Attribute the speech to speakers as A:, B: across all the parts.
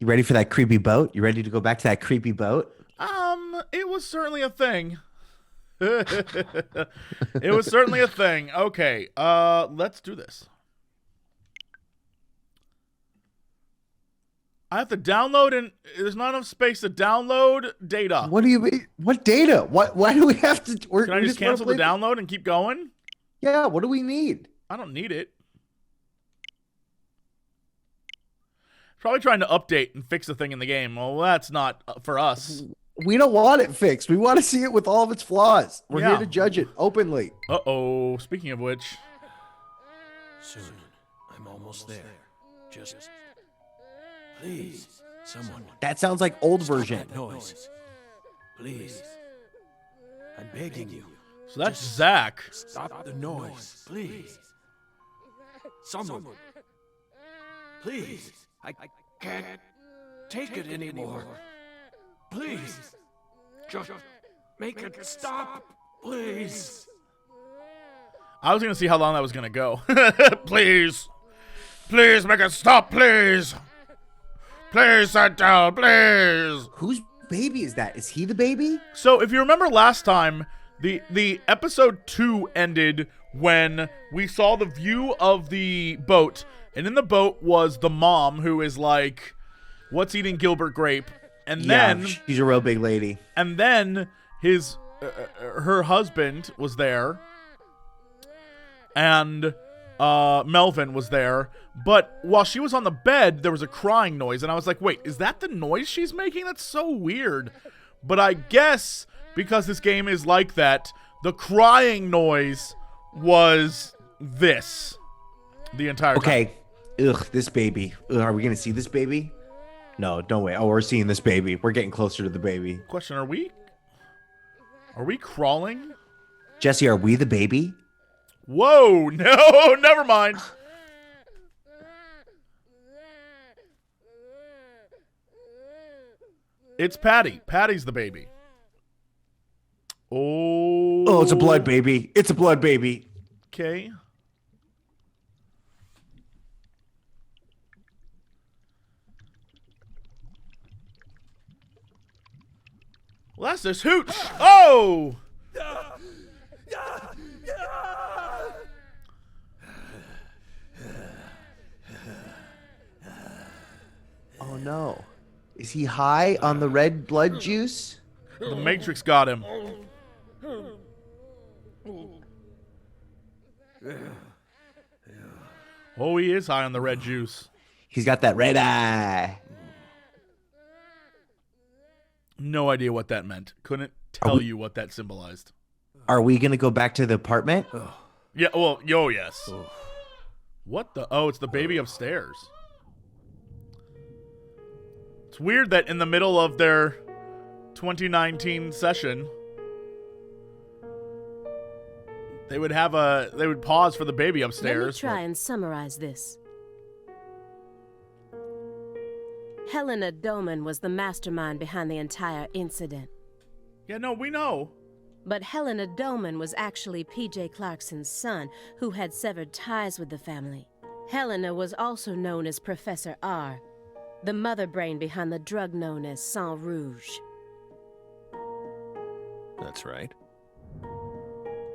A: You ready for that creepy boat? You ready to go back to that creepy boat?
B: It was certainly a thing. It was certainly a thing. Okay, let's do this. I have to download, and there's not enough space to download data.
A: What do you mean? What data? What? Why do we have to?
B: Can I
A: We
B: just
A: just want to
B: cancel the
A: play.
B: download and keep going?
A: Yeah. What do we need?
B: I don't need it. Probably trying to update and fix the thing in the game. Well, that's not for us.
A: We don't want it fixed. We want to see it with all of its flaws. We're here
B: Yeah.
A: to judge it openly.
B: Uh-oh. Speaking of which.
C: Soon. I'm almost there. Just please, someone.
A: That sounds like old
C: Stop
A: version.
C: that noise. Please. I'm begging you.
B: So that's Zach.
C: Stop the noise, please. Someone. Please. I can't take it anymore. Please. Just make it stop, please.
B: I was going to see how long that was going to go. Please. Please make it stop, please. Please sit down, please.
A: Whose baby is that? Is he the baby?
B: So if you remember last time, the episode 2 ended when we saw the view of the boat, and in the boat was the mom who is like, what's eating Gilbert Grape? And then
A: she's a real big lady.
B: and then his her husband was there, and Melvin was there. But while she was on the bed, there was a crying noise, and I was like, wait, is that the noise she's making? That's so weird. But I guess because this game is like that, the crying noise was this the entire time.
A: Okay. Ugh, this baby. Ugh, are we gonna see this baby? No, don't wait. Oh, we're seeing this baby. We're getting closer to the baby.
B: Question, are we crawling?
A: Jesse, are we the baby?
B: Whoa, no, never mind. It's Patty. Patty's the baby. Oh.
A: Oh, it's a blood baby. It's a blood baby.
B: Okay. Well, that's this hooch. Oh!
A: Oh no. Is he high on the red blood juice?
B: The Matrix got him. Oh, he is high on the red juice.
A: He's got that red eye.
B: No idea what that meant. Couldn't tell you what that symbolized.
A: Are we gonna go back to the apartment?
B: Yeah, well, yes. What the? Oh, it's the baby upstairs. It's weird that in the middle of their 2019 session, they would pause for the baby upstairs.
D: Let me try and summarize this. Helena Doman was the mastermind behind the entire incident.
B: Yeah, no, we know.
D: But Helena Doman was actually P.J. Clarkson's son, who had severed ties with the family. Helena was also known as Professor R, the mother brain behind the drug known as Sang Rouge.
C: That's right.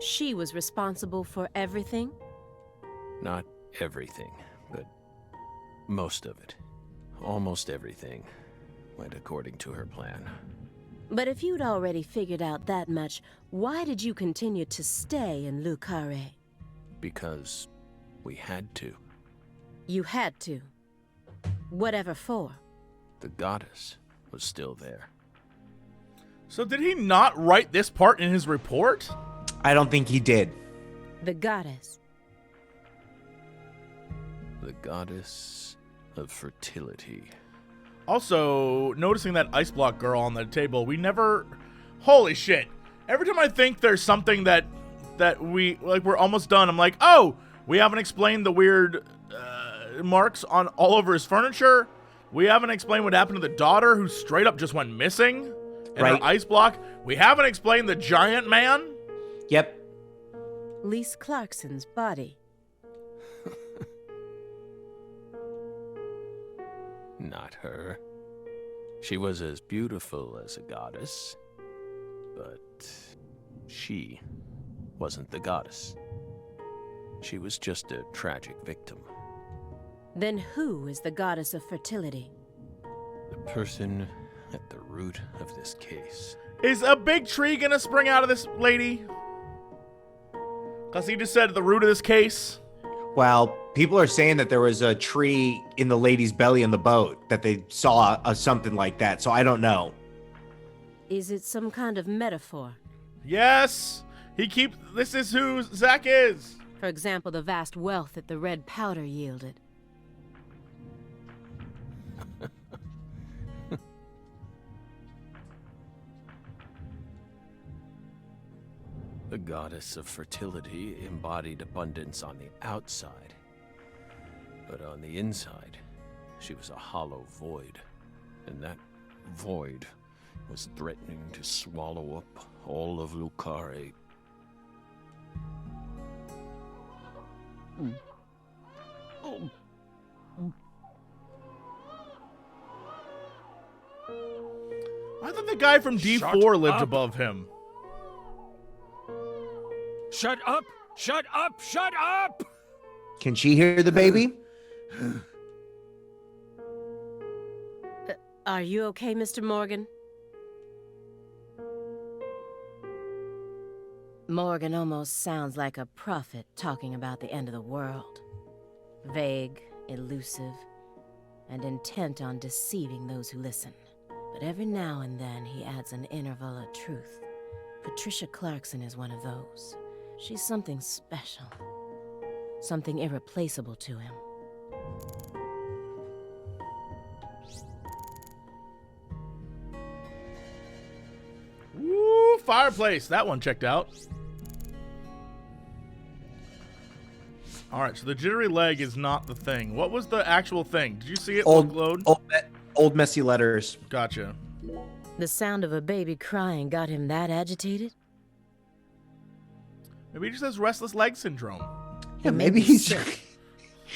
D: She was responsible for everything?
C: Not everything, but most of it. Almost everything went according to her plan.
D: But if you'd already figured out that much, why did you continue to stay in Le Carré?
C: Because we had to.
D: You had to. Whatever for.
C: The goddess was still there.
B: So did he not write this part in his report?
A: I don't think he did.
D: The goddess.
C: The goddess of fertility.
B: Also, noticing that ice block girl on the table, we never... Holy shit. Every time I think there's something that we're almost done, I'm like, oh, we haven't explained the weird marks on all over his furniture. We haven't explained what happened to the daughter who straight up just went missing in her ice block. We haven't explained the giant man.
A: Yep.
D: Lise Clarkson's body.
C: Not her. She was as beautiful as a goddess, but she wasn't the goddess. She was just a tragic victim.
D: Then who is the Goddess of Fertility?
C: The person at the root of this case.
B: Is a big tree gonna spring out of this lady? Because he just said the root of this case.
A: Well, people are saying that there was a tree in the lady's belly in the boat, that they saw something like that, so I don't know.
D: Is it some kind of metaphor?
B: Yes! This is who Zach is!
D: For example, the vast wealth that the red powder yielded.
C: The goddess of fertility embodied abundance on the outside. But on the inside, she was a hollow void. And that void was threatening to swallow up all of Carré.
B: I thought the guy from D4 lived above him.
C: Shut up! Shut up! Shut up!
A: Can she hear the baby?
D: Are you okay, Mr. Morgan? Morgan almost sounds like a prophet talking about the end of the world. Vague, elusive, and intent on deceiving those who listen. But every now and then he adds an interval of truth. Patricia Clarkson is one of those. She's something special. Something irreplaceable to him.
B: Woo, fireplace. That one checked out. Alright, so the jittery leg is not the thing. What was the actual thing? Did you see it load?
A: Old messy letters.
B: Gotcha.
D: The sound of a baby crying got him that agitated?
B: Maybe he just has restless leg syndrome.
A: Yeah, maybe he's
D: sick.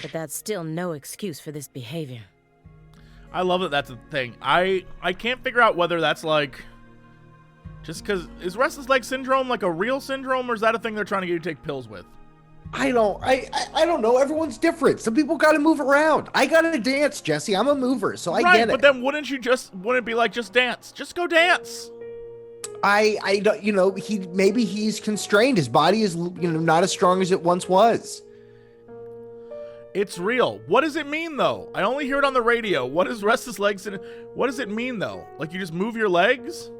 D: But that's still no excuse for this behavior.
B: I love that that's a thing. I can't figure out whether that's like... Just because... Is restless leg syndrome like a real syndrome, or is that a thing they're trying to get you to take pills with?
A: I don't know. Everyone's different. Some people got to move around. I got to dance, Jesse. I'm a mover, so I get it.
B: But then wouldn't it be like, just dance? Just go dance.
A: I don't, maybe he's constrained. His body is, not as strong as it once was.
B: It's real. What does it mean, though? I only hear it on the radio. What is restless legs? What does it mean, though? Like, you just move your legs?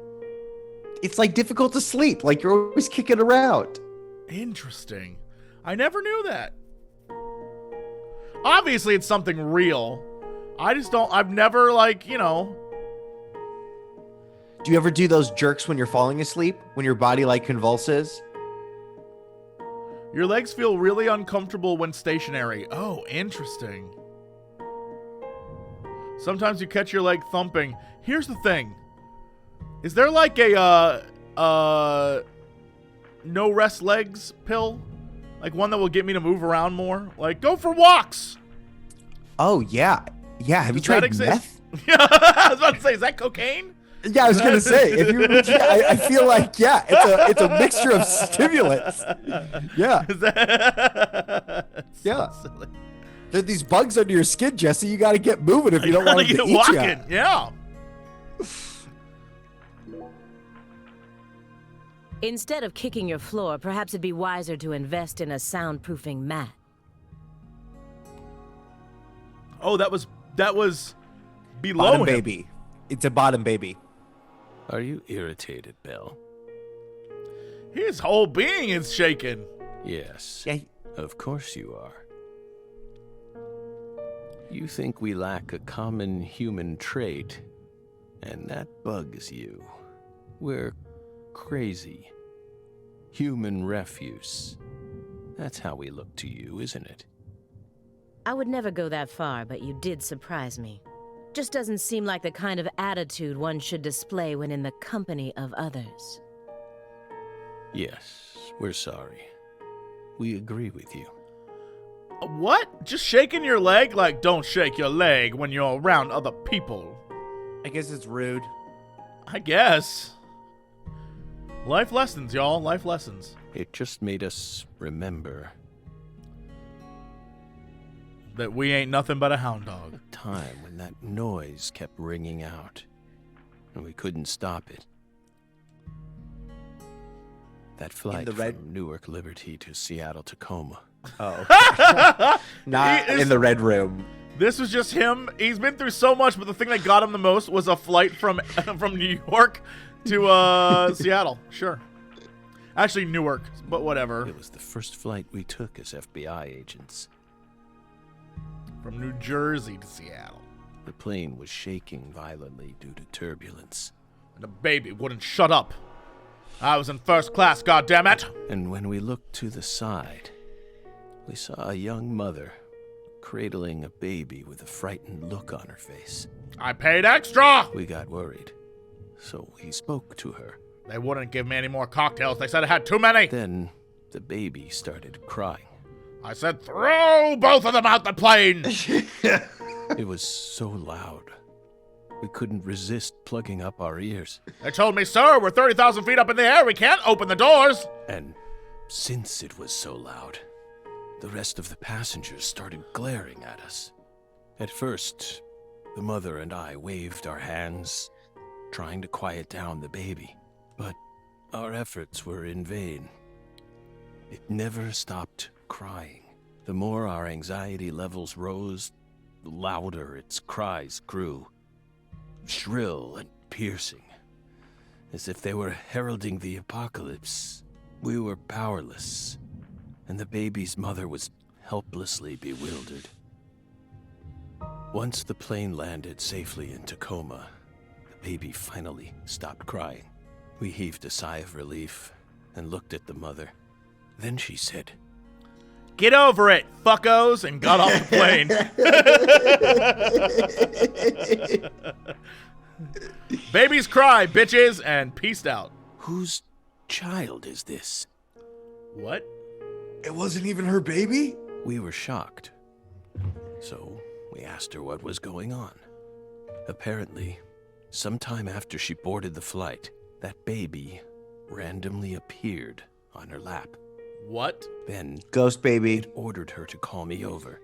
A: It's like difficult to sleep. Like you're always kicking around.
B: Interesting. I never knew that. Obviously, it's something real. I've never,
A: Do you ever do those jerks when you're falling asleep? When your body, convulses?
B: Your legs feel really uncomfortable when stationary. Oh, interesting. Sometimes you catch your leg thumping. Here's the thing. Is there a no rest legs pill? Like one that will get me to move around more? Like, go for walks!
A: Oh, yeah. Yeah, have you tried meth?
B: Yeah, I was about to say, is that cocaine?
A: Yeah, I was going to say, if you, I feel like, yeah, it's a mixture of stimulants. Yeah. Yeah.
B: So silly.
A: There are these bugs under your skin, Jesse. You got to get moving if you don't want them to eat
B: walking.
A: you.
B: Yeah.
D: Instead of kicking your floor, perhaps it'd be wiser to invest in a soundproofing mat.
B: Oh, that was below
A: Bottom
B: him.
A: baby. It's a bottom baby.
C: Are you irritated, Belle?
B: His whole being is shaken.
C: Yes.
A: Yeah.
C: Of course you are. You think we lack a common human trait, and that bugs you. We're crazy. Human refuse. That's how we look to you, isn't it?
D: I would never go that far, but you did surprise me. Just doesn't seem like the kind of attitude one should display when in the company of others.
C: Yes, we're sorry. We agree with you.
B: What? Just shaking your leg? Like, don't shake your leg when you're around other people.
A: I guess it's rude.
B: I guess. Life lessons, y'all. Life lessons.
C: It just made us remember
B: That we ain't nothing but a hound dog.
C: a time when that noise kept ringing out, and we couldn't stop it. That flight from Newark Liberty to Seattle Tacoma.
A: Oh. Not in the red room.
B: This was just him. He's been through so much, but the thing that got him the most was a flight from New York to Seattle. Sure. Actually, Newark, but whatever.
C: It was the first flight we took as FBI agents.
B: From New Jersey to Seattle.
C: The plane was shaking violently due to turbulence.
B: And the baby wouldn't shut up. I was in first class, goddammit.
C: And when we looked to the side, we saw a young mother cradling a baby with a frightened look on her face.
B: I paid extra.
C: We got worried, so we spoke to her.
B: They wouldn't give me any more cocktails. They said I had too many.
C: Then the baby started crying.
B: I said, throw both of them out the plane.
C: It was so loud, we couldn't resist plugging up our ears.
B: They told me, sir, we're 30,000 feet up in the air. We can't open the doors.
C: And since it was so loud, the rest of the passengers started glaring at us. At first, the mother and I waved our hands, trying to quiet down the baby. But our efforts were in vain. It never stopped crying. The more our anxiety levels rose, the louder its cries grew. Shrill and piercing, as if they were heralding the apocalypse. We were powerless, and the baby's mother was helplessly bewildered. Once the plane landed safely in Tacoma, the baby finally stopped crying. We heaved a sigh of relief and looked at the mother. Then she said,
B: Get over it, fuckos, and got off the plane. Babies cry, bitches, and peaced out.
C: "Whose child is this?"
B: What?
A: It wasn't even her baby?
C: We were shocked. So we asked her what was going on. Apparently, sometime after she boarded the flight, that baby randomly appeared on her lap.
B: What?
C: Then
A: Ghost baby.
C: it ordered her to call me over,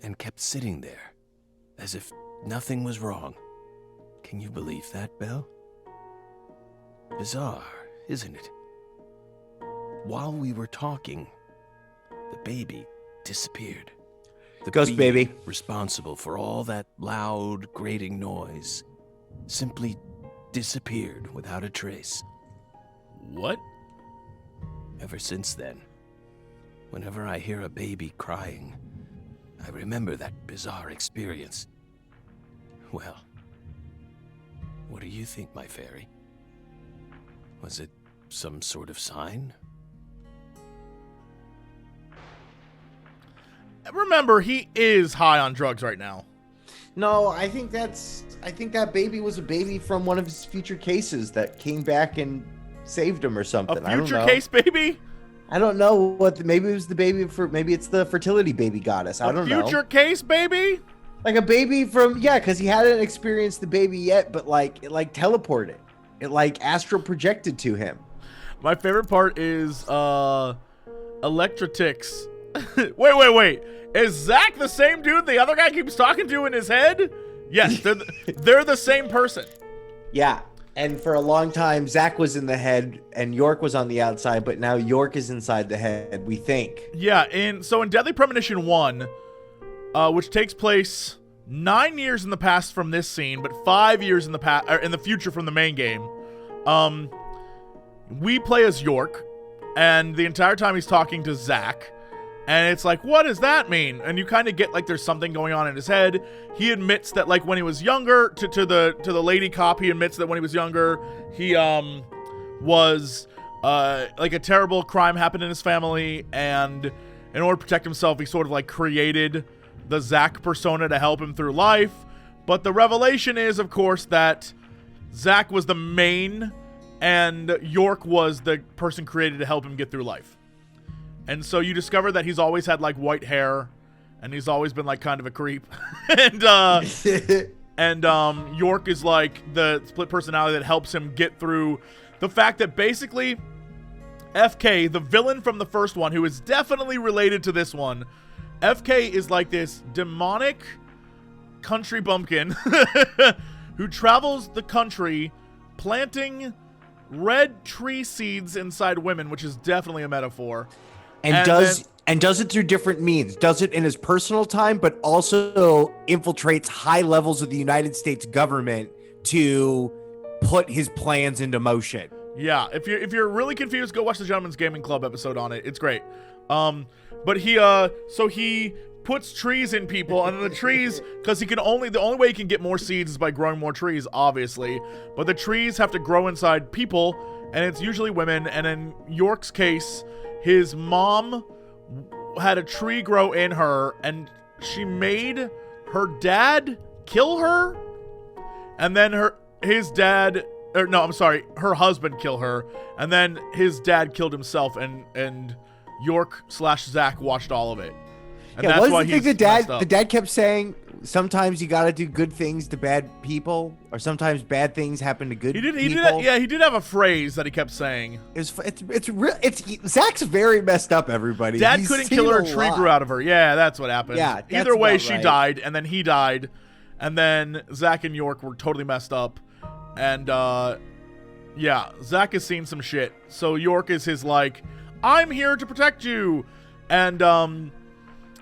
C: and kept sitting there, as if nothing was wrong. Can you believe that, Belle? Bizarre, isn't it? While we were talking, the baby disappeared. The
A: Ghost
C: being
A: baby.
C: responsible for all that loud, grating noise simply disappeared without a trace.
B: What?
C: Ever since then, whenever I hear a baby crying, I remember that bizarre experience. Well, what do you think, my fairy? Was it some sort of sign?
B: Remember, he is high on drugs right now.
A: No, I think that baby was a baby from one of his future cases that came back and saved him or something.
B: A future case baby?
A: I don't know what. Maybe it was the baby for. Maybe it's the fertility baby goddess. I don't know.
B: Future case baby?
A: Like a baby from because he hadn't experienced the baby yet, but it teleported. It astral projected to him.
B: My favorite part is Electrotix. Wait. Is Zach the same dude the other guy keeps talking to in his head? Yes, they're the same person.
A: Yeah. And for a long time, Zach was in the head and York was on the outside, but now York is inside the head, we think.
B: Yeah, in Deadly Premonition 1, which takes place 9 years in the past from this scene, but 5 years in the future from the main game, we play as York, and the entire time he's talking to Zach. And it's like, what does that mean? And you kind of get there's something going on in his head. He admits that when he was younger, to the lady cop, he admits that when he was younger, he was a terrible crime happened in his family, and in order to protect himself, he sort of created the Zach persona to help him through life. But the revelation is, of course, that Zach was the main, and York was the person created to help him get through life. And so you discover that he's always had white hair, and he's always been kind of a creep. And And York is like the split personality that helps him get through the fact that basically FK, the villain from the first one, who is definitely related to this one, FK is like this demonic country bumpkin who travels the country planting red tree seeds inside women, which is definitely a metaphor.
A: And does it through different means. Does it in his personal time, but also infiltrates high levels of the United States government to put his plans into motion.
B: Yeah, if you're really confused, go watch the Gentleman's Gaming Club episode on it. It's great. But he puts trees in people, and then the trees, because the only way he can get more seeds is by growing more trees, obviously. But the trees have to grow inside people, and it's usually women. And in York's case, his mom had a tree grow in her, and she made her dad kill her, and then her husband kill her, and then his dad killed himself, and York/Zach watched all of it. And
A: yeah,
B: that's why
A: the thing
B: he's
A: the dad kept saying, sometimes you gotta do good things to bad people, or sometimes bad things happen to good people.
B: He did have a phrase that he kept saying.
A: Zach's very messed up, everybody.
B: Dad couldn't kill her, a tree grew out of her. Yeah, that's what happened.
A: Yeah,
B: either way,
A: about
B: she
A: right.
B: died, and then he died, and then Zach and York were totally messed up. And yeah, Zach has seen some shit. So York is his like, I'm here to protect you. And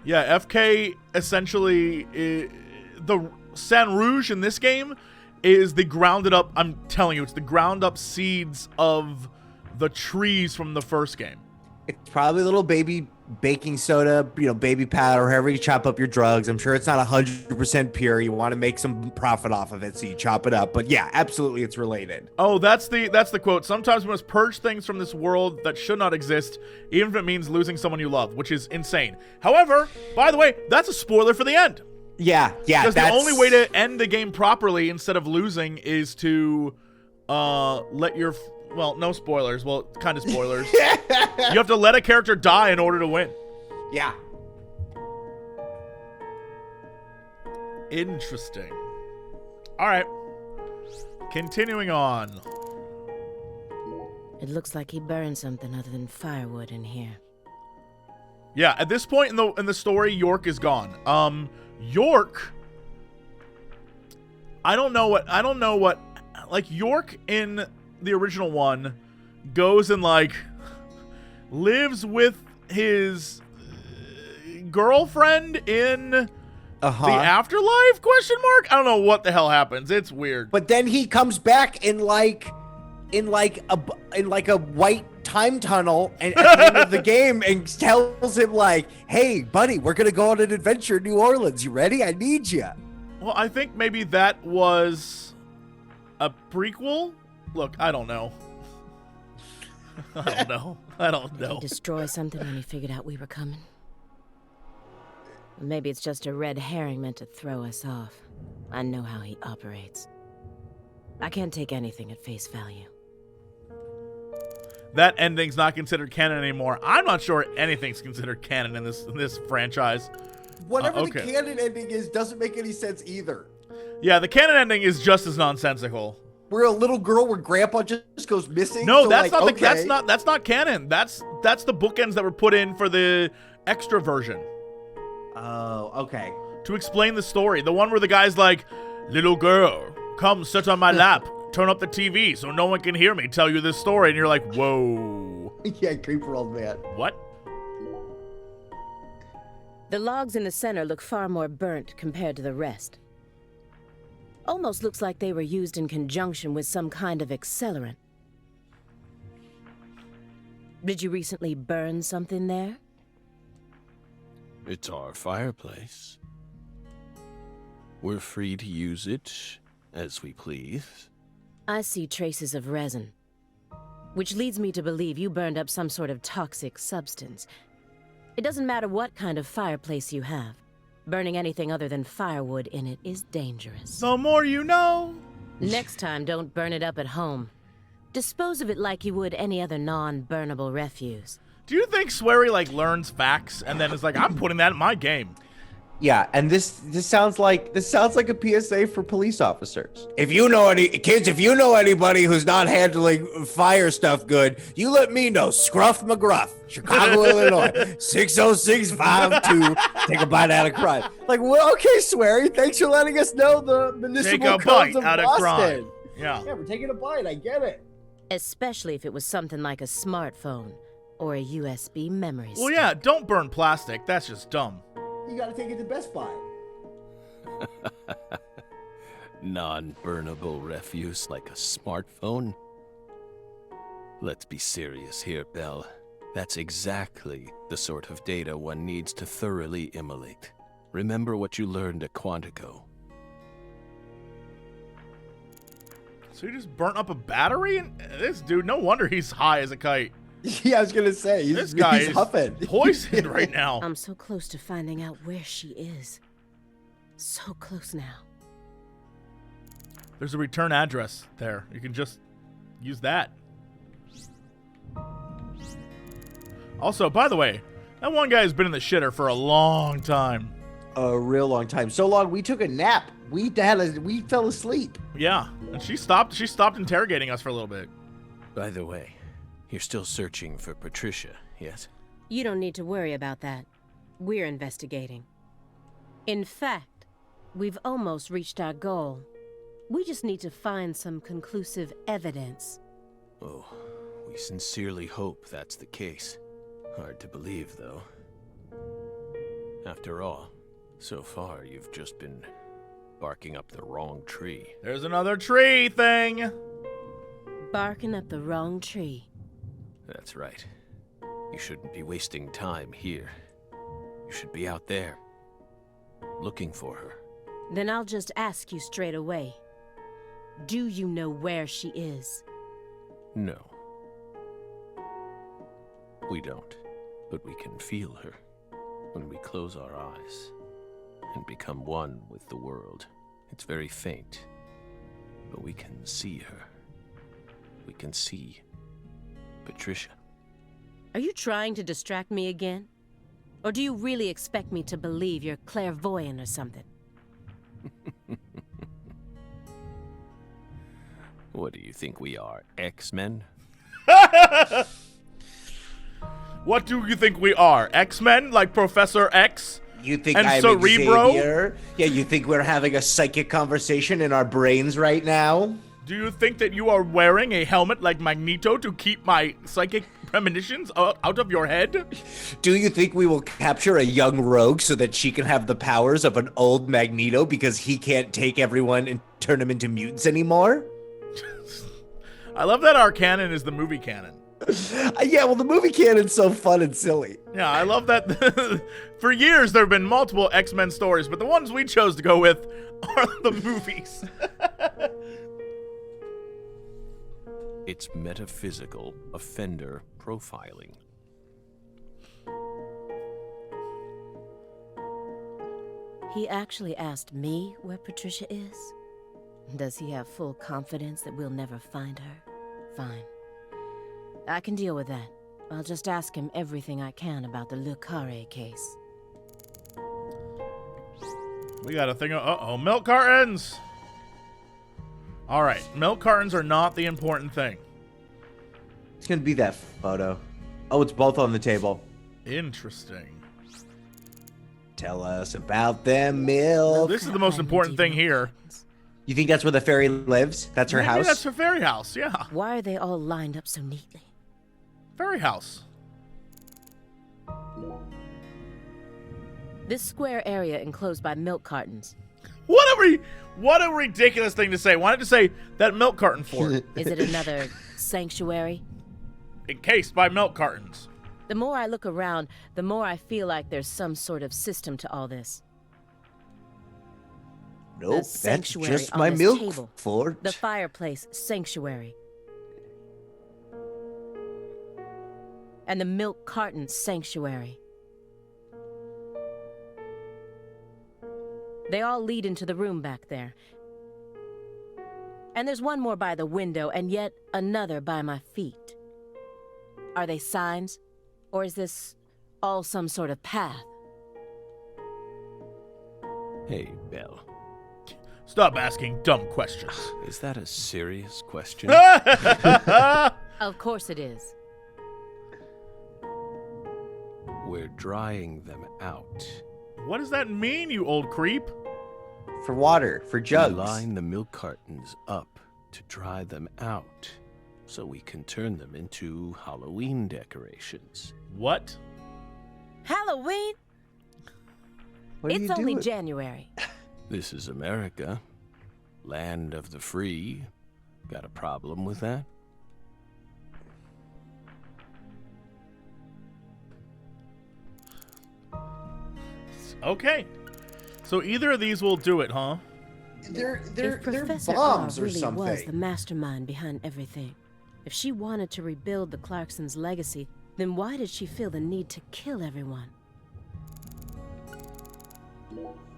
B: yeah, FK essentially the San Rouge in this game is the grounded up, I'm telling you, it's the ground up seeds of the trees from the first game.
A: It's probably a little baby baking soda, baby powder, however you chop up your drugs. I'm sure it's not 100% pure. You want to make some profit off of it, so you chop it up. But yeah, absolutely, it's related.
B: Oh, that's the quote. Sometimes we must purge things from this world that should not exist, even if it means losing someone you love, which is insane. However, by the way, that's a spoiler for the end.
A: Yeah.
B: Because the only way to end the game properly instead of losing is to let your... Well, no spoilers. Well, kind of spoilers. You have to let a character die in order to win.
A: Yeah.
B: Interesting. All right. Continuing on.
D: It looks like he burned something other than firewood in here.
B: Yeah, at this point in the story, York is gone. York... I don't know what... Like, York in the original one goes and like lives with his girlfriend in the afterlife ? I don't know what the hell happens. It's weird.
A: But then he comes back in like a white time tunnel and at the end of the game and tells him like, "Hey, buddy, we're gonna go on an adventure in New Orleans. You ready? I need you."
B: Well, I think maybe that was a prequel. Look, I don't know. I don't know.
D: Did he destroy something when he figured out we were coming? Maybe it's just a red herring meant to throw us off. I know how he operates. I can't take anything at face value.
B: That ending's not considered canon anymore. I'm not sure anything's considered canon in this franchise.
A: Whatever the canon ending is doesn't make any sense either.
B: Yeah, the canon ending is just as nonsensical.
A: Where a little girl where grandpa just goes missing.
B: No,
A: so
B: that's
A: like,
B: that's not canon. That's the bookends that were put in for the extra version.
A: Oh, okay.
B: To explain the story. The one where the guy's like, "Little girl, come sit on my lap. Turn up the TV so no one can hear me tell you this story." And you're like, whoa.
A: Yeah, creeper old man.
B: What?
D: The logs in the center look far more burnt compared to the rest. Almost looks like they were used in conjunction with some kind of accelerant. Did you recently burn something there?
C: It's our fireplace. We're free to use it as we please.
D: I see traces of resin, which leads me to believe you burned up some sort of toxic substance. It doesn't matter what kind of fireplace you have. Burning anything other than firewood in it is dangerous.
B: The more you know.
D: Next time, don't burn it up at home. Dispose of it like you would any other non-burnable refuse.
B: Do you think Swery, like, learns facts and then is like, I'm putting that in my game?
A: Yeah, and this sounds like a PSA for police officers. If you know if you know anybody who's not handling fire stuff good, you let me know. Scruff McGruff, Chicago, Illinois, 60652. Take a bite out of crime. Like, well, okay, Swery, thanks for letting us know the municipal
B: Take a
A: codes
B: bite
A: of
B: out of
A: Boston.
B: crime. Yeah.
A: Yeah, we're taking a bite. I get it.
D: Especially if it was something like a smartphone or a USB memory stick.
B: Well, yeah, don't burn plastic. That's just dumb.
A: You gotta take it to Best Buy.
C: Non-burnable refuse like a smartphone? Let's be serious here, Belle. That's exactly the sort of data one needs to thoroughly immolate. Remember what you learned at Quantico.
B: So you just burnt up a battery? And this dude, no wonder he's high as a kite.
A: Yeah, I was gonna say
B: This guy
A: he's
B: is
A: huffing.
B: poisoned right now.
D: I'm so close to finding out where she is. So close now.
B: There's a return address there. You can just use that. Also, by the way, that one guy has been in the shitter for a long time.
A: A real long time. So long we took a nap. We fell asleep.
B: Yeah, and she stopped interrogating us for a little bit.
C: By the way, you're still searching for Patricia, yes?
D: You don't need to worry about that. We're investigating. In fact, we've almost reached our goal. We just need to find some conclusive evidence.
C: Oh, we sincerely hope that's the case. Hard to believe, though. After all, so far you've just been barking up the wrong tree.
B: There's another tree thing.
D: Barking up the wrong tree.
C: That's right. You shouldn't be wasting time here. You should be out there, looking for her.
D: Then I'll just ask you straight away. Do you know where she is?
C: No. We don't, but we can feel her when we close our eyes and become one with the world. It's very faint, but we can see her. We can see Patricia.
D: Are you trying to distract me again? Or do you really expect me to believe you're clairvoyant or something?
C: What do you think we are, X-Men?
B: What do you think we are? X-Men? Like Professor X?
A: You think
B: And
A: I'm
B: Cerebro?
A: Xavier? Yeah, you think we're having a psychic conversation in our brains right now?
B: Do you think that you are wearing a helmet like Magneto to keep my psychic premonitions out of your head?
A: Do you think we will capture a young rogue so that she can have the powers of an old Magneto because he can't take everyone and turn them into mutants anymore?
B: I love that our canon is the movie canon.
A: Yeah, well, the movie canon's so fun and silly.
B: Yeah, I love that. For years, there have been multiple X-Men stories, but the ones we chose to go with are the movies.
C: It's metaphysical offender profiling.
D: He actually asked me where Patricia is? Does he have full confidence that we'll never find her? Fine. I can deal with that. I'll just ask him everything I can about the Le Carré case.
B: We got a thing of, uh-oh, milk cartons! Alright, milk cartons are not the important thing.
A: It's gonna be that photo. Oh, it's both on the table.
B: Interesting.
A: Tell us about them milk.
B: This is the most important thing here.
A: You think that's where the fairy lives? That's her
B: Maybe
A: house?
B: that's her fairy house, yeah.
D: Why are they all lined up so neatly?
B: Fairy house.
D: This square area enclosed by milk cartons.
B: What a ridiculous thing to say. Why did you say that milk carton for?
D: Is it another sanctuary?
B: Encased by milk cartons.
D: The more I look around, the more I feel like there's some sort of system to all this.
A: Nope,
D: The
A: that's
D: sanctuary
A: just
D: on
A: my
D: this
A: milk
D: table.
A: fort.
D: The fireplace, sanctuary. And the milk carton, sanctuary. They all lead into the room back there. And there's one more by the window, and yet another by my feet. Are they signs? Or is this all some sort of path?
C: Hey, Belle.
B: Stop asking dumb questions.
C: Is that a serious question?
D: Of course it is.
C: We're drying them out.
B: What does that mean, you old creep?
A: For water, for
C: We
A: jugs.
C: line the milk cartons up to dry them out, so we can turn them into Halloween decorations.
B: What?
D: Halloween?
A: What are
D: It's
A: you
D: only
A: doing?
D: January.
C: This is America, land of the free. Got a problem with that?
B: Okay. So either of these will do it, huh?
A: They're
D: If Professor
A: bombs
D: R
A: or
D: really
A: something.
D: was the mastermind behind everything, if she wanted to rebuild the Clarksons' legacy, then why did she feel the need to kill everyone?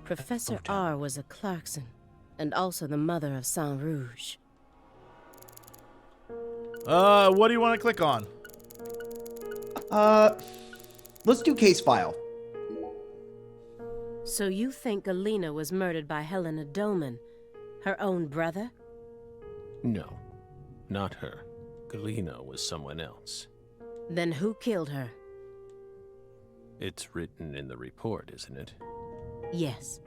D: Professor R was a Clarkson, and also the mother of Saint Rouge.
B: What do you want to click on?
A: Let's do case file.
D: So you think Alina was murdered by Helena Doman, her own brother?
C: No, not her. Galena was someone else.
D: Then who killed her?
C: It's written in the report, isn't it?
D: Yes.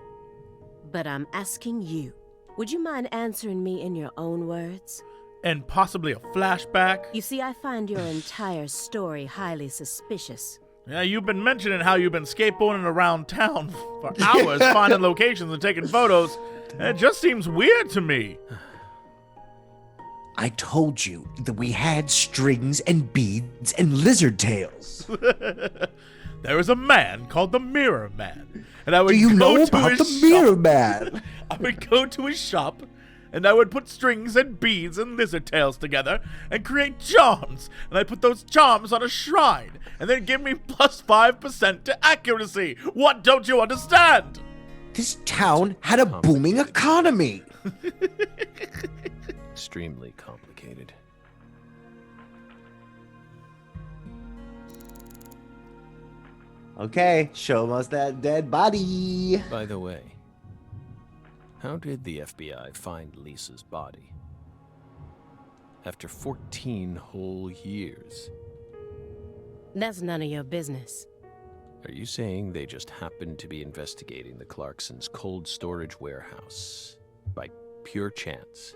D: But I'm asking you, would you mind answering me in your own words?
B: And possibly a flashback?
D: You see, I find your entire story highly suspicious.
B: Yeah, you've been mentioning how you've been skateboarding around town for hours, finding locations and taking photos. And it just seems weird to me.
A: I told you that we had strings and beads and lizard tails.
B: There was a man called the Mirror Man, and I would
A: Do you
B: go
A: know
B: to
A: about
B: his
A: the
B: shop.
A: Mirror Man?
B: I would go to his shop, and I would put strings and beads and lizard tails together and create charms. And I put those charms on a shrine, and then give me plus 5% to accuracy. What don't you understand?
A: This town had a booming economy.
C: Extremely complicated.
A: Okay, show us that dead body.
C: By the way, how did the FBI find Lisa's body? After 14 whole years.
D: That's none of your business.
C: Are you saying they just happened to be investigating the Clarksons' cold storage warehouse by pure chance?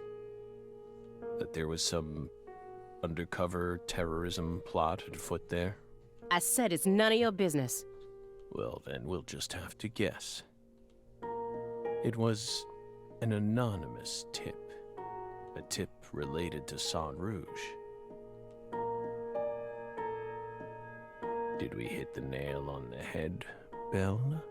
C: That there was some undercover terrorism plot afoot there?
D: I said it's none of your business.
C: Well, then we'll just have to guess. It was an anonymous tip. A tip related to Saint Rouge. Did we hit the nail on the head, Belle?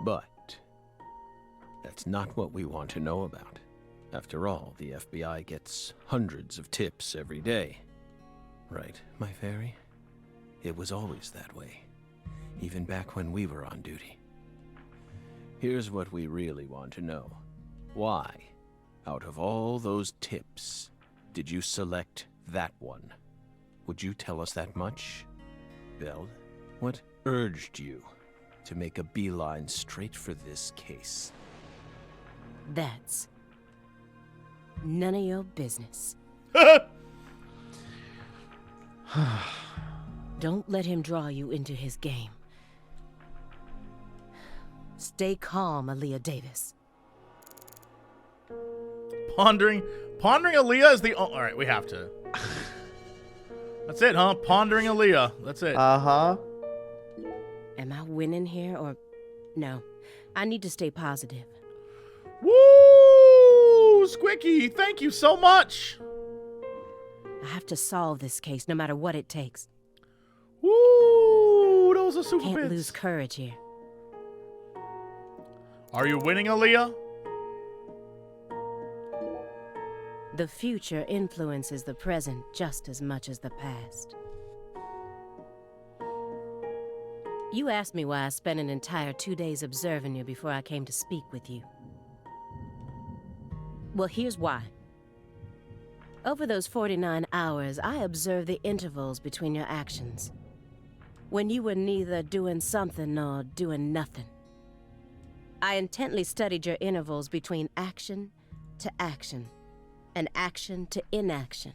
C: But that's not what we want to know about. After all, the FBI gets hundreds of tips every day. Right, my fairy? It was always that way, even back when we were on duty. Here's what we really want to know. Why, out of all those tips, did you select that one? Would you tell us that much? Belle, what urged you to make a beeline straight for this case?
D: That's none of your business. Don't let him draw you into his game. Stay calm, Aaliyah Davis.
B: Pondering Aaliyah is the... all right, we have to. That's it, huh? Pondering Aaliyah. That's it.
A: Uh-huh.
D: Am I winning here or... No, I need to stay positive.
B: Woo! Squicky, thank you so much.
D: I have to solve this case no matter what it takes.
B: Woo! Those are super
D: Can't
B: bits.
D: lose courage here.
B: Are you winning, Aaliyah?
D: The future influences the present just as much as the past. You asked me why I spent an entire 2 days observing you before I came to speak with you. Well, here's why. Over those 49 hours, I observed the intervals between your actions. When you were neither doing something nor doing nothing. I intently studied your intervals between action to action, and action to inaction,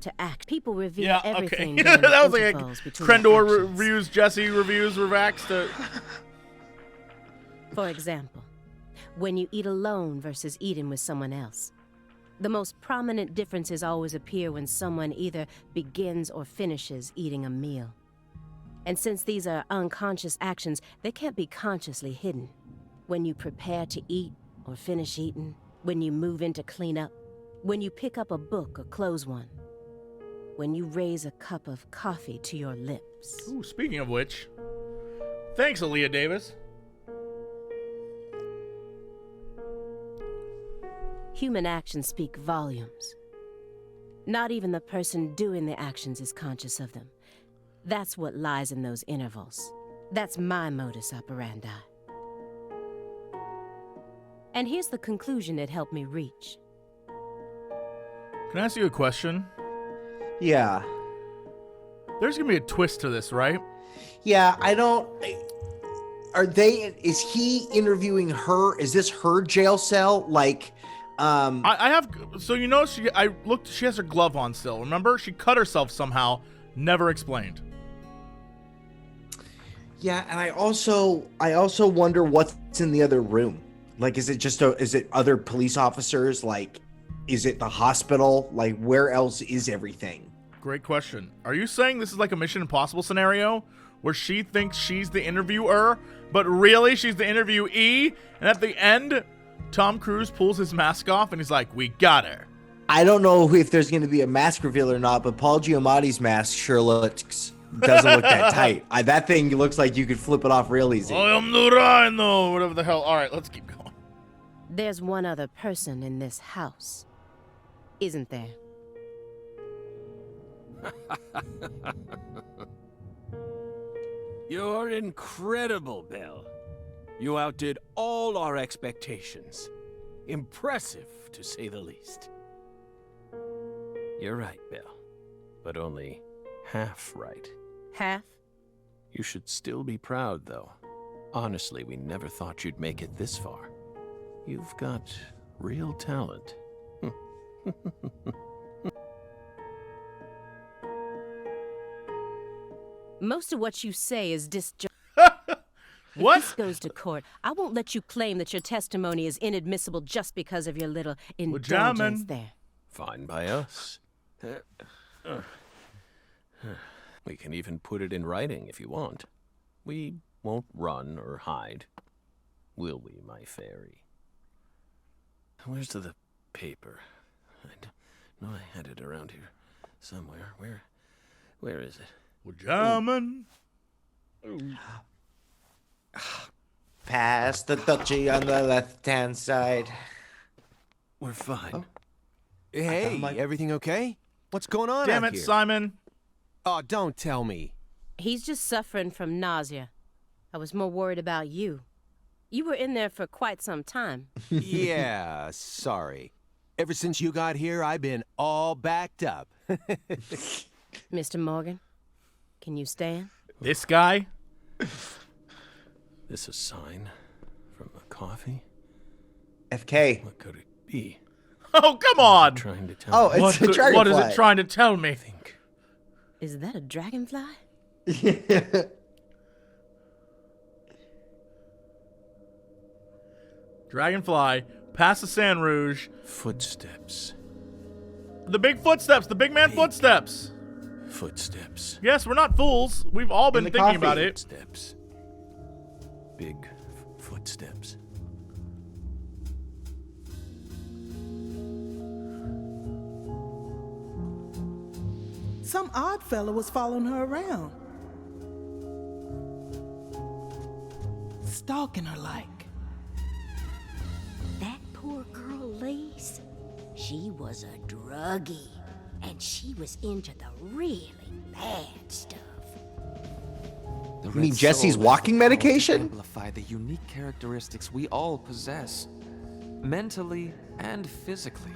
D: to act. People reveal everything.
B: Yeah, okay. That was like a Crendor
D: actions.
B: reviews, Jesse reviews, Revax to...
D: For example, when you eat alone versus eating with someone else. The most prominent differences always appear when someone either begins or finishes eating a meal. And since these are unconscious actions, they can't be consciously hidden. When you prepare to eat or finish eating, when you move in to clean up, when you pick up a book or close one, when you raise a cup of coffee to your lips.
B: Ooh, speaking of which, thanks, Aaliyah Davis.
D: Human actions speak volumes. Not even the person doing the actions is conscious of them. That's what lies in those intervals. That's my modus operandi. And here's the conclusion it helped me reach.
B: Can I ask you a question?
A: Yeah.
B: There's gonna be a twist to this, right?
A: Yeah, is he interviewing her? Is this her jail cell? Like,
B: I have, so you know, she has her glove on still. Remember? She cut herself somehow, never explained.
A: Yeah, and I also wonder what's in the other room. Like, is it other police officers? Like, is it the hospital? Like, where else is everything?
B: Great question. Are you saying this is like a Mission Impossible scenario where she thinks she's the interviewer, but really she's the interviewee? And at the end, Tom Cruise pulls his mask off and he's like, "We got her."
A: I don't know if there's going to be a mask reveal or not, but Paul Giamatti's mask sure doesn't look that tight. That thing looks like you could flip it off real easy.
B: I am the Rhino, whatever the hell. All right, let's keep going.
D: There's one other person in this house, isn't there?
C: You're incredible, Belle. You outdid all our expectations. Impressive, to say the least. You're right, Belle, but only half right.
D: Half?
C: You should still be proud, though. Honestly, we never thought you'd make it this far. You've got real talent.
D: Most of what you say is
B: What?
D: If this goes to court, I won't let you claim that your testimony is inadmissible just because of your little indulgence there.
C: Fine by us. We can even put it in writing if you want. We won't run or hide. Will we, my fairy? Where's the paper? I know I had it around here somewhere. Where is it?
B: Woodjaman.
A: Pass the touchy on the left-hand side.
C: We're fine.
A: Oh.
E: Hey, everything okay? What's going on
B: Damn
E: out
B: it,
E: here?
B: Simon.
E: Oh, don't tell me.
D: He's just suffering from nausea. I was more worried about you. You were in there for quite some time.
E: Yeah, sorry. Ever since you got here, I've been all backed up.
D: Mr. Morgan, can you stand?
B: This guy?
C: This a sign from a coffee?
A: FK.
C: What could it be?
B: Oh, come on.
C: Trying to tell
A: Oh,
C: me.
A: it's a dragonfly.
B: What is it trying to tell me?
C: I think
D: Is that a dragonfly?
B: Dragonfly, past the Sand Rouge.
C: footsteps.
B: The big footsteps, the big man footsteps.
C: Footsteps.
B: Yes, we're not fools. We've all been
A: the
B: thinking
A: coffee.
B: about it.
C: Footsteps. Big footsteps.
F: Some odd fella was following her around. Stalking her like.
G: That poor girl, Lise, she was a druggie, and she was into the really bad stuff.
H: The
A: You mean
H: red
A: Jesse's
H: soul
A: walking
H: has the power to
A: medication?
H: Amplify the unique characteristics we all possess, mentally and physically.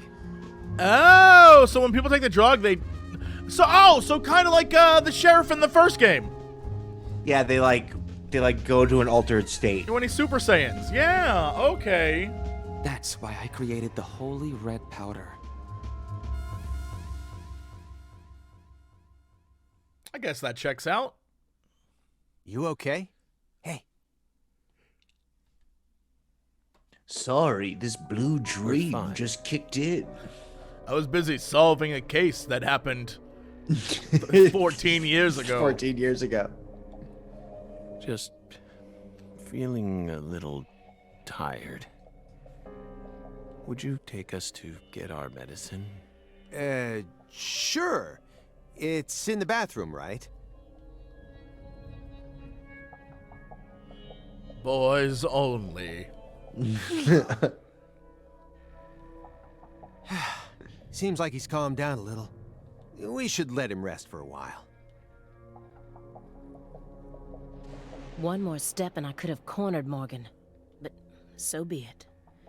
B: Oh, so when people take the drug, so kind of like the sheriff in the first game.
A: Yeah, they go to an altered state.
B: When he's Super Saiyans. Yeah, okay.
H: That's why I created the holy red powder.
B: I guess that checks out.
E: You okay? Hey.
A: Sorry, this blue dream
C: fine.
A: just kicked in.
B: I was busy solving a case that happened 14 years ago.
A: 14 years ago.
C: Just feeling a little tired. Would you take us to get our medicine?
E: Sure. It's in the bathroom, right?
B: Boys only.
E: Seems like he's calmed down a little. We should let him rest for a while.
D: One more step and I could have cornered Morgan. But so be it.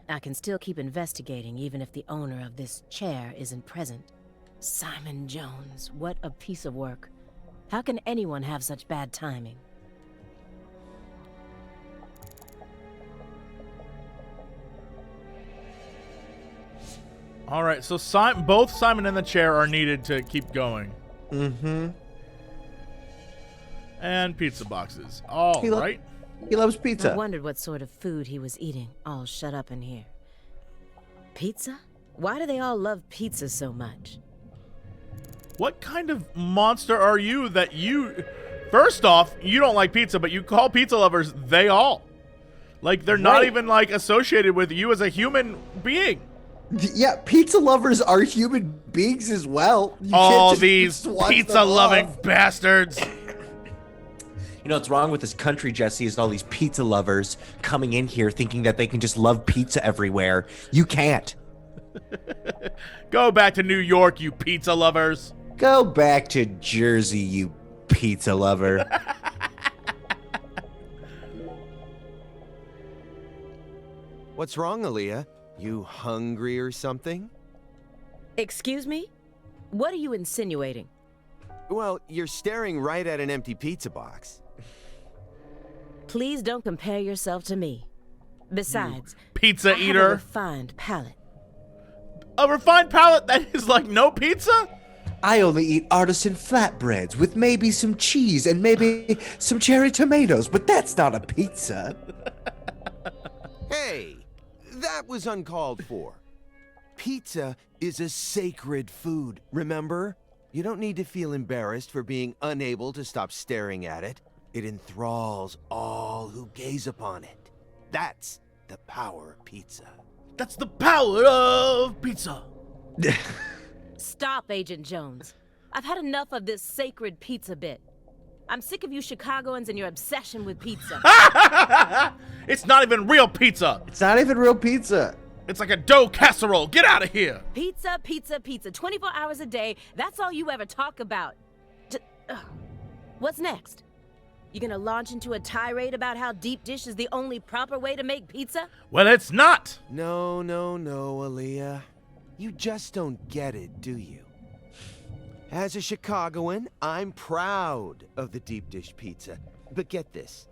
D: I can still keep investigating even if the owner of this chair isn't present. Simon Jones, what a piece of work. How can anyone have such bad timing?
B: All right, so both Simon and the chair are needed to keep going.
A: Mm-hmm.
B: And pizza boxes. All right.
A: He loves
D: I
A: pizza.
D: wondered what sort of food he was eating, all shut up in here. Pizza? Why do they all love pizza so much?
B: What kind of monster are you that you... First off, you don't like pizza, but you call pizza lovers they all. Like, they're not
A: Right.
B: even, like, associated with you as a human being.
A: Yeah, pizza lovers are human beings as well. You
B: All
A: can't just
B: these
A: swat them
B: pizza-loving
A: off.
B: bastards.
A: You know what's wrong with this country, Jesse, is all these pizza lovers coming in here thinking that they can just love pizza everywhere. You can't.
B: Go back to New York, you pizza lovers.
A: Go back to Jersey, you pizza lover.
E: What's wrong, Aaliyah? You hungry or something?
D: Excuse me? What are you insinuating?
E: Well, you're staring right at an empty pizza box.
D: Please don't compare yourself to me. Besides,
B: Pizza
D: I have a
B: eater.
D: refined palate.
B: A refined palate that is like no pizza?
A: I only eat artisan flatbreads with maybe some cheese and maybe some cherry tomatoes, but that's not a pizza.
E: Hey, that was uncalled for. Pizza is a sacred food, remember? You don't need to feel embarrassed for being unable to stop staring at it. It enthralls all who gaze upon it. That's the power of pizza.
B: That's the power of pizza.
D: Stop, Agent Jones. I've had enough of this sacred pizza bit. I'm sick of you Chicagoans and your obsession with pizza.
B: It's not even real pizza.
A: It's not even real pizza.
B: It's like a dough casserole. Get out of here.
D: Pizza, pizza, pizza. 24 hours a day. That's all you ever talk about. What's next? You gonna launch into a tirade about how deep dish is the only proper way to make pizza?
B: Well, it's not.
E: No, Aaliyah. You just don't get it, do you? As a Chicagoan, I'm proud of the deep dish pizza. But get this,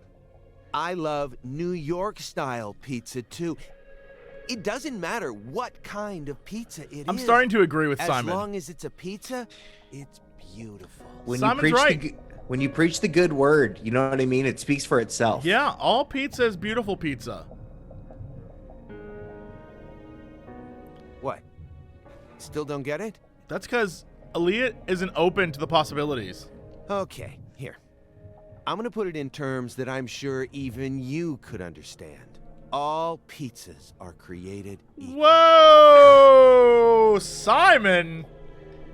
E: I love New York-style pizza, too. It doesn't matter what kind of pizza it is.
B: I'm starting to agree with
E: As
B: Simon.
E: long as it's a pizza, it's beautiful.
B: Simon's right.
A: When you preach the good word, you know what I mean? It speaks for itself.
B: Yeah, all pizza is beautiful pizza.
E: What? Still don't get it?
B: That's because Aaliyah isn't open to the possibilities.
E: Okay, here. I'm gonna put it in terms that I'm sure even you could understand. All pizzas are created equal.
B: Whoa! Simon!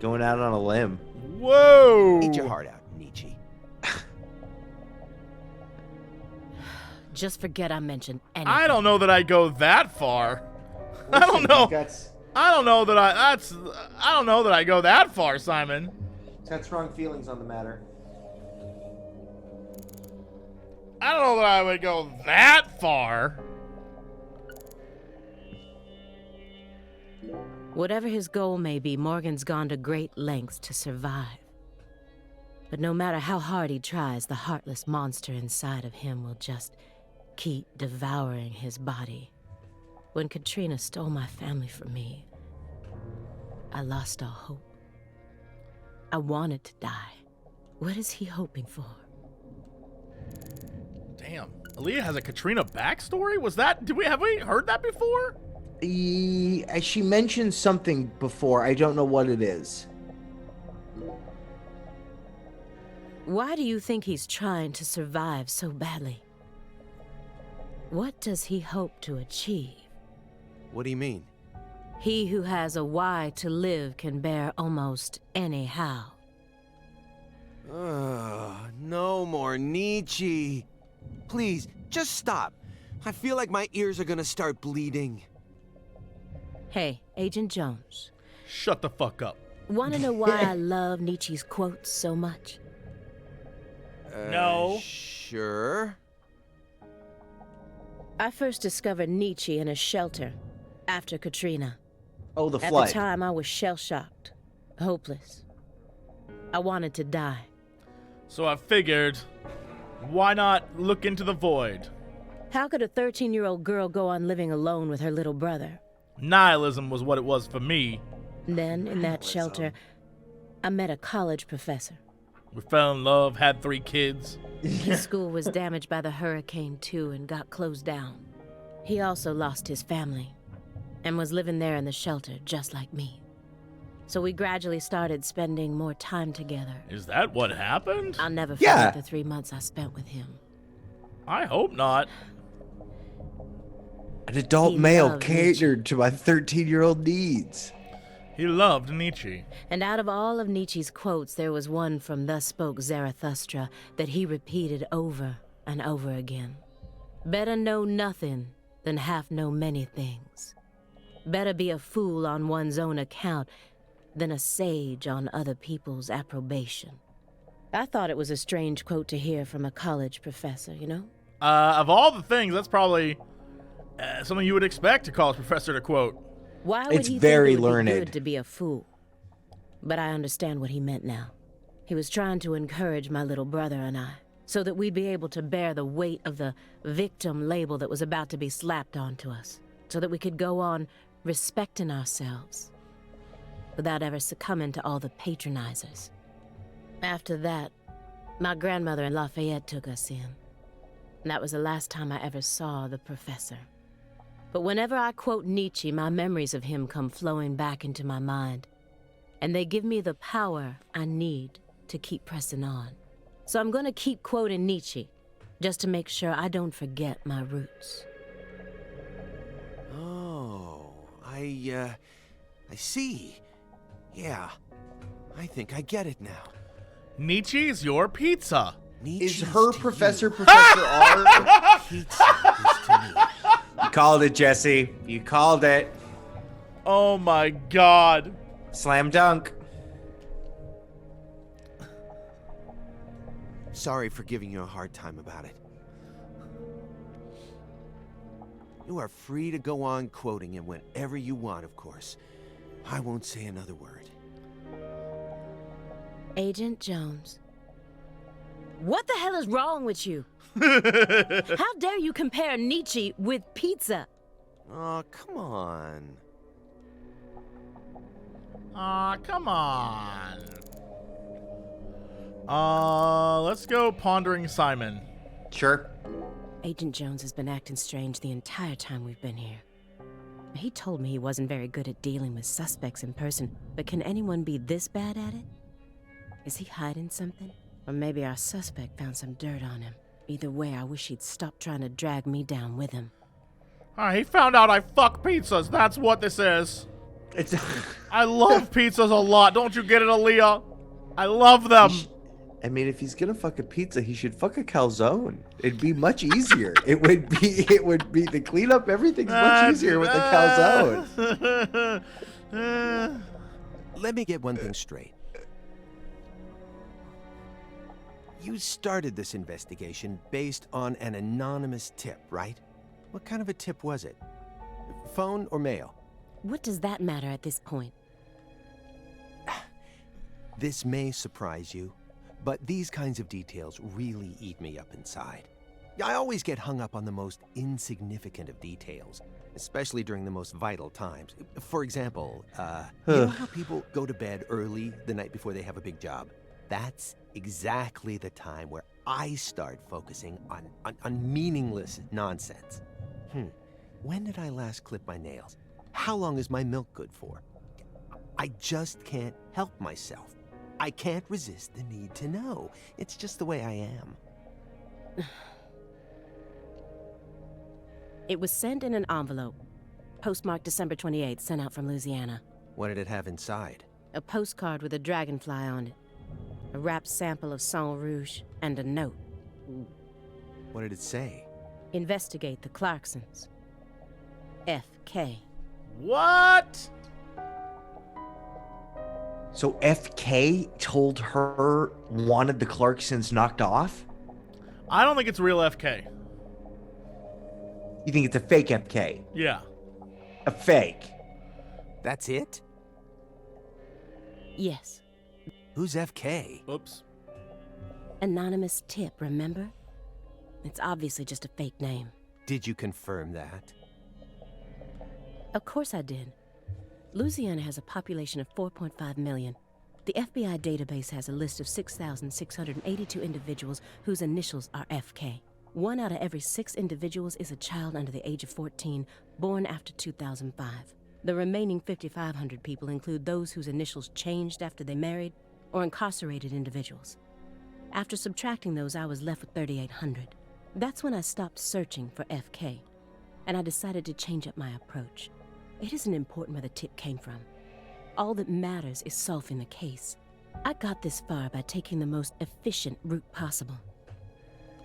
A: Going out on a limb.
B: Whoa!
E: Eat your heart out, Nietzsche.
D: Just forget I mentioned anything.
B: I don't know that I go that far. I don't know. I don't know that I don't know that I go that far, Simon.
A: He's got strong feelings on the matter.
B: I don't know that I would go that far.
D: Whatever his goal may be, Morgan's gone to great lengths to survive. But no matter how hard he tries, the heartless monster inside of him will just keep devouring his body. When Katrina stole my family from me, I lost all hope. I wanted to die. What is he hoping for?
B: Damn. Aaliyah has a Katrina backstory? Have we heard that before?
A: She mentioned something before. I don't know what it is.
D: Why do you think he's trying to survive so badly? What does he hope to achieve?
E: What do you mean?
D: He who has a why to live can bear almost any how.
E: No more Nietzsche. Please, just stop. I feel like my ears are gonna start bleeding.
D: Hey, Agent Jones.
B: Shut the fuck up.
D: Want to know why I love Nietzsche's quotes so much?
B: No.
E: Sure.
D: I first discovered Nietzsche in a shelter after Katrina.
A: Oh, the
D: At
A: flood.
D: the time, I was shell-shocked, hopeless. I wanted to die.
B: So I figured, why not look into the void?
D: How could a 13-year-old girl go on living alone with her little brother?
B: Nihilism was what it was for me.
D: Then, in that shelter, I met a college professor.
B: We fell in love, had 3 kids.
D: His school was damaged by the hurricane, too, and got closed down. He also lost his family and was living there in the shelter, just like me. So we gradually started spending more time together.
B: Is that what happened?
D: I'll never
A: Yeah.
D: forget the 3 months I spent with him.
B: I hope not.
A: An adult
D: He
A: male
D: loved
A: catered to my 13-year-old needs.
B: He loved Nietzsche.
D: And out of all of Nietzsche's quotes, there was one from Thus Spoke Zarathustra that he repeated over and over again. Better know nothing than half know many things. Better be a fool on one's own account than a sage on other people's approbation. I thought it was a strange quote to hear from a college professor, you know?
B: Of all the things, that's probably something you would expect a college professor to quote.
D: Why would
A: It's
D: he
A: very
D: think it would
A: learned.
D: be good to be a fool? But I understand what he meant now. He was trying to encourage my little brother and I, so that we'd be able to bear the weight of the victim label that was about to be slapped onto us, so that we could go on respecting ourselves without ever succumbing to all the patronizers. After that, my grandmother in Lafayette took us in. And that was the last time I ever saw the professor. But whenever I quote Nietzsche, my memories of him come flowing back into my mind. And they give me the power I need to keep pressing on. So I'm gonna keep quoting Nietzsche, just to make sure I don't forget my roots.
E: Oh, I see. Yeah, I think I get it now.
B: Nietzsche's your pizza.
E: Nietzsche's
A: Is her
E: to
A: Professor
E: you.
A: Professor R?
E: what Pizza is to me.
A: You called it, Jesse. You called it.
B: Oh my god.
A: Slam dunk.
E: Sorry for giving you a hard time about it. You are free to go on quoting him whenever you want, of course. I won't say another word.
D: Agent Jones. What the hell is wrong with you? How dare you compare Nietzsche with pizza?
E: Oh, come on.
B: Aw, come on. Let's go Pondering Simon.
A: Sure.
D: Agent Jones has been acting strange the entire time we've been here. He told me he wasn't very good at dealing with suspects in person, but can anyone be this bad at it? Is he hiding something? Or maybe our suspect found some dirt on him. Either way, I wish he'd stop trying to drag me down with him.
B: He found out I fuck pizzas. That's what this is.
A: It's
B: I love pizzas a lot. Don't you get it, Aaliyah? I love them.
A: I mean, if he's gonna fuck a pizza, he should fuck a calzone. It'd be much easier. It would be to clean up everything's much easier with the calzone.
E: Let me get one thing straight. You started this investigation based on an anonymous tip, right? What kind of a tip was it? Phone or mail?
D: What does that matter at this point?
E: This may surprise you, but these kinds of details really eat me up inside. I always get hung up on the most insignificant of details, especially during the most vital times. For example, you know how people go to bed early the night before they have a big job? That's exactly the time where I start focusing on meaningless nonsense. When did I last clip my nails? How long is my milk good for? I just can't help myself. I can't resist the need to know. It's just the way I am.
D: It was sent in an envelope, postmarked December 28th, sent out from Louisiana.
E: What did it have inside?
D: A postcard with a dragonfly on it, a wrapped sample of Sang Rouge, and a note.
E: What did it say?
D: Investigate the Clarksons. F.K.
B: What?
A: So FK told her wanted the Clarksons knocked off?
B: I don't think it's real FK.
A: You think it's a fake FK?
B: Yeah.
A: A fake?
E: That's it?
D: Yes.
E: Who's FK?
B: Oops.
D: Anonymous tip, remember? It's obviously just a fake name.
E: Did you confirm that?
D: Of course I did. Louisiana has a population of 4.5 million. The FBI database has a list of 6,682 individuals whose initials are FK. 1 out of every 6 individuals is a child under the age of 14, born after 2005. The remaining 5,500 people include those whose initials changed after they married or incarcerated individuals. After subtracting those, I was left with 3,800. That's when I stopped searching for FK, and I decided to change up my approach. It isn't important where the tip came from. All that matters is solving the case. I got this far by taking the most efficient route possible.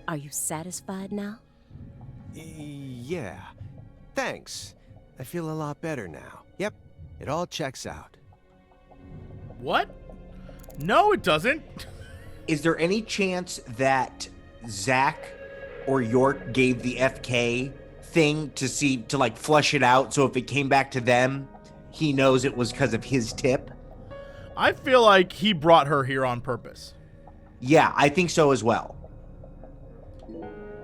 D: Are you satisfied now?
E: Yeah. Thanks. I feel a lot better now. Yep, it all checks out.
B: What? No, it doesn't.
A: Is there any chance that Zach or York gave the FK thing to like flush it out, so if it came back to them, he knows it was because of his tip?
B: I feel like he brought her here on purpose.
A: Yeah, I think so as well.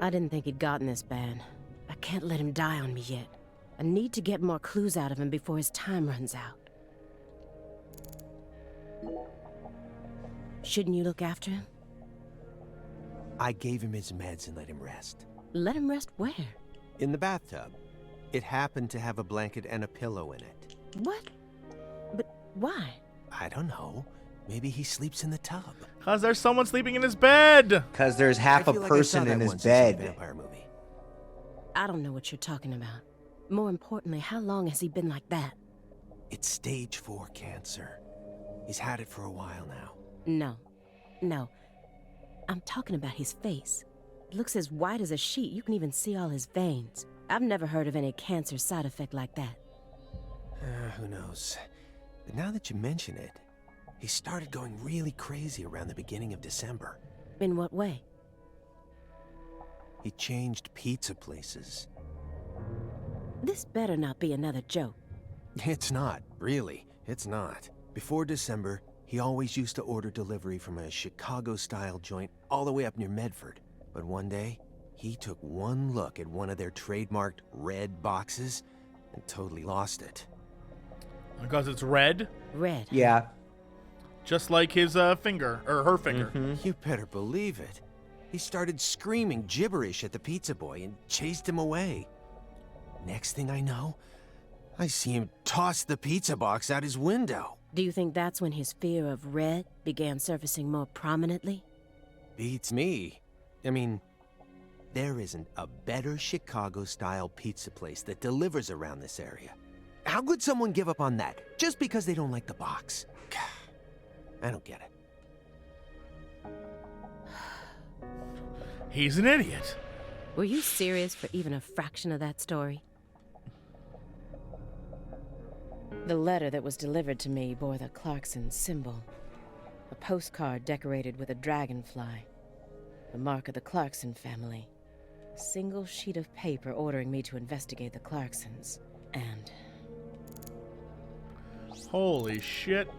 D: I didn't think he'd gotten this bad. I can't let him die on me yet. I need to get more clues out of him before his time runs out. Shouldn't you look after him?
E: I gave him his meds and let him rest.
D: Let him rest where?
E: In the bathtub. It happened to have a blanket and a pillow in it.
D: What? But why?
E: I don't know. Maybe he sleeps in the tub.
B: Cause there's someone sleeping in his bed.
A: Because there's half
E: I
A: a
E: feel like I saw
A: person
E: that
A: in his
E: once in some
A: bed.
E: vampire movie.
D: I don't know what you're talking about. More importantly, how long has he been like that?
E: It's stage 4 cancer. He's had it for a while now.
D: No. I'm talking about his face. It looks as white as a sheet. You can even see all his veins. I've never heard of any cancer side effect like that.
E: Who knows? But now that you mention it, he started going really crazy around the beginning of December.
D: In what way?
E: He changed pizza places.
D: This better not be another joke.
E: It's not, really. It's not. Before December, he always used to order delivery from a Chicago-style joint all the way up near Medford. But one day, he took one look at one of their trademarked red boxes and totally lost it.
B: Because it's red?
D: Red.
A: Yeah.
B: Just like his finger, or her finger.
E: You better believe it. He started screaming gibberish at the pizza boy and chased him away. Next thing I know, I see him toss the pizza box out his window.
D: Do you think that's when his fear of red began surfacing more prominently?
E: Beats me. I mean, there isn't a better Chicago-style pizza place that delivers around this area. How could someone give up on that just because they don't like the box? I don't get it.
B: He's an idiot.
D: Were you serious for even a fraction of that story? The letter that was delivered to me bore the Clarkson symbol. A postcard decorated with a dragonfly. The mark of the Clarkson family. A single sheet of paper ordering me to investigate the Clarksons. And
B: Holy shit.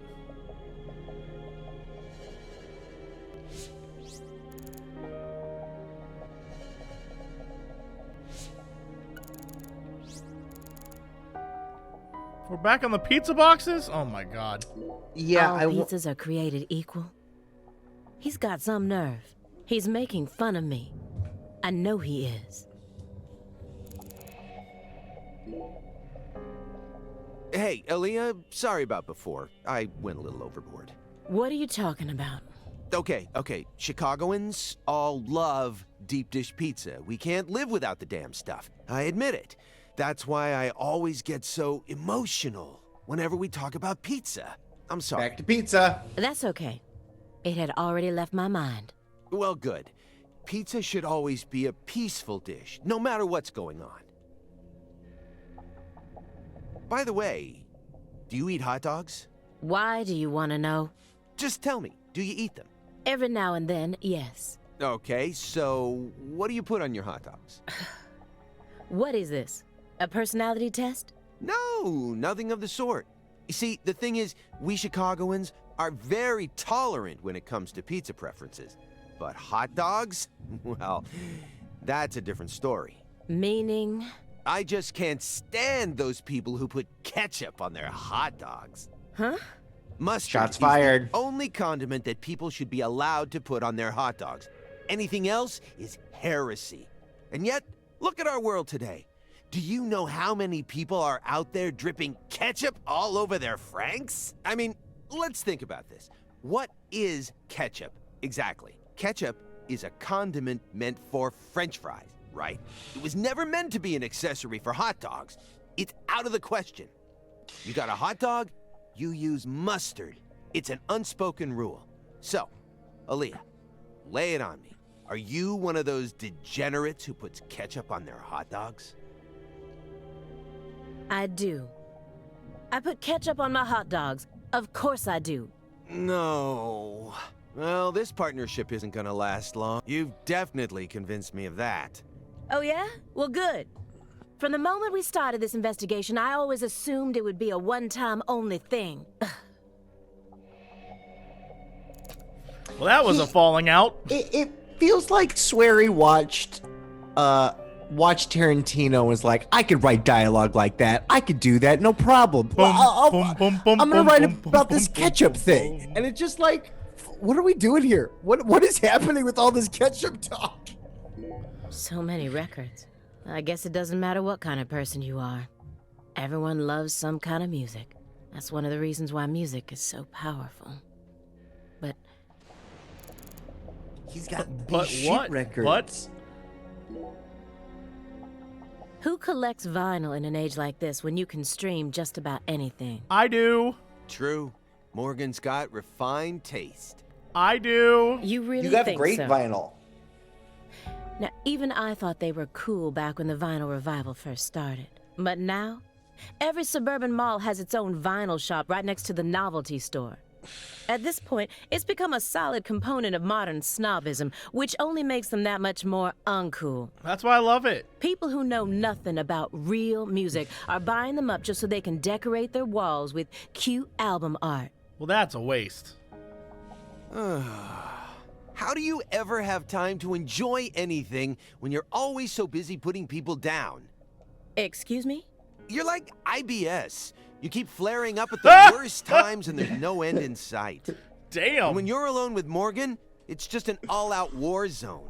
B: We're back on the pizza boxes? Oh my god.
A: Yeah,
D: All pizzas are created equal. He's got some nerve. He's making fun of me. I know he is.
E: Hey, Aaliyah, sorry about before. I went a little overboard.
D: What are you talking about?
E: Okay. Chicagoans all love deep dish pizza. We can't live without the damn stuff. I admit it. That's why I always get so emotional whenever we talk about pizza. I'm sorry.
A: back to pizza.
D: That's okay. It had already left my mind.
E: Well, good. Pizza should always be a peaceful dish, no matter what's going on. By the way, do you eat hot dogs?
D: Why do you want to know?
E: Just tell me, do you eat them?
D: Every now and then, yes.
E: Okay, so what do you put on your hot dogs?
D: What is this? A personality test?
E: No, nothing of the sort. You see, the thing is, we Chicagoans are very tolerant when it comes to pizza preferences. But hot dogs? Well, that's a different story.
D: Meaning?
E: I just can't stand those people who put ketchup on their hot dogs.
D: Huh?
E: Mustard
A: Shots
E: is
A: fired.
E: the only condiment that people should be allowed to put on their hot dogs. Anything else is heresy. And yet, look at our world today. Do you know how many people are out there dripping ketchup all over their Franks? I mean, let's think about this. What is ketchup exactly? Ketchup is a condiment meant for French fries, right? It was never meant to be an accessory for hot dogs. It's out of the question. You got a hot dog, you use mustard. It's an unspoken rule. So, Aaliyah, lay it on me. Are you one of those degenerates who puts ketchup on their hot dogs?
D: I do. I put ketchup on my hot dogs. Of course I do.
E: No. Well, this partnership isn't gonna last long. You've definitely convinced me of that.
D: Oh yeah? Well, good. From the moment we started this investigation, I always assumed it would be a one-time only thing.
B: Well, that was a falling out.
A: It feels like Swery watched Tarantino and was like, I could write dialogue like that. I could do that, no problem. I'm gonna write about this ketchup thing. And it's just like, what are we doing here? What is happening with all this ketchup talk?
D: So many records. I guess it doesn't matter what kind of person you are. Everyone loves some kind of music. That's one of the reasons why music is so powerful. But
A: He's got
B: But
A: these
B: what?
A: shit records.
B: What?
D: who collects vinyl in an age like this when you can stream just about anything?
B: I do.
E: True. Morgan's got refined taste.
B: I do.
D: You really
A: You have
D: think
A: great
D: so?
A: vinyl.
D: Now, even I thought they were cool back when the vinyl revival first started. But now, every suburban mall has its own vinyl shop right next to the novelty store. At this point, it's become a solid component of modern snobism, which only makes them that much more uncool.
B: That's why I love it.
D: People who know nothing about real music are buying them up just so they can decorate their walls with cute album art.
B: Well, that's a waste.
E: How do you ever have time to enjoy anything when you're always so busy putting people down?
D: Excuse me?
E: You're like IBS. You keep flaring up at the worst times and there's no end in sight.
B: Damn.
E: And when you're alone with Morgan, it's just an all-out war zone.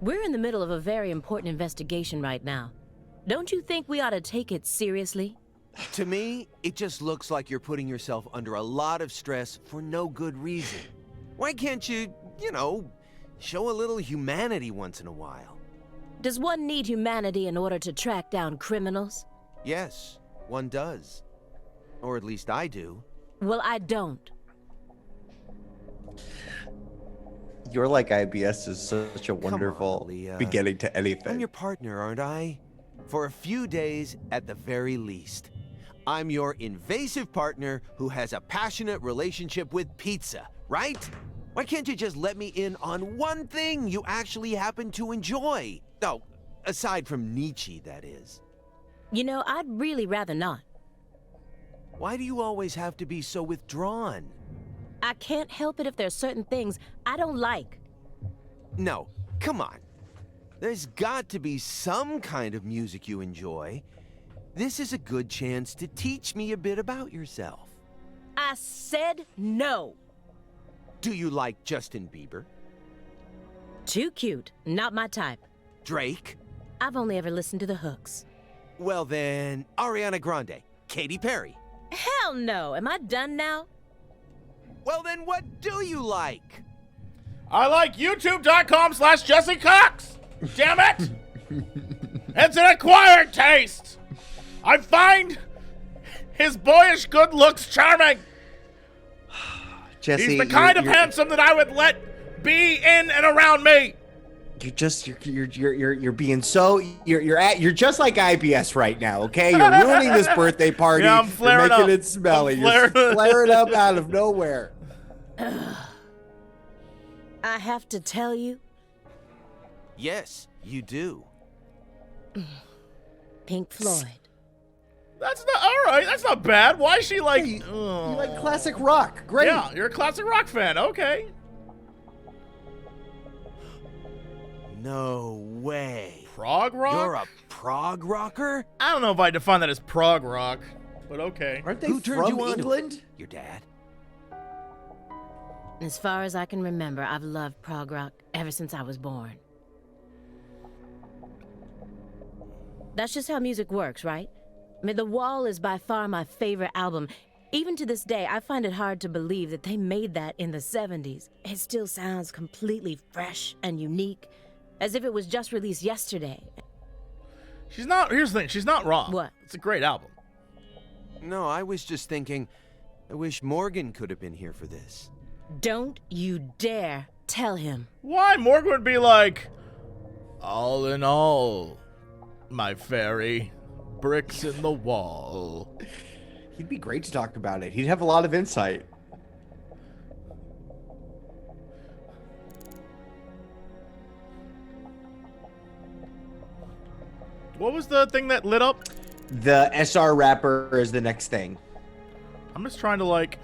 D: We're in the middle of a very important investigation right now. Don't you think we ought to take it seriously?
E: To me, it just looks like you're putting yourself under a lot of stress for no good reason. Why can't you, show a little humanity once in a while?
D: Does one need humanity in order to track down criminals?
E: Yes, one does. Or at least I do.
D: Well, I don't.
A: You're like IBS is such a wonderful
E: Leah.
A: beginning to anything.
E: I'm your partner, aren't I? For a few days at the very least. I'm your invasive partner who has a passionate relationship with pizza, right? Why can't you just let me in on one thing you actually happen to enjoy? Oh, aside from Nietzsche, that is.
D: You know, I'd really rather not.
E: Why do you always have to be so withdrawn?
D: I can't help it if there's certain things I don't like.
E: No, come on. There's got to be some kind of music you enjoy. This is a good chance to teach me a bit about yourself.
D: I said no.
E: Do you like Justin Bieber?
D: Too cute. Not my type.
E: Drake?
D: I've only ever listened to the hooks.
E: Well then, Ariana Grande, Katy Perry.
D: Hell no. Am I done now?
E: Well then, what do you like?
B: I like youtube.com/Jesse Cox. Damn it! It's an acquired taste. I find his boyish good looks charming.
A: Jesse,
B: He's the kind of handsome that I would let be in and around me.
A: You're being so you're just like IBS right now, okay? You're ruining this birthday party.
B: Yeah, I'm flaring
A: you're making
B: up.
A: it smelly.
B: I'm
A: You're
B: flaring-
A: flaring up out of nowhere.
D: I have to tell you,
E: Yes, you do.
D: Pink Floyd.
B: That's not all right. That's not bad. Why is she like?
A: Hey, you like classic rock? Great.
B: Yeah, you're a classic rock fan. Okay.
E: No way.
B: Prog rock?
E: You're a prog rocker?
B: I don't know if I define that as prog rock, but okay.
A: Aren't they
E: Who turned
A: from
E: you on to it?
A: England?
E: Your dad?
D: As far as I can remember, I've loved prog rock ever since I was born. That's just how music works, right? I mean, The Wall is by far my favorite album. Even to this day, I find it hard to believe that they made that in the 70s. It still sounds completely fresh and unique, as if it was just released yesterday.
B: She's not. Here's the thing. She's not wrong.
D: What?
B: It's a great album.
E: No, I was just thinking, I wish Morgan could have been here for this.
D: Don't you dare tell him.
B: Why? Morgan would be like, all in all, my fairy, bricks in the wall.
A: He'd be great to talk about it. He'd have a lot of insight.
B: What was the thing that lit up?
A: The SR wrapper is the next thing.
B: I'm just trying to like.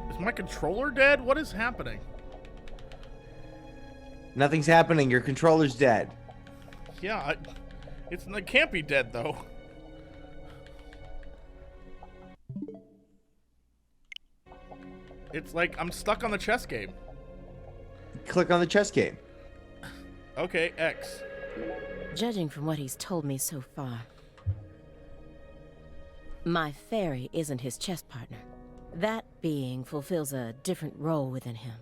B: Is my controller dead? What is happening?
A: Nothing's happening. Your controller's dead.
B: Yeah, it can't be dead though. It's like I'm stuck on the chess game.
A: Click on the chess game.
B: Okay, X.
D: Judging from what he's told me so far, my fairy isn't his chess partner. That being fulfills a different role within him.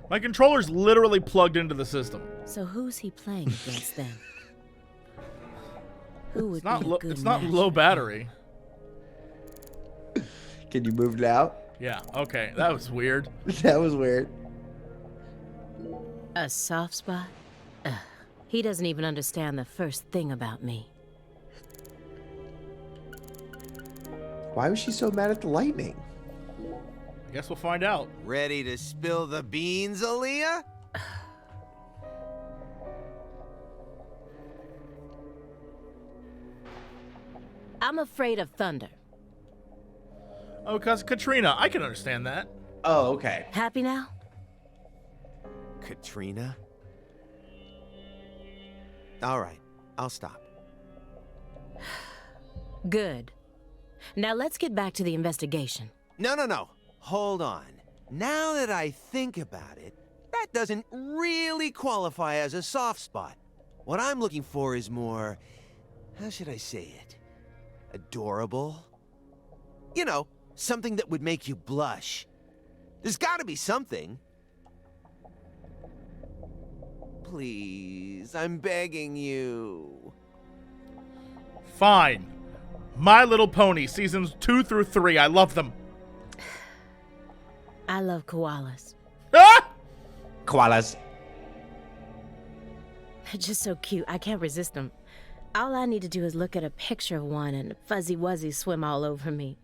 B: My controller's literally plugged into the system.
D: So who's he playing against then? Who would
B: It's not
D: be a
B: low.
D: good
B: It's not
D: match
B: low
D: for him?
B: battery.
A: Can you move now?
B: Yeah. Okay, that was weird.
A: That was weird.
D: A soft spot? Ugh. He doesn't even understand the first thing about me.
A: Why was she so mad at the lightning?
B: I guess we'll find out.
E: Ready to spill the beans, Aaliyah?
D: I'm afraid of thunder.
B: Oh, cause Katrina, I can understand that.
A: Oh, okay.
D: Happy now?
E: Katrina? All right, I'll stop.
D: Good. Now let's get back to the investigation.
E: No. Hold on. Now that I think about it, that doesn't really qualify as a soft spot. What I'm looking for is more, how should I say it? Adorable? You know, something that would make you blush. There's gotta be something. Please, I'm begging you.
B: Fine. My Little Pony seasons 2 through 3. I love them.
D: I love koalas.
B: Ah!
A: Koalas.
D: They're just so cute. I can't resist them. All I need to do is look at a picture of one and Fuzzy Wuzzy swim all over me.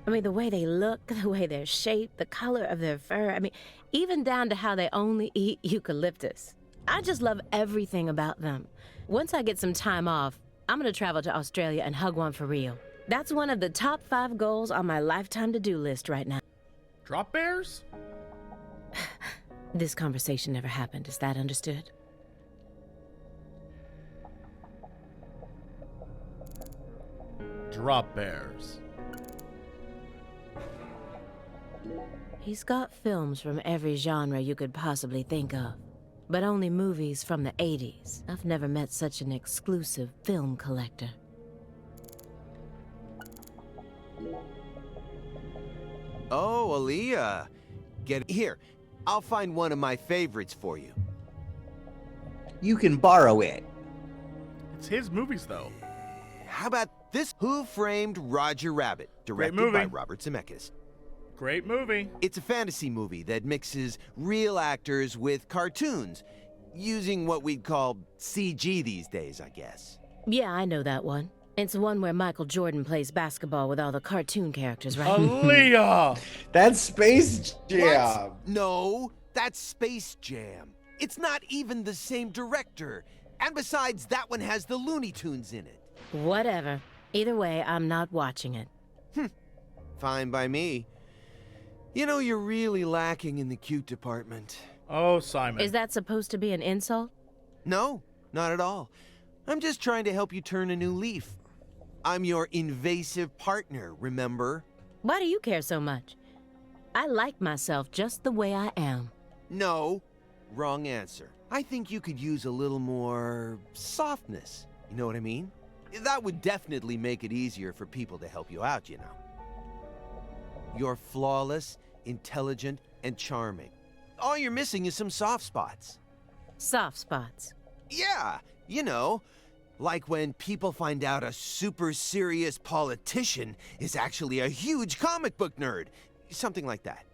D: I mean, the way they look, the way they're shaped, the color of their fur. I mean, even down to how they only eat eucalyptus. I just love everything about them. Once I get some time off, I'm gonna travel to Australia and hug one for real. That's one of the top 5 goals on my lifetime to-do list right now.
B: Drop bears?
D: This conversation never happened, is that understood?
B: Drop bears.
D: He's got films from every genre you could possibly think of, but only movies from the 80s. I've never met such an exclusive film collector.
E: Oh, Aaliyah. Get here. I'll find one of my favorites for you.
A: You can borrow it.
B: It's his movies, though.
E: How about this? Who Framed Roger Rabbit? Directed
B: movie.
E: by Robert Zemeckis.
B: Great movie.
E: It's a fantasy movie that mixes real actors with cartoons, using what we'd call CG these days, I guess.
D: Yeah, I know that one. It's the one where Michael Jordan plays basketball with all the cartoon characters, right?
B: Aaliyah!
A: That's Space Jam.
E: What? No, that's Space Jam. It's not even the same director. And besides, that one has the Looney Tunes in it.
D: Whatever. Either way, I'm not watching it.
E: Fine by me. You know, you're really lacking in the cute department.
B: Oh, Simon.
D: Is that supposed to be an insult?
E: No, not at all. I'm just trying to help you turn a new leaf. I'm your invasive partner, remember?
D: Why do you care so much? I like myself just the way I am.
E: No, wrong answer. I think you could use a little more softness. You know what I mean? That would definitely make it easier for people to help you out, you know. You're flawless, intelligent, and charming. All you're missing is some soft spots.
D: Soft spots.
E: Yeah, you know, like when people find out a super serious politician is actually a huge comic book nerd. Something like that.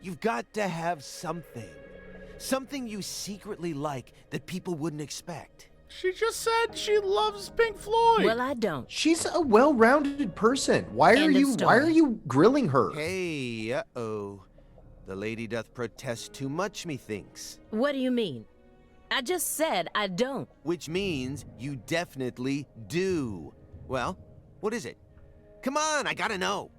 E: You've got to have something. Something you secretly like that people wouldn't expect.
B: She just said she loves Pink Floyd.
D: Well, I don't.
A: She's a well-rounded person. Why are you grilling her?
E: Hey, uh-oh. The lady doth protest too much, methinks.
D: What do you mean? I just said I don't.
E: Which means you definitely do. Well, what is it? Come on, I gotta know.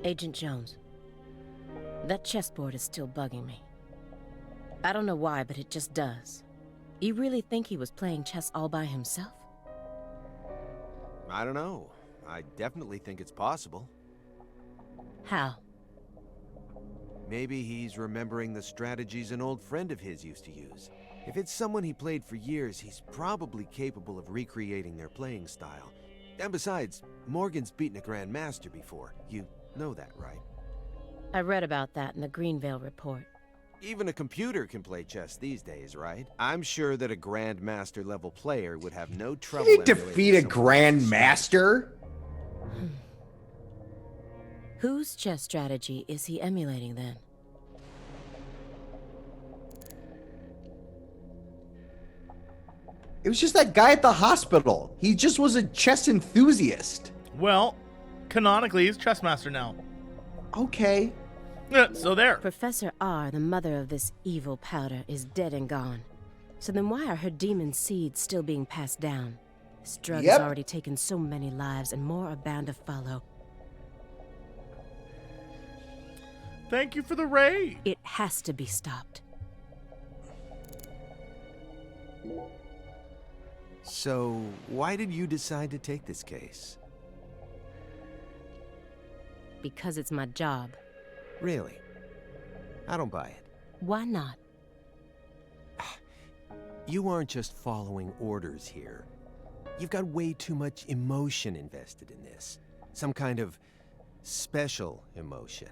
D: Agent Jones, that chessboard is still bugging me. I don't know why, but it just does. You really think he was playing chess all by himself?
E: I don't know. I definitely think it's possible.
D: How?
E: Maybe he's remembering the strategies an old friend of his used to use. If it's someone he played for years, he's probably capable of recreating their playing style. And besides, Morgan's beaten a Grandmaster before. You know that, right?
D: I read about that in the Greenvale report.
E: Even a computer can play chess these days, right? I'm sure that a Grandmaster level player would have no trouble.
A: You defeat a Grandmaster?
D: Whose chess strategy is he emulating then?
A: It was just that guy at the hospital. He just was a chess enthusiast.
B: Well, canonically, he's chessmaster now.
A: Okay.
B: So there.
D: Professor R, the mother of this evil powder, is dead and gone. So then why are her demon seeds still being passed down? This drug has already taken so many lives and more are bound to follow.
B: Thank you for the raid.
D: It has to be stopped.
E: So, why did you decide to take this case?
D: Because it's my job.
E: Really? I don't buy it.
D: Why not?
E: You aren't just following orders here. You've got way too much emotion invested in this. Some kind of special emotion.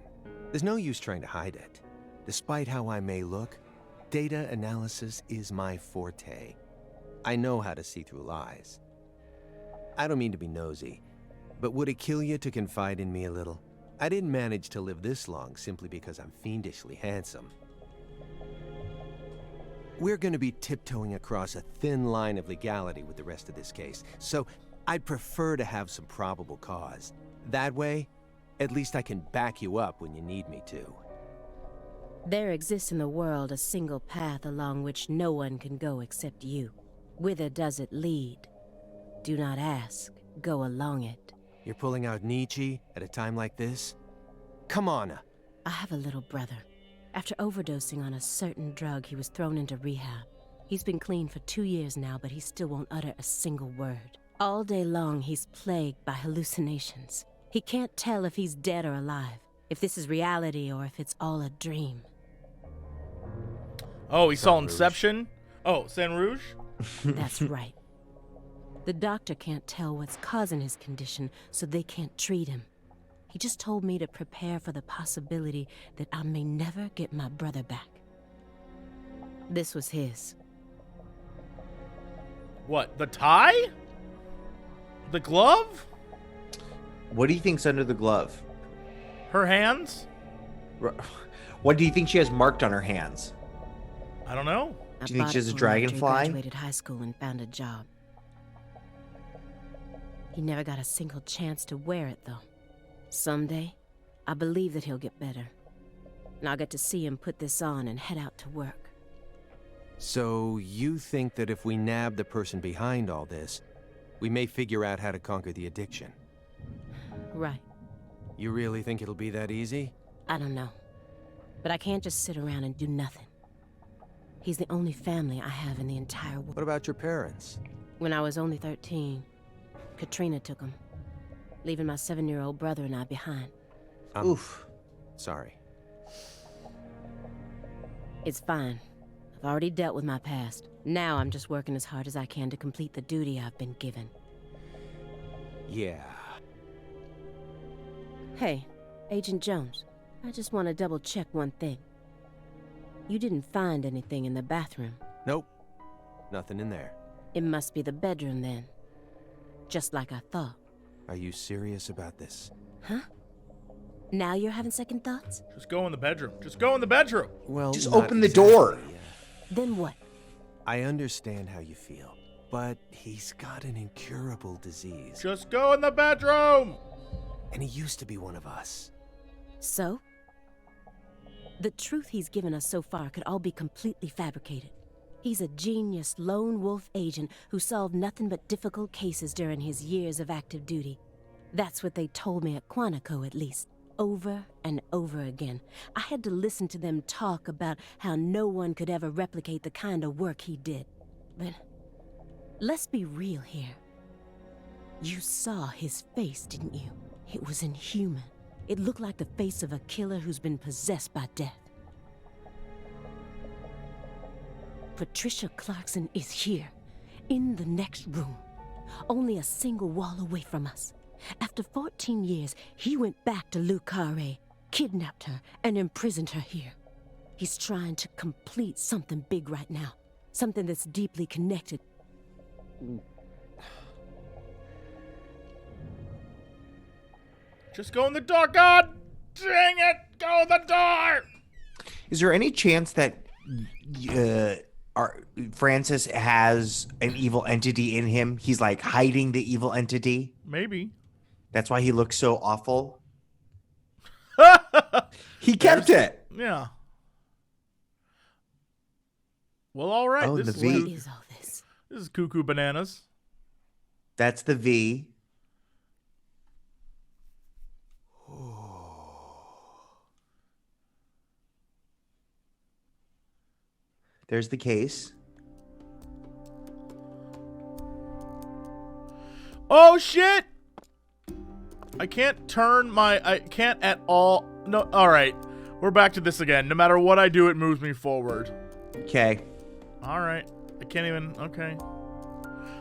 E: There's no use trying to hide it. Despite how I may look, data analysis is my forte. I know how to see through lies. I don't mean to be nosy, but would it kill you to confide in me a little? I didn't manage to live this long simply because I'm fiendishly handsome. We're going to be tiptoeing across a thin line of legality with the rest of this case, so I'd prefer to have some probable cause. That way, at least I can back you up when you need me to.
D: There exists in the world a single path along which no one can go except you. Whither does it lead? Do not ask, go along it.
E: You're pulling out Nietzsche at a time like this? Come on.
D: I have a little brother. After overdosing on a certain drug, he was thrown into rehab. He's been clean for 2 years now, but he still won't utter a single word. All day long, he's plagued by hallucinations. He can't tell if he's dead or alive, if this is reality or if it's all a dream.
B: Oh, he saw Inception? Oh, Saint Rouge?
D: That's right. The doctor can't tell what's causing his condition, so they can't treat him. He just told me to prepare for the possibility that I may never get my brother back. This was his.
B: What, the tie? The glove?
A: What do you think's under the glove?
B: Her hands?
A: What do you think she has marked on her hands?
B: I don't know.
A: Do you think she has a
D: I
A: dragonfly?
D: graduated high school and found a job. He never got a single chance to wear it, though. Someday, I believe that he'll get better. And I'll get to see him put this on and head out to work.
E: So you think that if we nab the person behind all this, we may figure out how to conquer the addiction?
D: Right.
E: You really think it'll be that easy?
D: I don't know. But I can't just sit around and do nothing. He's the only family I have in the entire world.
E: What about your parents?
D: When I was only 13, Katrina took him, leaving my 7-year-old brother and I behind.
A: Oof.
E: Sorry.
D: It's fine. I've already dealt with my past. Now I'm just working as hard as I can to complete the duty I've been given.
E: Yeah.
D: Hey, Agent Jones, I just want to double-check one thing. You didn't find anything in the bathroom.
E: Nope. Nothing in there.
D: It must be the bedroom then. Just like I thought.
E: Are you serious about this?
D: Huh? Now you're having second thoughts?
B: Just go in the bedroom. Just go in the bedroom.
E: Well,
A: Just
E: not
A: open the door.
E: exactly.
D: Then what?
E: I understand how you feel, but he's got an incurable disease.
B: Just go in the bedroom.
E: And he used to be one of us.
D: So? The truth he's given us so far could all be completely fabricated. He's a genius lone wolf agent who solved nothing but difficult cases during his years of active duty. That's what they told me at Quantico, at least. Over and over again. I had to listen to them talk about how no one could ever replicate the kind of work he did. But let's be real here. You saw his face, didn't you? It was inhuman. It looked like the face of a killer who's been possessed by death. Patricia Clarkson is here, in the next room, only a single wall away from us. After 14 years, he went back to Le Carré, kidnapped her, and imprisoned her here. He's trying to complete something big right now, something that's deeply connected.
B: Just go in the door. God dang it. Go in the door.
A: Is there any chance that Francis has an evil entity in him? He's like hiding the evil entity.
B: Maybe.
A: That's why he looks so awful. He kept it.
B: Yeah. Well, all right.
A: Oh,
B: this
A: the
B: is
A: V.
D: What is all this?
B: This is cuckoo bananas.
A: That's the V. There's the case.
B: Oh shit! I can't I can't at all. No, all right. We're back to this again. No matter what I do, it moves me forward.
A: Okay.
B: All right. I can't even. Okay.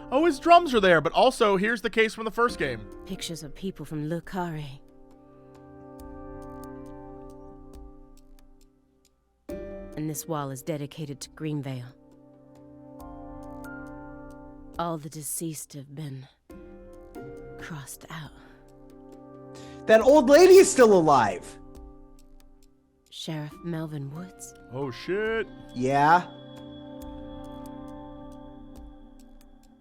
B: Oh, his drums are there, but also here's the case from the first game.
D: Pictures of people from Le Carré. And this wall is dedicated to Greenvale. All the deceased have been crossed out.
A: That old lady is still alive.
D: Sheriff Melvin Woods?
B: Oh shit.
A: Yeah.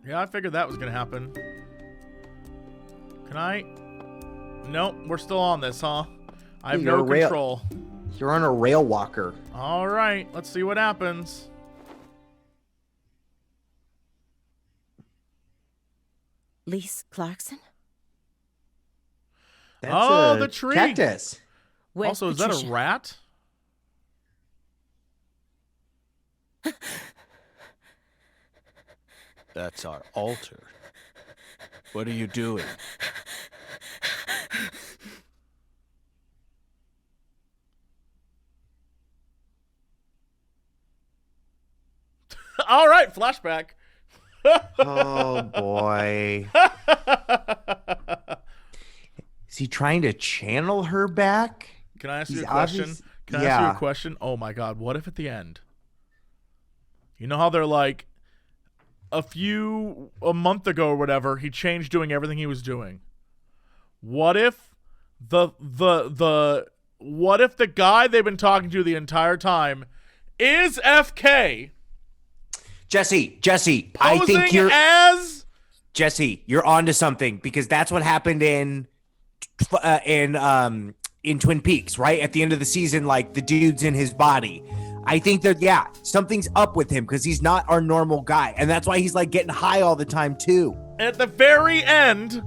B: Yeah, I figured that was gonna happen. Can I? Nope, we're still on this, huh? I have
A: You're
B: no
A: a rail-
B: control.
A: You're on a rail walker.
B: All right, let's see what happens.
D: Lise Clarkson?
A: That's
B: Oh,
A: a
B: the tree.
A: cactus.
D: Where's
B: Also, is
D: Patricia?
B: that a rat?
C: That's our altar. What are you doing?
B: All right, flashback.
A: Oh boy. Is he trying to channel her back?
B: Can I ask you
A: He's
B: a question?
A: obvious-
B: Can I ask you
A: yeah.
B: a question? Oh my God, what if at the end, you know how they're like, a month ago or whatever, he changed doing everything he was doing. What if what if the guy they've been talking to the entire time is FK?
A: Jesse, I
B: Posing
A: think you're
B: as
A: Jesse, you're onto something because that's what happened in Twin Peaks, right? At the end of the season, like the dude's in his body. I think that something's up with him because he's not our normal guy, and that's why he's like getting high all the time too.
B: And at the very end,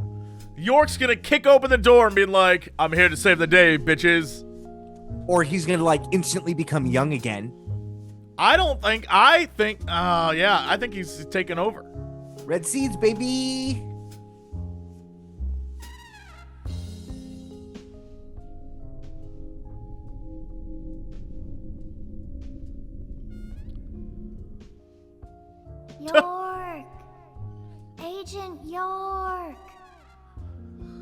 B: York's gonna kick open the door and be like, "I'm here to save the day, bitches."
A: Or he's gonna like instantly become young again.
B: I think he's taken over.
A: Red seeds, baby.
G: York! Agent York!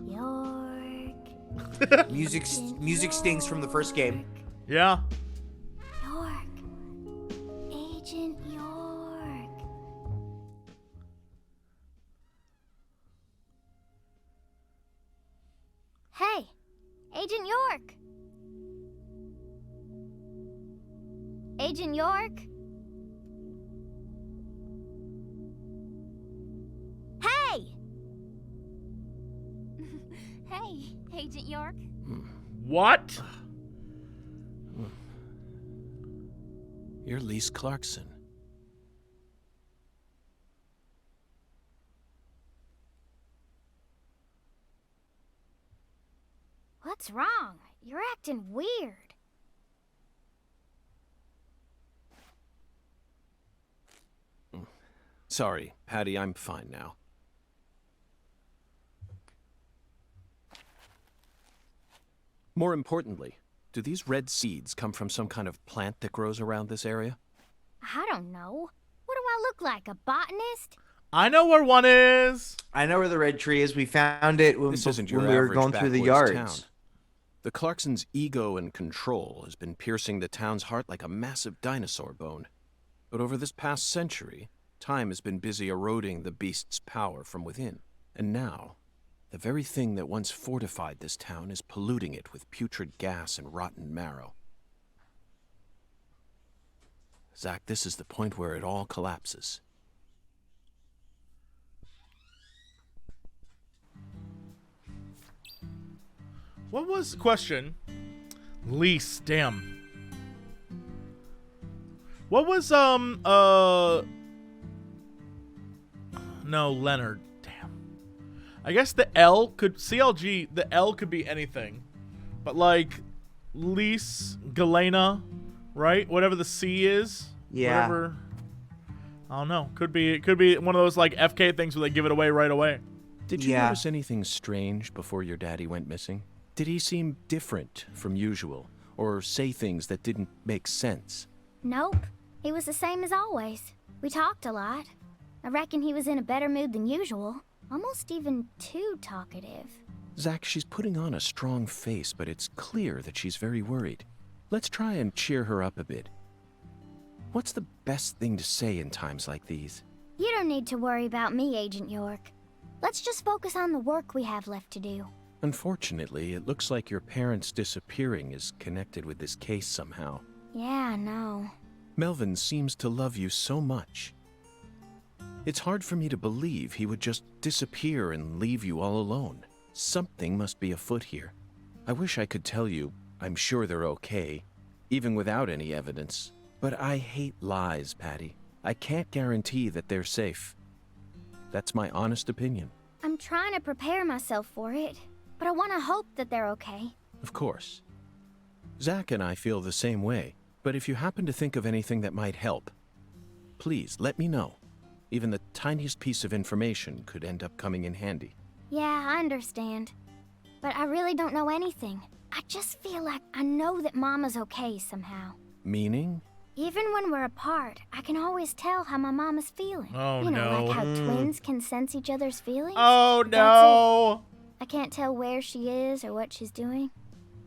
G: York.
A: Music stings from the first game.
B: Yeah.
G: York. Agent York. Hey, Agent York. Agent York? Hey! Hey, Agent York.
B: What?
C: You're Lise Clarkson.
G: What's wrong? You're acting weird.
C: Sorry, Patty, I'm fine now. More importantly, do these red seeds come from some kind of plant that grows around this area?
G: I don't know. What do I look like, a botanist?
B: I know where one is.
A: I know where the red tree is. We found it when
C: This isn't your
A: we were
C: average
A: going through the
C: backwoods
A: yards.
C: town. The Clarksons' ego and control has been piercing the town's heart like a massive dinosaur bone. But over this past century, time has been busy eroding the beast's power from within. And now, the very thing that once fortified this town is polluting it with putrid gas and rotten marrow. Zach, this is the point where it all collapses.
B: What was the question? Lease, damn. What was no, Leonard. Damn. I guess the L could CLG, the L could be anything. But like Lise, Galena, right? Whatever the C is.
A: Yeah.
B: Whatever. I don't know. Could be one of those like FK things where they give it away right away.
C: Did you
A: Yeah.
C: notice anything strange before your daddy went missing? Did he seem different from usual, or say things that didn't make sense?
G: Nope. He was the same as always. We talked a lot. I reckon he was in a better mood than usual. Almost even too talkative.
C: Zach, she's putting on a strong face, but it's clear that she's very worried. Let's try and cheer her up a bit. What's the best thing to say in times like these?
G: You don't need to worry about me, Agent York. Let's just focus on the work we have left to do.
C: Unfortunately, it looks like your parents' disappearing is connected with this case somehow.
G: Yeah, I know.
C: Melvin seems to love you so much. It's hard for me to believe he would just disappear and leave you all alone. Something must be afoot here. I wish I could tell you I'm sure they're okay, even without any evidence. But I hate lies, Patty. I can't guarantee that they're safe. That's my honest opinion.
I: I'm trying to prepare myself for it, but I want to hope that they're okay.
C: Of course. Zach and I feel the same way, but if you happen to think of anything that might help, please let me know. Even the tiniest piece of information could end up coming in handy.
I: Yeah, I understand. But I really don't know anything. I just feel like I know that Mama's okay somehow.
C: Meaning?
I: Even when we're apart, I can always tell how my mom is feeling.
B: Oh,
I: you know,
B: no.
I: like how twins can sense each other's feelings.
B: Oh,
I: That's
B: no.
I: it. I can't tell where she is or what she's doing.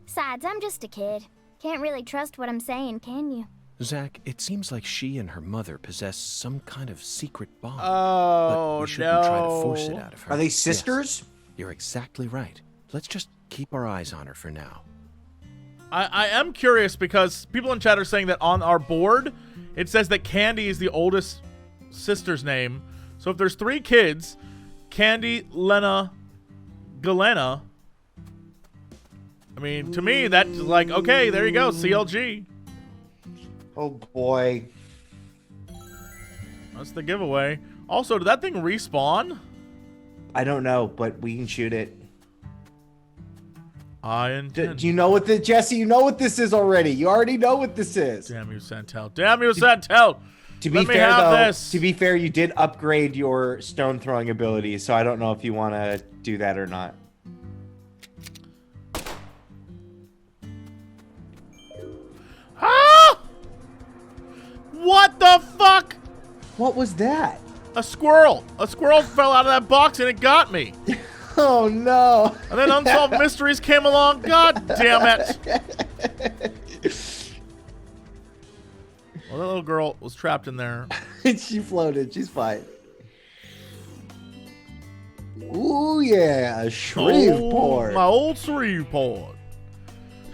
I: Besides, I'm just a kid. Can't really trust what I'm saying, can you?
C: Zach, it seems like she and her mother possess some kind of secret bond.
B: Oh,
C: but we shouldn't try to force it
B: no.
C: out of her.
A: Are they sisters?
C: Yes, you're exactly right. Let's just keep our eyes on her for now.
B: I am curious because people in chat are saying that on our board, it says that Candy is the oldest sister's name. So if there's 3 kids, Candy, Lena, Galena. I mean, to me, that's like, okay, there you go, CLG.
A: Oh boy.
B: That's the giveaway. Also, did that thing respawn?
A: I don't know, but we can shoot it.
B: I intend.
A: Do you know what Jesse? You know what this is already. You already know what this is.
B: Damn you, Santel. Damn you, Santel.
A: To be
B: Let me
A: fair,
B: have
A: though,
B: this.
A: to be fair, you did upgrade your stone throwing ability, so I don't know if you want to do that or not.
B: Ah! What the fuck?
A: What was that?
B: A squirrel. A squirrel fell out of that box and it got me.
A: Oh no!
B: And then Unsolved Mysteries came along. God damn it! Well, that little girl was trapped in there.
A: She floated. She's fine. Ooh yeah, a Shreveport.
B: Oh, my old Shreveport.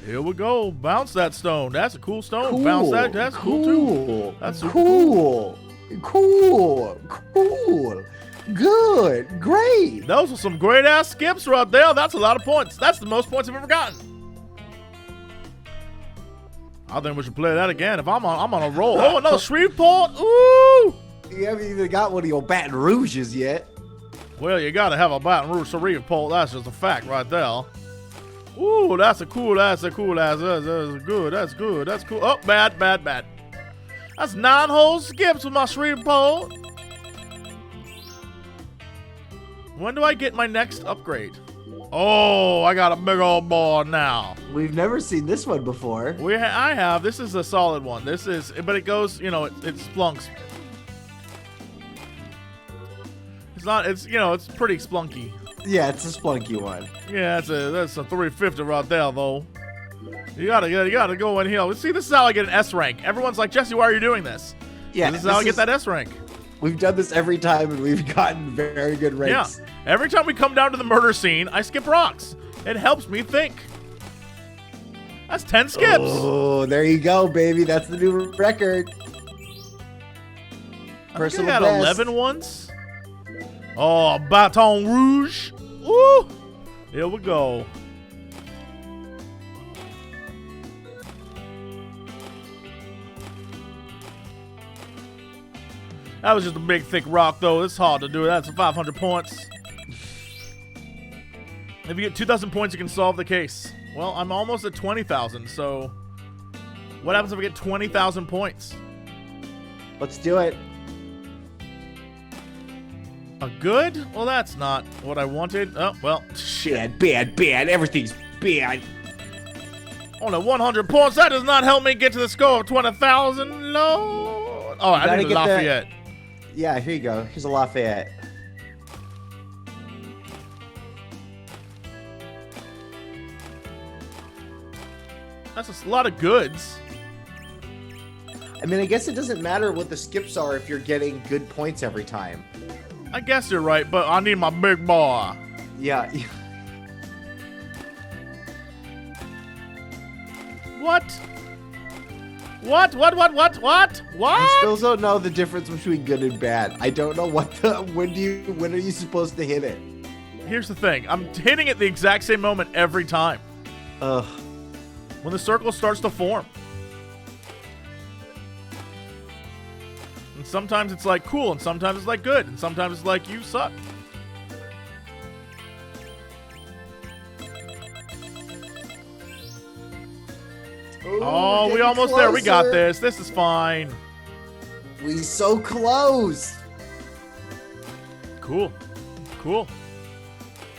B: Here we go. Bounce that stone. That's a cool stone.
A: Cool.
B: Bounce that. That's cool too. That's super
A: cool. Cool. Good. Great.
B: Those are some great ass skips right there. That's a lot of points. That's the most points I've ever gotten. I think we should play that again. If I'm on a roll. Oh, another Shreveport. Ooh.
A: You haven't even got one of your Baton Rouges yet.
B: Well, you gotta have a Baton Rouge Shreveport. That's just a fact right there. Ooh, that's good. That's good. That's cool. Oh, bad. That's 9 whole skips with my Shreveport. When do I get my next upgrade? Oh, I got a big old ball now.
A: We've never seen this one before.
B: I have. This is a solid one. This is, but it goes, you know, it splunks. It's not, it's, you know, it's pretty splunky.
A: Yeah, it's a splunky one.
B: Yeah, that's a 350 right there, though. You gotta go in here. See, this is how I get an S rank. Everyone's like, Jesse, why are you doing this?
A: Yeah,
B: this is how I get that S rank.
A: We've done this every time, and we've gotten very good ranks.
B: Yeah, every time we come down to the murder scene, I skip rocks. It helps me think. That's 10 skips.
A: Oh, there you go, baby. That's the new record.
B: I think I had 11 once. Oh, Baton Rouge. Woo! Here we go. That was just a big, thick rock, though. It's hard to do. That's 500 points. If you get 2,000 points, you can solve the case. Well, I'm almost at 20,000, so what happens if I get 20,000 points?
A: Let's do it.
B: A good? Well, that's not what I wanted. Oh, well, shit.
A: Bad. Everything's bad.
B: Only 100 points. That does not help me get to the score of 20,000. Lord. Oh, I need Lafayette.
A: Yeah, here you go. Here's a Lafayette.
B: That's a lot of goods.
A: I mean, I guess it doesn't matter what the skips are if you're getting good points every time.
B: I guess you're right, but I need my big boy.
A: Yeah.
B: What?
A: I still don't know the difference between good and bad. I don't know when are you supposed to hit it?
B: here's the thing. I'm hitting it the exact same moment every time.
A: Ugh.
B: When the circle starts to form. And sometimes it's like cool, and sometimes it's like good, and sometimes it's like you suck.
A: Ooh,
B: Oh, we
A: getting
B: almost there. We got
A: closer.
B: this. This is fine.
A: We so close.
B: Cool. Cool.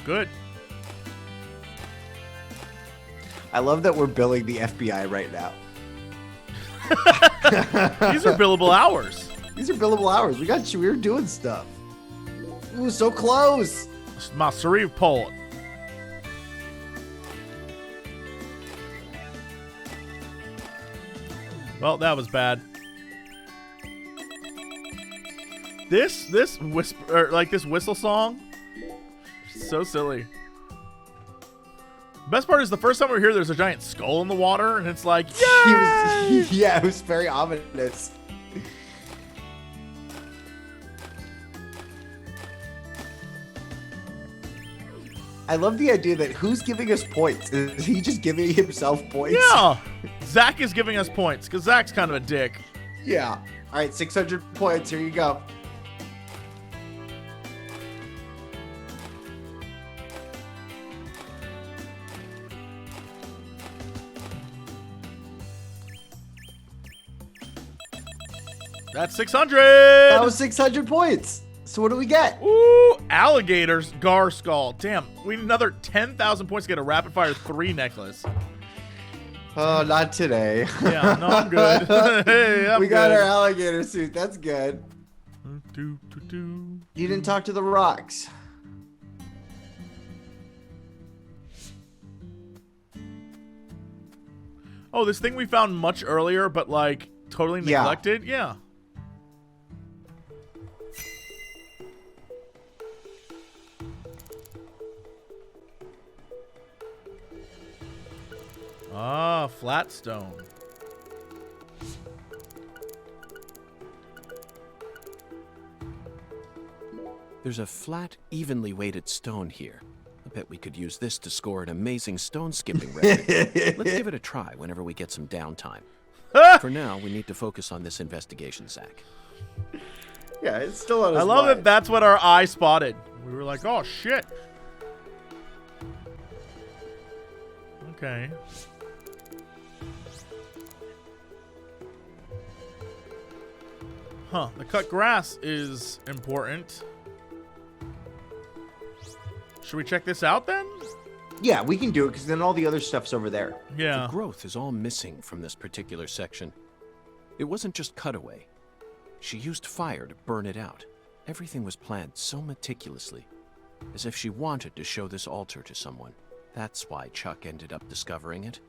B: Good.
A: I love that we're billing the FBI right now.
B: These are billable hours.
A: These are billable hours. We were doing stuff. Ooh, so close.
B: My cerebral pole. Well, that was bad. This whisper, like this whistle song, so silly. Best part is the first time we were here, there's a giant skull in the water, and it's like, yay!
A: Yeah, it was very ominous. I love the idea that who's giving us points? Is he just giving himself points?
B: Yeah! Zach is giving us points, because Zach's kind of a dick.
A: Yeah. All right, 600 points. Here you go.
B: That's 600!
A: That was 600 points. So what do we get?
B: Ooh, alligators, gar skull. Damn, we need another 10,000 points to get a rapid fire 3 necklace.
A: Oh, not today.
B: Yeah, no, I'm good. Hey, I'm
A: we got
B: good.
A: our alligator suit. That's good. You didn't talk to the rocks.
B: Oh, this thing we found much earlier, but like totally
A: Yeah.
B: neglected? Yeah. Ah, flat stone.
C: There's a flat, evenly weighted stone here. I bet we could use this to score an amazing stone skipping record. Let's give it a try whenever we get some downtime. For now, we need to focus on this investigation, Zach.
A: Yeah, it's still on his
B: I love that
A: mind.
B: that's what our eye spotted. We were like, oh, shit. Okay. Huh, the cut grass is important. Should we check this out then?
A: Yeah, we can do it because then all the other stuff's over there.
B: Yeah.
C: The growth is all missing from this particular section. It wasn't just cutaway. She used fire to burn it out. Everything was planned so meticulously, as if she wanted to show this altar to someone. That's why Chuck ended up discovering it.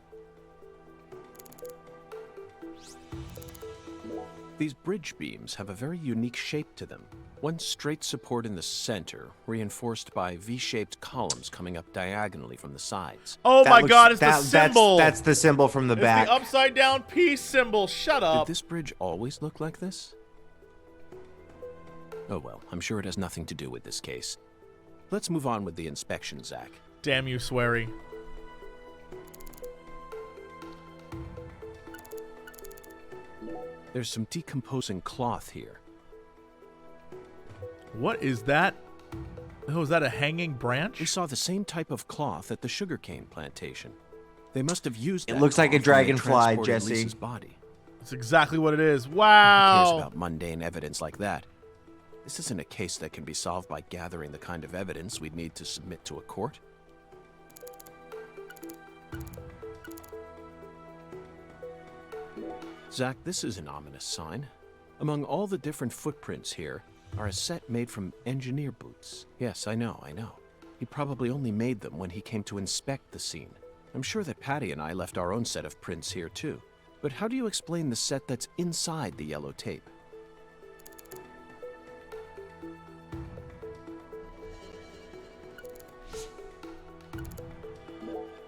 C: These bridge beams have a very unique shape to them. One straight support in the center, reinforced by V-shaped columns coming up diagonally from the sides.
B: Oh
A: That
B: my
A: looks-
B: god, it's the
A: that-
B: symbol!
A: That's the symbol from the
B: It's
A: back.
B: the upside down peace symbol. Shut
C: Did
B: up.
C: this bridge always look like this? Oh well, I'm sure it has nothing to do with this case. Let's move on with the inspection, Zach.
B: Damn you, Swery.
C: There's some decomposing cloth here.
B: What is that? Oh, is that a hanging
C: We
B: branch?
C: saw the same type of cloth at the sugarcane plantation. They must have used
A: It
C: that
A: looks like a
C: cloth when they
A: dragonfly,
C: transported
A: Jesse.
C: Lisa's body.
B: That's exactly what it is.
C: Who cares
B: Wow.
C: about mundane evidence like that? This isn't a case that can be solved by gathering the kind of evidence we'd need to submit to a court. Zach, this is an ominous sign. Among all the different footprints here are a set made from engineer boots. Yes, I know. He probably only made them when he came to inspect the scene. I'm sure that Patty and I left our own set of prints here too. But how do you explain the set that's inside the yellow tape?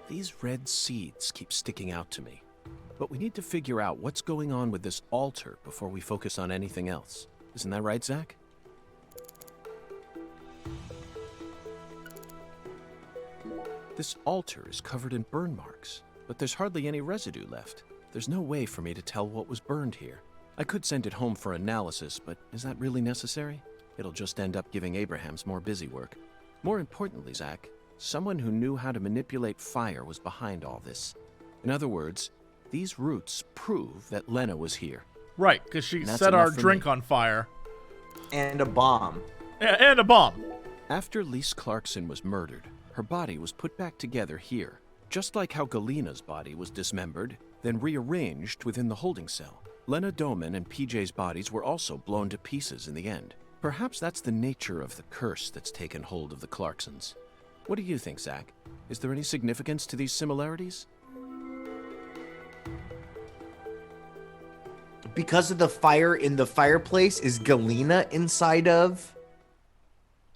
C: These red seeds keep sticking out to me. But we need to figure out what's going on with this altar before we focus on anything else. Isn't that right, Zach? This altar is covered in burn marks, but there's hardly any residue left. There's no way for me to tell what was burned here. I could send it home for analysis, but is that really necessary? It'll just end up giving Abrahams more busy work. More importantly, Zach, someone who knew how to manipulate fire was behind all this. In other words, these roots prove that Lena was here.
B: Right, because she
C: And that's
B: set our
C: enough for
B: drink
C: me.
B: on fire.
A: And a bomb.
B: And a bomb.
C: After Lise Clarkson was murdered, her body was put back together here, just like how Galena's body was dismembered, then rearranged within the holding cell. Lena Doman and PJ's bodies were also blown to pieces in the end. Perhaps that's the nature of the curse that's taken hold of the Clarksons. What do you think, Zach? Is there any significance to these similarities?
A: Because of the fire in the fireplace, is Galena inside of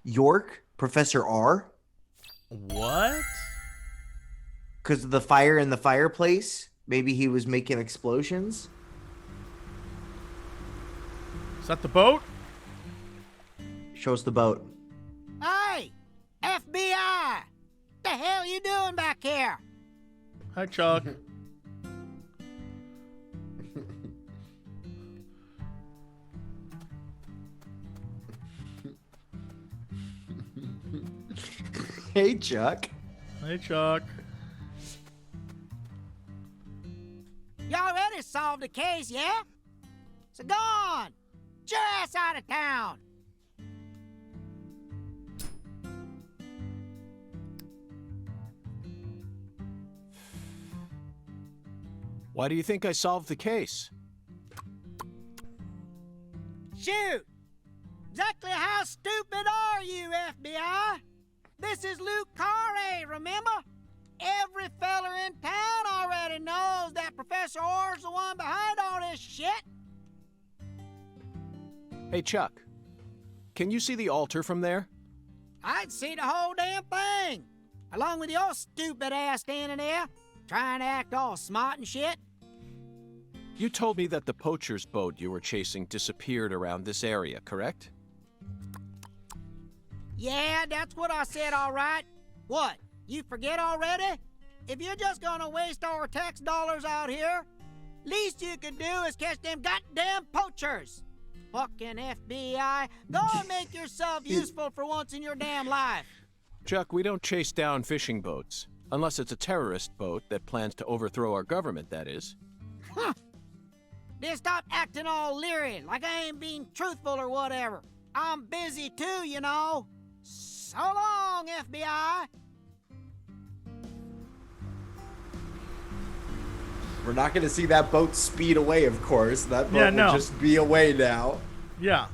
A: York, Professor R?
B: What?
A: Because of the fire in the fireplace? Maybe he was making explosions?
B: Is that the boat?
A: Shows the boat.
J: Hey! FBI! The hell you doing back here?
B: Hi, Chuck.
A: Hey, Chuck.
B: Hey, Chuck.
J: You already solved the case, yeah? So go on! Get your ass out of town!
C: Why do you think I solved the case?
J: Shoot! Exactly how stupid are you, FBI? This is Luke Carré, remember? Every feller in town already knows that Professor Orr's the one behind all this shit.
C: Hey, Chuck. Can you see the altar from there?
J: I'd see the whole damn thing, along with your stupid ass standing there, trying to act all smart and shit.
C: You told me that the poacher's boat you were chasing disappeared around this area, correct?
J: Yeah, that's what I said, all right. What, you forget already? If you're just gonna waste our tax dollars out here, least you could do is catch them goddamn poachers. Fucking FBI, go and make yourself useful for once in your damn life.
C: Chuck, we don't chase down fishing boats. Unless it's a terrorist boat that plans to overthrow our government, that is.
J: Huh. Then stop acting all leery, like I ain't being truthful or whatever. I'm busy too, you know. So long, FBI.
A: We're not going to see that boat speed away, of course. That boat will just be away now.
B: Yeah.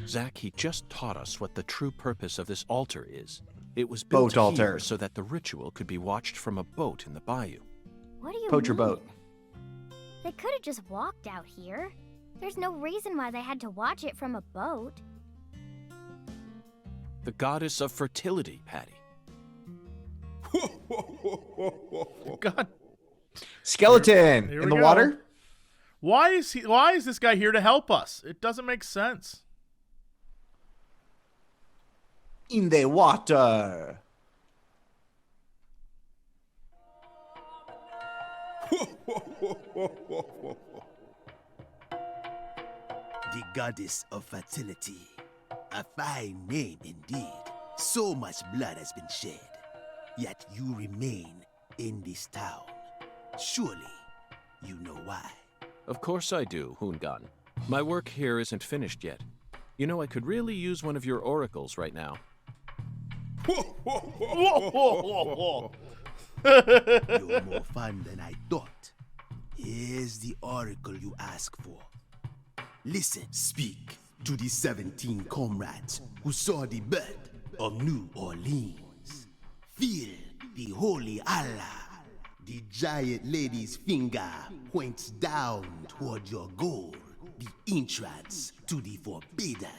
C: Zach, he just taught us what the true purpose of this altar is. It was built
A: Boat
C: here
A: altar.
C: so that the ritual could be watched from a boat in the bayou.
I: What do you
A: Poacher
I: mean?
A: boat.
I: They could have just walked out here. There's no reason why they had to watch it from a boat.
C: The Goddess of Fertility, Patty.
B: God.
A: Skeleton
B: Here
A: in
B: we
A: the
B: go.
A: water?
B: Why is this guy here to help us? It doesn't make sense.
A: In the water.
K: The Goddess of Fertility. A fine name indeed. So much blood has been shed. Yet you remain in this town. Surely you know why.
C: Of course I do, Hoongan. My work here isn't finished yet. You know, I could really use one of your oracles right now.
K: You're more fun than I thought. Here's the oracle you ask for. Listen, speak to the 17 comrades who saw the birth of New Orleans. Feel the holy Allah. The giant lady's finger points down toward your goal, the entrance to the forbidden.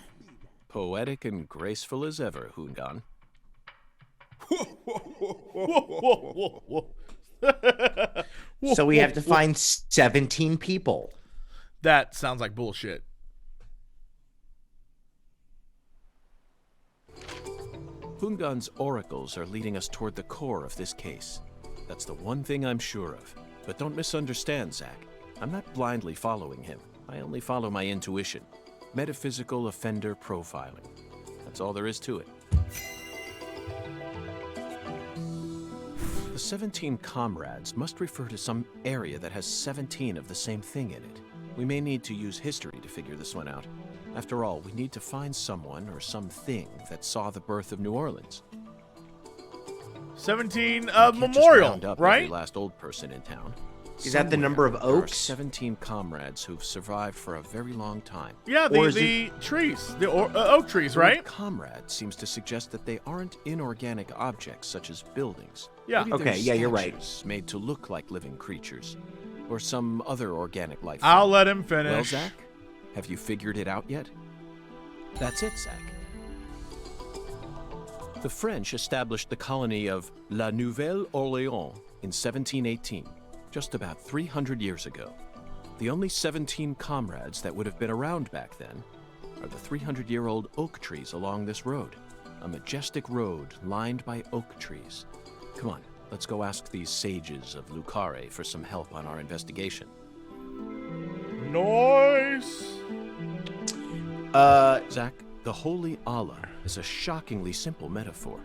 C: Poetic and graceful as ever, Hoongan.
A: So we have to find 17 people.
B: That sounds like bullshit.
C: Hungan's oracles are leading us toward the core of this case. That's the one thing I'm sure of. But don't misunderstand, Zack. I'm not blindly following him. I only follow my intuition. Metaphysical offender profiling. That's all there is to it. The 17 comrades must refer to some area that has 17 of the same thing in it. We may need to use history to figure this one out. After all, we need to find someone or something that saw the birth of New Orleans.
B: 17
C: Can't just
B: memorial,
C: round up
B: right?
C: every last old person in town.
A: Is that the number of
C: Somewhere, there are
A: oaks?
C: 17 comrades who've survived for a very long time.
B: Yeah,
A: Or is
B: the trees, the oak trees,
C: The word
B: right?
C: comrade seems to suggest that they aren't inorganic objects such as buildings.
B: Yeah.
C: Maybe they're
A: Okay, yeah, you're right.
C: statues made to look like living creatures, or some other organic life.
B: I'll
C: form.
B: let him
C: Well,
B: finish.
C: Zack, have you figured it out yet? That's it, Zack. The French established the colony of La Nouvelle-Orléans in 1718, just about 300 years ago. The only 17 comrades that would have been around back then are the 300-year-old oak trees along this road. A majestic road lined by oak trees. Come on, let's go ask these sages of Carré for some help on our investigation.
B: Nice.
C: Zack, the Holy Allah is a shockingly simple metaphor.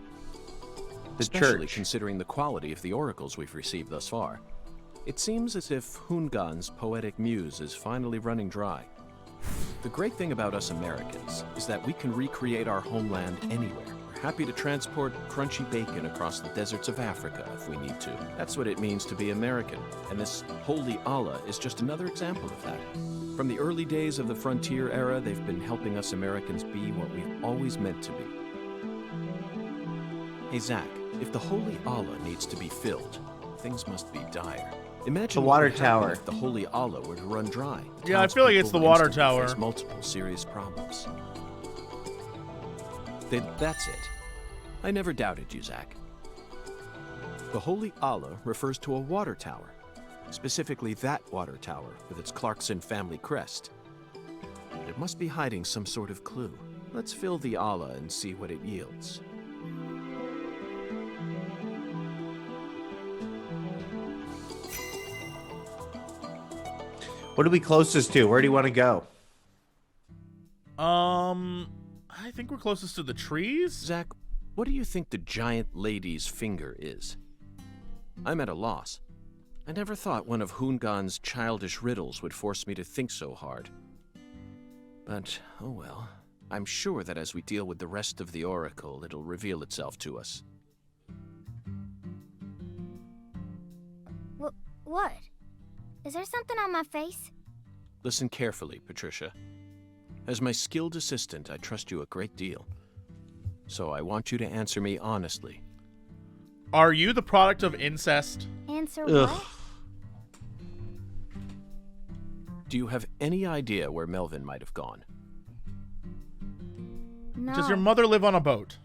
A: The
C: Especially
A: church.
C: considering the quality of the oracles we've received thus far. It seems as if Hungan's poetic muse is finally running dry. The great thing about us Americans is that we can recreate our homeland anywhere. We're happy to transport crunchy bacon across the deserts of Africa if we need to. That's what it means to be American, and this Holy Allah is just another example of that. From the early days of the frontier era, they've been helping us Americans be what we've always meant to be. Hey Zack, if the Holy Allah needs to be filled, things must be dire. Imagine
A: The
C: what
A: water
C: would happen
A: tower.
C: If the Holy Allah were to run dry.
B: Yeah, I feel like it's the water
C: Townspeople would instantly
B: tower.
C: face multiple serious problems. That's it. I never doubted you, Zack. The Holy Allah refers to a water tower, specifically that water tower with its Clarkson family crest. It must be hiding some sort of clue. Let's fill the Allah and see what it yields.
A: What are we closest to? Where do you want to go?
B: I think we're closest to the trees.
C: Zack, what do you think the giant lady's finger is? I'm at a loss. I never thought one of Hungan's childish riddles would force me to think so hard. But, oh well. I'm sure that as we deal with the rest of the oracle, it'll reveal itself to us.
I: What? Is there something on my face?
C: Listen carefully, Patricia. As my skilled assistant, I trust you a great deal. So I want you to answer me honestly.
B: Are you the product of incest?
I: Answer
A: Ugh.
I: what?
C: Do you have any idea where Melvin might have gone?
I: No.
B: Does your mother live on a boat?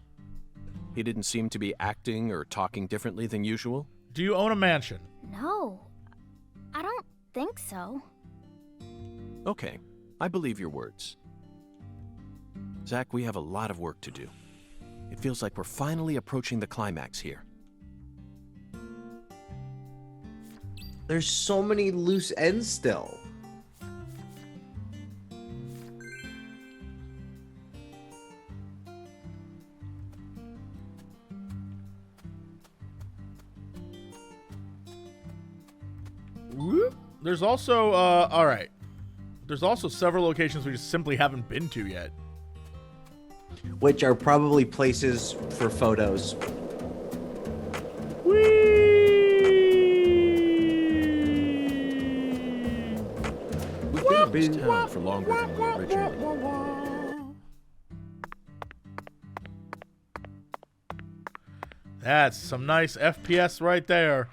C: He didn't seem to be acting or talking differently than usual?
B: Do you own a mansion?
I: No. I don't think so.
C: Okay, I believe your words. Zack, we have a lot of work to do. It feels like we're finally approaching the climax here.
A: There's so many loose ends still.
B: There's also, all right. There's also several locations we just simply haven't been to yet.
A: Which are probably places for photos.
C: We've been in this town for longer than we originally.
B: That's some nice FPS right there.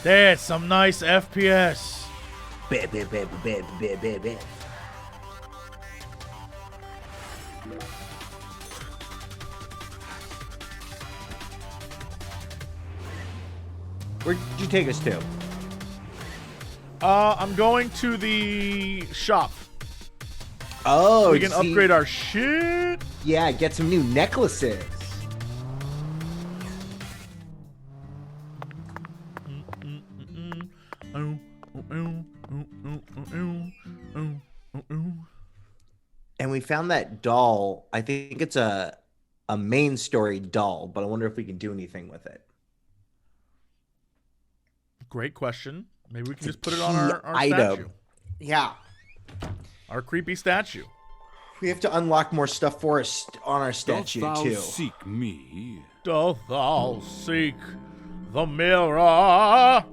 B: That's some nice FPS.
A: Where'd you take us to?
B: I'm going to the shop.
A: Oh,
B: We can upgrade our shit.
A: Yeah, get some new necklaces. we found that doll. I think it's a main story doll, but I wonder if we can do anything with it.
B: Great question. Maybe we can
A: It's
B: just put
A: a
B: it on
A: key
B: our
A: item.
B: statue.
A: Yeah.
B: Our creepy statue.
A: We have to unlock more stuff for us on our statue,
L: Dost thou
A: too.
L: seek me?
B: Doth thou seek the mirror?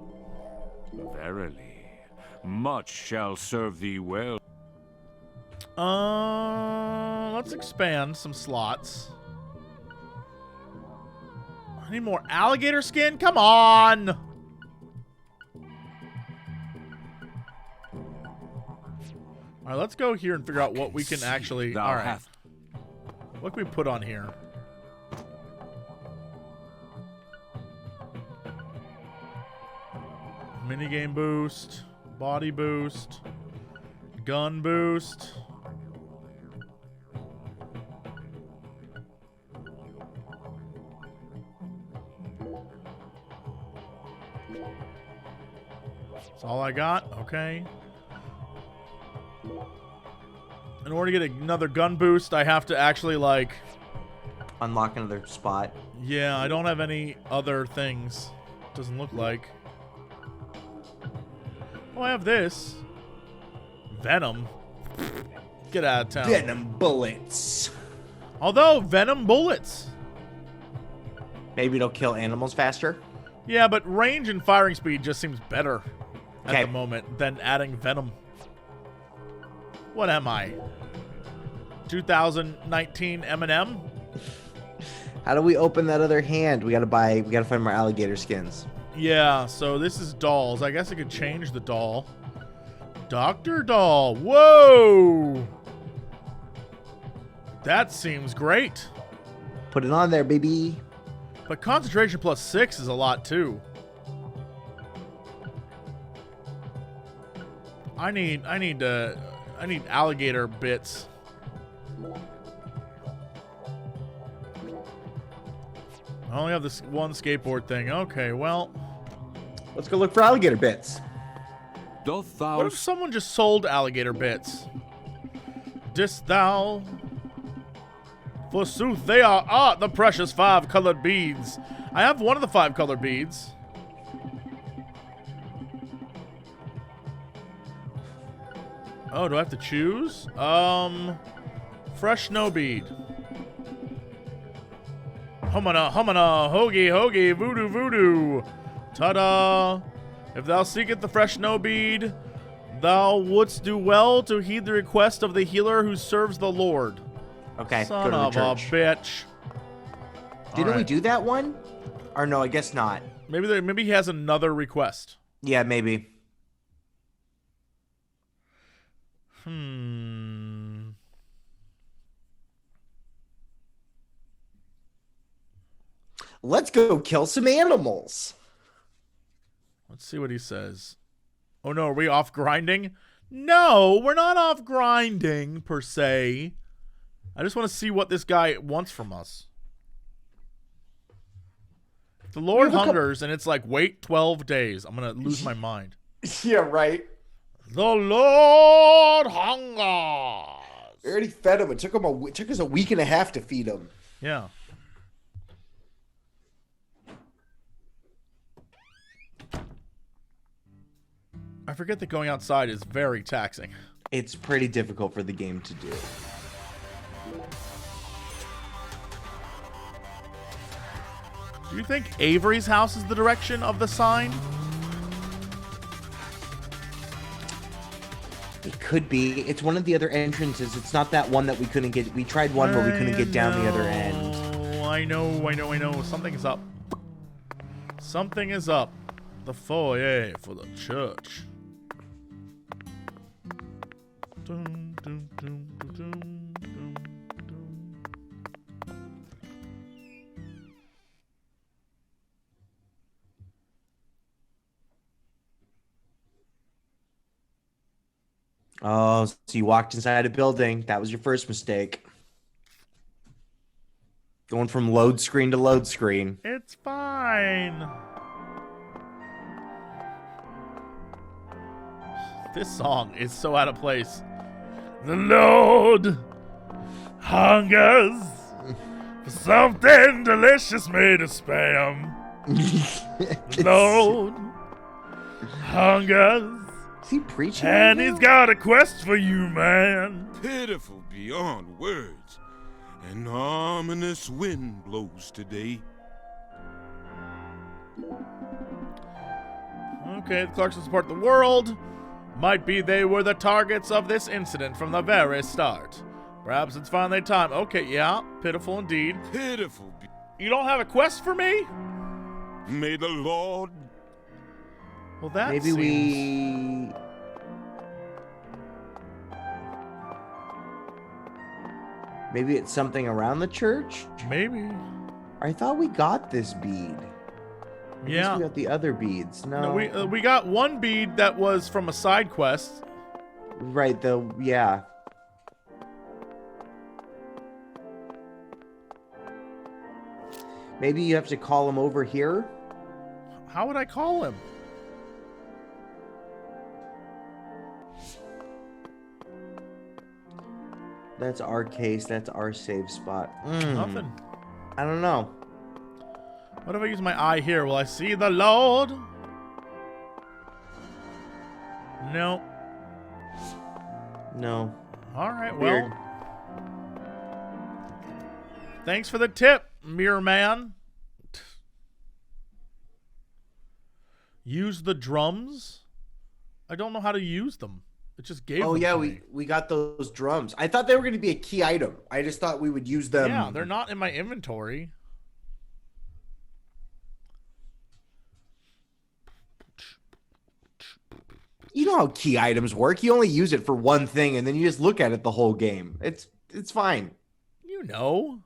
L: Verily, much shall serve thee well.
B: Let's expand some slots. I need more alligator skin? Come on! Alright, let's go here and figure out what we can actually... Alright. What can we put on here? Minigame boost. Body boost. Gun boost. That's all I got? Okay. In order to get another gun boost, I have to actually, like...
A: Unlock another spot.
B: Yeah, I don't have any other things. Doesn't look like. Oh, I have this. Venom. Get out of town.
A: Venom bullets.
B: Although, venom bullets.
A: Maybe it'll kill animals faster?
B: Yeah, but range and firing speed just seems better at
A: Okay.
B: the moment than adding venom. What am I? 2019 M&M?
A: How do we open that other hand? We gotta find more alligator skins.
B: Yeah, so this is dolls. I guess I could change the doll. Dr. Doll. Whoa! That seems great.
A: Put it on there, baby.
B: But concentration plus 6 is a lot too. I need alligator bits. I only have this one skateboard thing. Okay, well,
A: let's go look for alligator bits.
L: Doth thou...
B: What if someone just sold alligator bits? Didst thou? Forsooth, they are the precious 5-colored beads. I have one of the 5-colored beads. Oh, do I have to choose? Fresh snow bead. Humana, hoagie, hoagie, voodoo, voodoo. Ta-da! If thou seeketh the fresh snow bead, thou wouldst do well to heed the request of the healer who serves the Lord.
A: Okay,
B: Son
A: go
B: of
A: to the
B: a
A: church.
B: bitch.
A: Didn't we
B: Alright.
A: do that one? Or no, I guess not.
B: Maybe he has another request.
A: Yeah, maybe. Let's go kill some animals.
B: Let's see what he says. Oh no, are we off grinding? No, we're not off grinding, per se. I just want to see what this guy wants from us. If the Lord hungers and it's like, wait 12 days, I'm going to lose my mind.
A: Yeah, right.
B: The Lord hungers.
A: We already fed him. It took us a week and a half to feed him.
B: Yeah. I forget that going outside is very taxing.
A: It's pretty difficult for the game to do.
B: Do you think Avery's house is the direction of the sign?
A: It could be. It's one of the other entrances. It's not that one that we couldn't get. We tried one, but we couldn't get down the other end.
B: I know. Something is up. Something is up. The foyer for the church. Dum, dum, dum, dum, dum, dum, dum.
A: Oh, so you walked inside a building. That was your first mistake. Going from load screen to load screen.
B: It's fine. This song is so out of place. The Lord hungers for something delicious made of spam. Lord hungers.
A: Is he preaching?
B: And
A: right
B: he's
A: now?
B: got a quest for you, man.
K: Pitiful beyond words. An ominous wind blows today.
B: Okay, the Clarksons support the world. Might be they were the targets of this incident from the very start. Perhaps it's finally time. Okay, yeah, pitiful indeed.
K: Pitiful.
B: You don't have a quest for me?
K: May the Lord.
B: Well, that
A: Maybe
B: seems...
A: Maybe it's something around the church?
B: Maybe.
A: I thought we got this bead. I guess
B: Yeah.
A: we got the other beads. No.
B: We got one bead that was from a side quest.
A: Right, yeah. Maybe you have to call him over here?
B: How would I call him?
A: That's our case. That's our save spot.
B: Nothing.
A: I don't know.
B: What if I use my eye here? Will I see the Lord? No.
A: No.
B: All right,
A: Weird.
B: well. Thanks for the tip, Mirror Man. Use the drums? I don't know how to use them. It just gave
A: Oh
B: them
A: yeah,
B: to me.
A: we got those drums. I thought they were going to be a key item. I just thought we would use them.
B: Yeah, they're not in my inventory.
A: You know how key items work. You only use it for one thing, and then you just look at it the whole game. It's fine.
B: You know.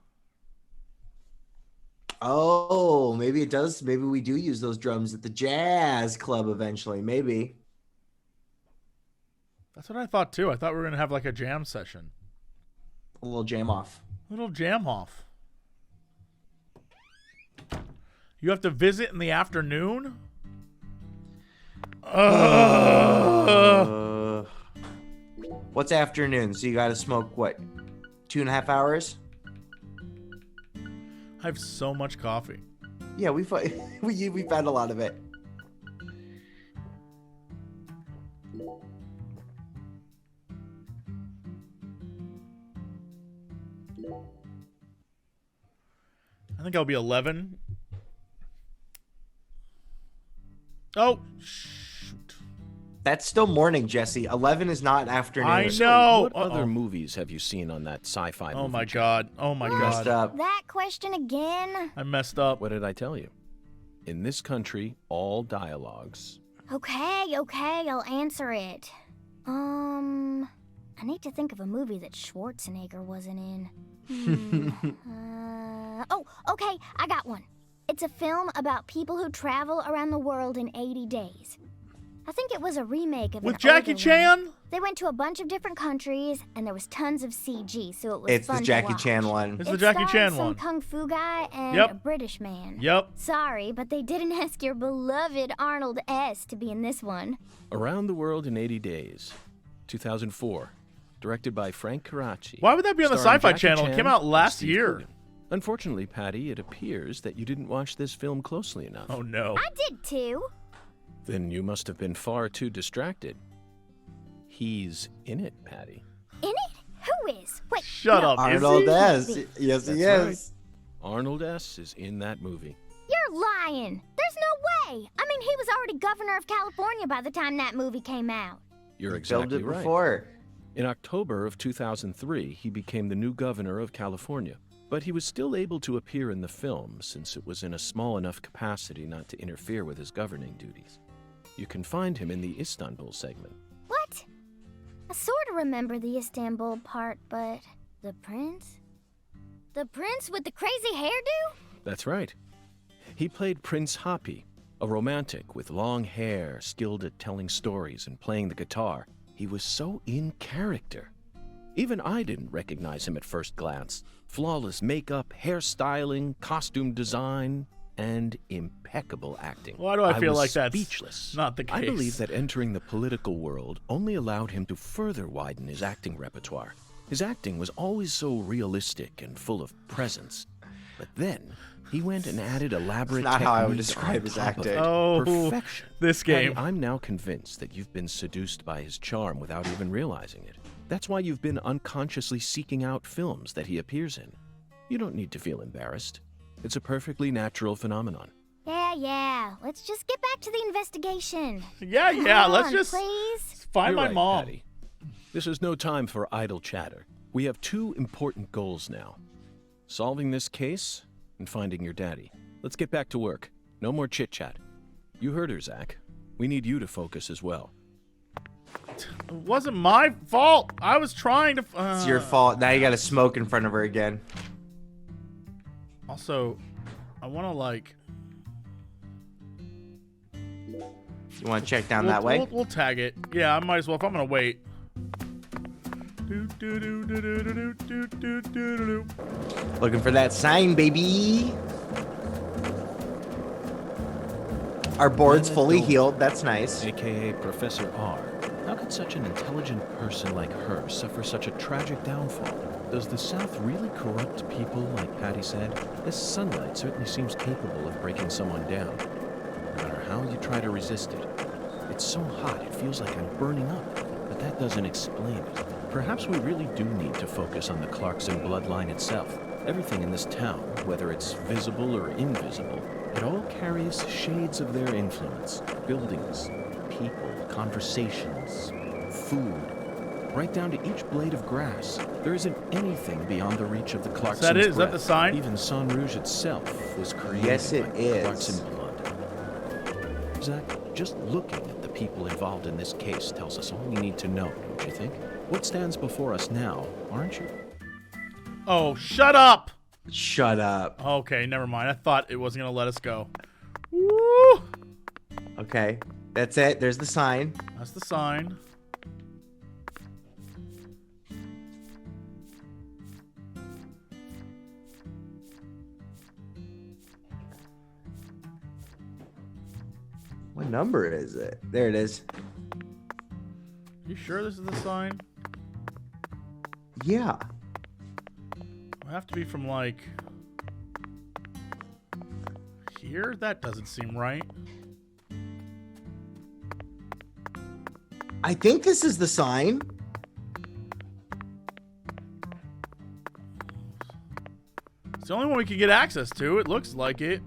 A: Oh, maybe it does. Maybe we do use those drums at the jazz club eventually. Maybe.
B: That's what I thought too. I thought we were going to have like a jam session.
A: A little jam off.
B: A little jam off. You have to visit in the afternoon?
A: What's afternoon? So you got to smoke what? 2.5 hours?
B: I have so much coffee.
A: Yeah, we've had a lot of it.
B: I think I'll be 11. Oh, shoot.
A: That's still morning, Jesse. 11 is not afternoon.
B: I know.
C: What other movies have you seen on that sci-fi movie?
B: Oh my god. Oh my
A: Messed
B: god.
A: up.
I: That question again?
B: I messed up.
C: What did I tell you? In this country, all dialogues.
I: Okay, I'll answer it. I need to think of a movie that Schwarzenegger wasn't in. Oh, okay, I got one. It's a film about people who travel around the world in 80 days. I think it was a remake of
B: With
I: an
B: Jackie
I: older
B: Chan?
I: one. They went to a bunch of different countries, and there was tons of CG, so it was
A: It's
I: fun
A: the
I: to
A: Jackie
I: watch.
A: Chan one.
B: It's the Jackie Chan
I: Some
B: one.
I: kung fu guy and
B: Yep.
I: a British man.
B: Yep.
I: Sorry, but they didn't ask your beloved Arnold S. to be in this one.
C: Around the World in 80 Days, 2004. Directed by Frank Carracci.
B: Why would that be on the
C: Starring
B: Sci-Fi
C: Jackie
B: Channel? It
C: Chan
B: came out
C: and
B: last
C: Steve
B: year.
C: Coogan. Unfortunately, Patty, it appears that you didn't watch this film closely enough.
B: Oh no.
I: I did too.
C: Then you must have been far too distracted. He's in it, Patty.
I: In it? Who is? Wait,
B: Shut
I: no,
B: up. Is
A: Arnold
B: he?
A: S. Yes, he
C: That's
A: is.
C: Arnold S. is in that movie.
I: You're lying. There's no way. I mean, he was already governor of California by the time that movie came out.
C: You're
A: He
C: exactly
A: filmed it
C: right.
A: before.
C: In October of 2003, he became the new governor of California. But he was still able to appear in the film since it was in a small enough capacity not to interfere with his governing duties. You can find him in the Istanbul segment.
I: What? I sort of remember the Istanbul part, but the prince? The prince with the crazy hairdo?
C: That's right. He played Prince Happy, a romantic with long hair, skilled at telling stories and playing the guitar. He was so in character. Even I didn't recognize him at first glance. Flawless makeup, hairstyling, costume design, and impeccable acting.
B: Why do I feel
C: was
B: like that's
C: speechless.
B: not the
C: I believe
B: case?
C: that entering the political world only allowed him to further widen his acting repertoire. His acting was always so realistic and full of presence. But then, he went and added elaborate
A: It's not how I would
C: technique
A: describe
C: on
A: his
C: top of
A: acting.
B: Oh,
C: perfection.
B: this game.
C: Patty, I'm now convinced that you've been seduced by his charm without even realizing it. That's why you've been unconsciously seeking out films that he appears in. You don't need to feel embarrassed. It's a perfectly natural phenomenon.
I: Yeah. Let's just get back to the investigation.
B: Yeah,
I: Come
B: let's
I: on,
B: just
I: please.
B: find
C: You're
B: my
C: right,
B: mom.
C: Patty. This is no time for idle chatter. We have two important goals now. Solving this case and finding your daddy. Let's get back to work. No more chit-chat. You heard her, Zach. We need you to focus as well.
B: It wasn't my fault. I was trying to.
A: It's your fault. Now you got to smoke in front of her again.
B: Also, I want to like.
A: You want to check down that way?
B: We'll tag it. Yeah, I might as well if I'm gonna wait.
A: Looking for that sign, baby. Our board's fully healed. That's nice.
C: AKA Professor R. How could such an intelligent person like her suffer such a tragic downfall? Does the South really corrupt people like Patty said? This sunlight certainly seems capable of breaking someone down. No matter how you try to resist it. It's so hot it feels like I'm burning up. But that doesn't explain it. Perhaps we really do need to focus on the Clarkson bloodline itself. Everything in this town, whether it's visible or invisible, it all carries shades of their influence. Buildings, people, conversations, food. Right down to each blade of grass. There isn't anything beyond the reach of the Clarkson's
B: Is that it? Is that
C: breath.
B: the sign?
C: Even San Rouge itself was created
A: Yes, it
C: by
A: is.
C: Clarkson blood. Zach, just looking at the people involved in this case tells us all we need to know, don't you think? What stands before us now, aren't you?
B: Oh, shut up!
A: Shut up.
B: Okay, never mind. I thought it wasn't gonna let us go. Woo!
A: Okay, that's it. There's the sign.
B: That's the sign.
A: What number is it? There it is.
B: You sure this is the sign?
A: Yeah.
B: It'll have to be from like here? That doesn't seem right.
A: I think this is the sign.
B: It's the only one we can get access to. It looks like it.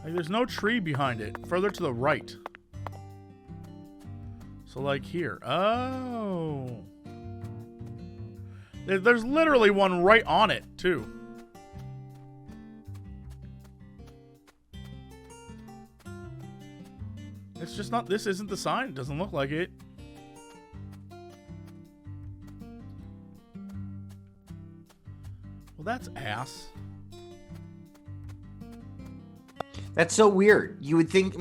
B: Like, there's no tree behind it. Further to the right. So like here. Oh. There's literally one right on it, too. It's just not, this isn't the sign. It doesn't look like it. Well, that's ass.
A: That's so weird. You would think,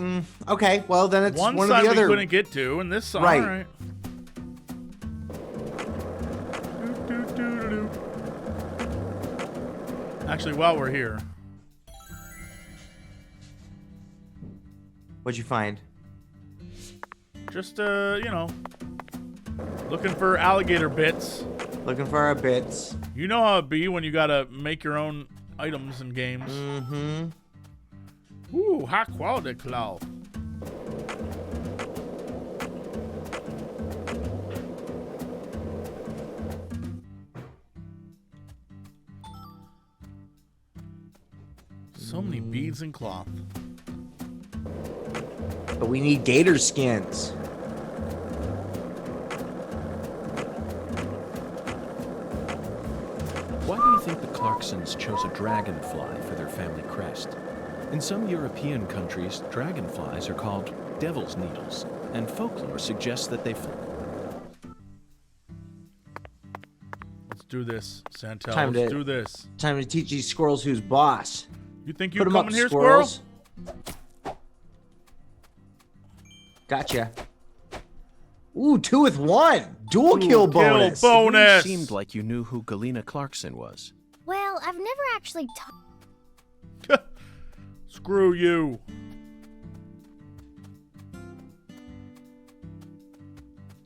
A: okay, well then it's one of
B: side
A: the other.
B: we couldn't get to, and this side,
A: Right.
B: all right. Actually, while we're here,
A: What'd you find?
B: just you know, looking for alligator bits.
A: Looking for our bits.
B: You know how it be when you gotta make your own items in games.
A: Mm-hmm.
B: Ooh, high quality cloth. So many beads and cloth.
A: But we need gator skins.
C: Why do you think the Clarksons chose a dragonfly for their family crest? In some European countries, dragonflies are called devil's needles, and folklore suggests that they
B: Let's do this, Santel.
A: Time
B: Let's
A: to-
B: do this.
A: Time to teach these squirrels who's boss.
B: You think you
A: Put 'em
B: coming
A: up,
B: here,
A: squirrels.
B: squirrel?
A: Gotcha. Ooh, 2 with 1. Dual kill bonus.
C: It really seemed like you knew who Galena Clarkson was.
I: Well, I've never actually
B: Screw you.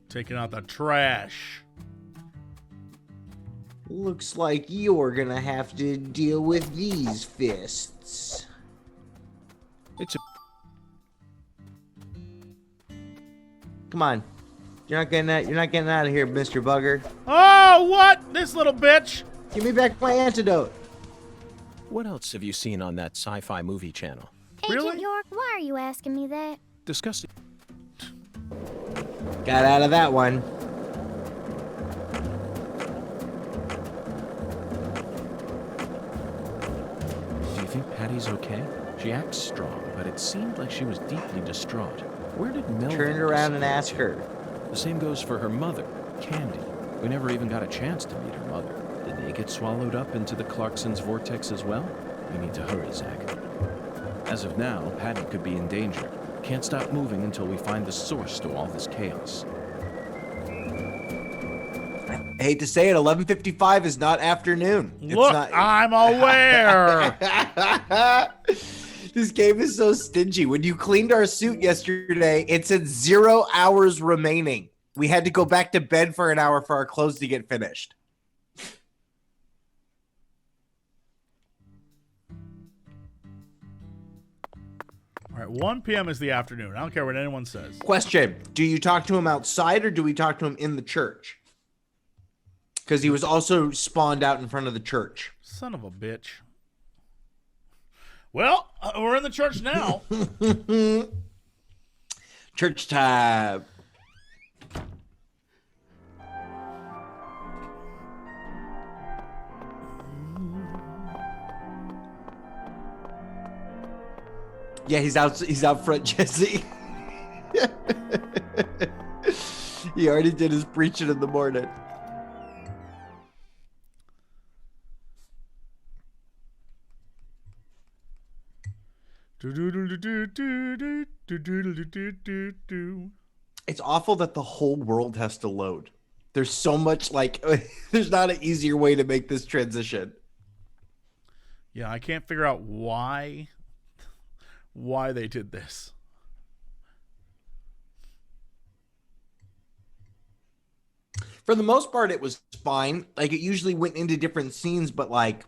B: Taking out the trash.
A: Looks like you're gonna have to deal with these fists.
C: It's a...
A: Come on. You're not getting out of here, Mr. Bugger.
B: Oh, what? This little bitch.
A: Give me back my antidote.
C: What else have you seen on that sci-fi movie channel?
I: Agent York, why are you asking me that?
C: Disgusting.
A: Got out of that one.
C: Do you think Patty's okay? She acts strong, but it seemed like she was deeply distraught. Where did Melvin
A: Turn around and
C: disappear
A: ask
C: to?
A: her.
C: The same goes for her mother, Candy. We never even got a chance to meet her mother. Did they get swallowed up into the Clarkson's vortex as well? We need to hurry, Zach. As of now, Patty could be in danger. Can't stop moving until we find the source to all this chaos.
A: I hate to say it, 11:55 is not afternoon.
B: Look, I'm aware.
A: This game is so stingy. When you cleaned our suit yesterday, it said 0 hours remaining. We had to go back to bed for an hour for our clothes to get finished.
B: All right, 1 p.m. is the afternoon. I don't care what anyone says.
A: Question: do you talk to him outside or do we talk to him in the church? Because he was also spawned out in front of the church.
B: Son of a bitch. Well, we're in the church now.
A: Church time. Yeah, he's out front, Jesse. He already did his preaching in the morning. It's awful that the whole world has to load. There's so much, like, there's not an easier way to make this transition.
B: Yeah, I can't figure out why they did this.
A: For the most part, it was fine. Like, it usually went into different scenes, but, like,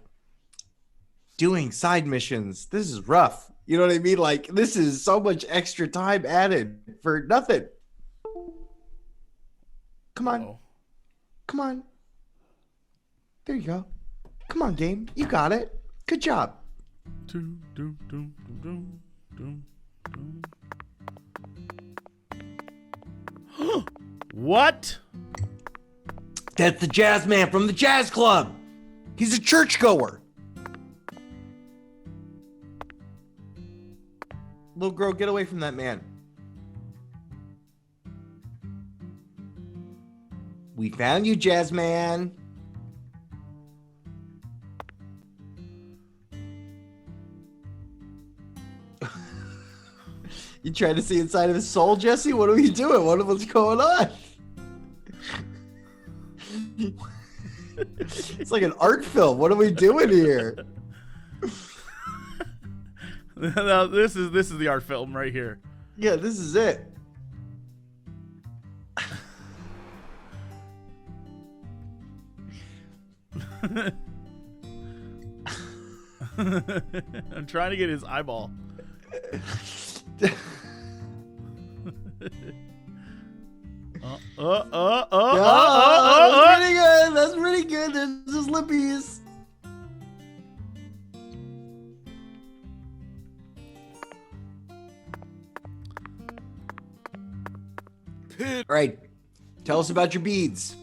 A: doing side missions, this is rough. You know what I mean? Like, this is so much extra time added for nothing. Come on.
B: Uh-oh.
A: Come on. There you go. Come on, game. You got it. Good job.
B: What?
A: That's the jazz man from the jazz club. He's a churchgoer. Little girl, get away from that man. We found you, jazz man. You trying to see inside of his soul, Jesse? What are we doing? What's going on? It's like an art film. What are we doing here?
B: No, this is the art film right here.
A: Yeah, this is it.
B: I'm trying to get his eyeball.
A: That's pretty good. That's pretty good. There's his lippies. All right. Tell us about your beads.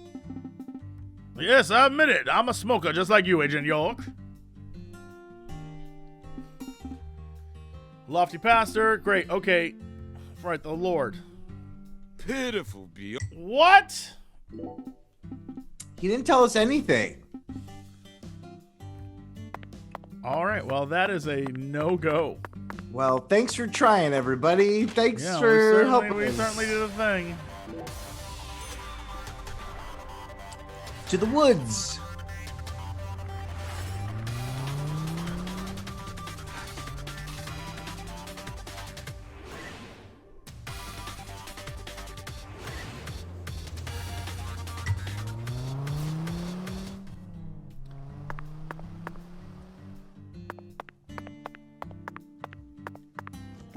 B: Yes, I admit it. I'm a smoker just like you, Agent York. Lofty pastor. Great. Okay. Right, the Lord.
L: Pitiful be.
B: What?
A: He didn't tell us anything.
B: All right. Well, that is a no-go.
A: Well, thanks for trying, everybody. Thanks for helping.
B: We certainly did a thing.
A: To the woods.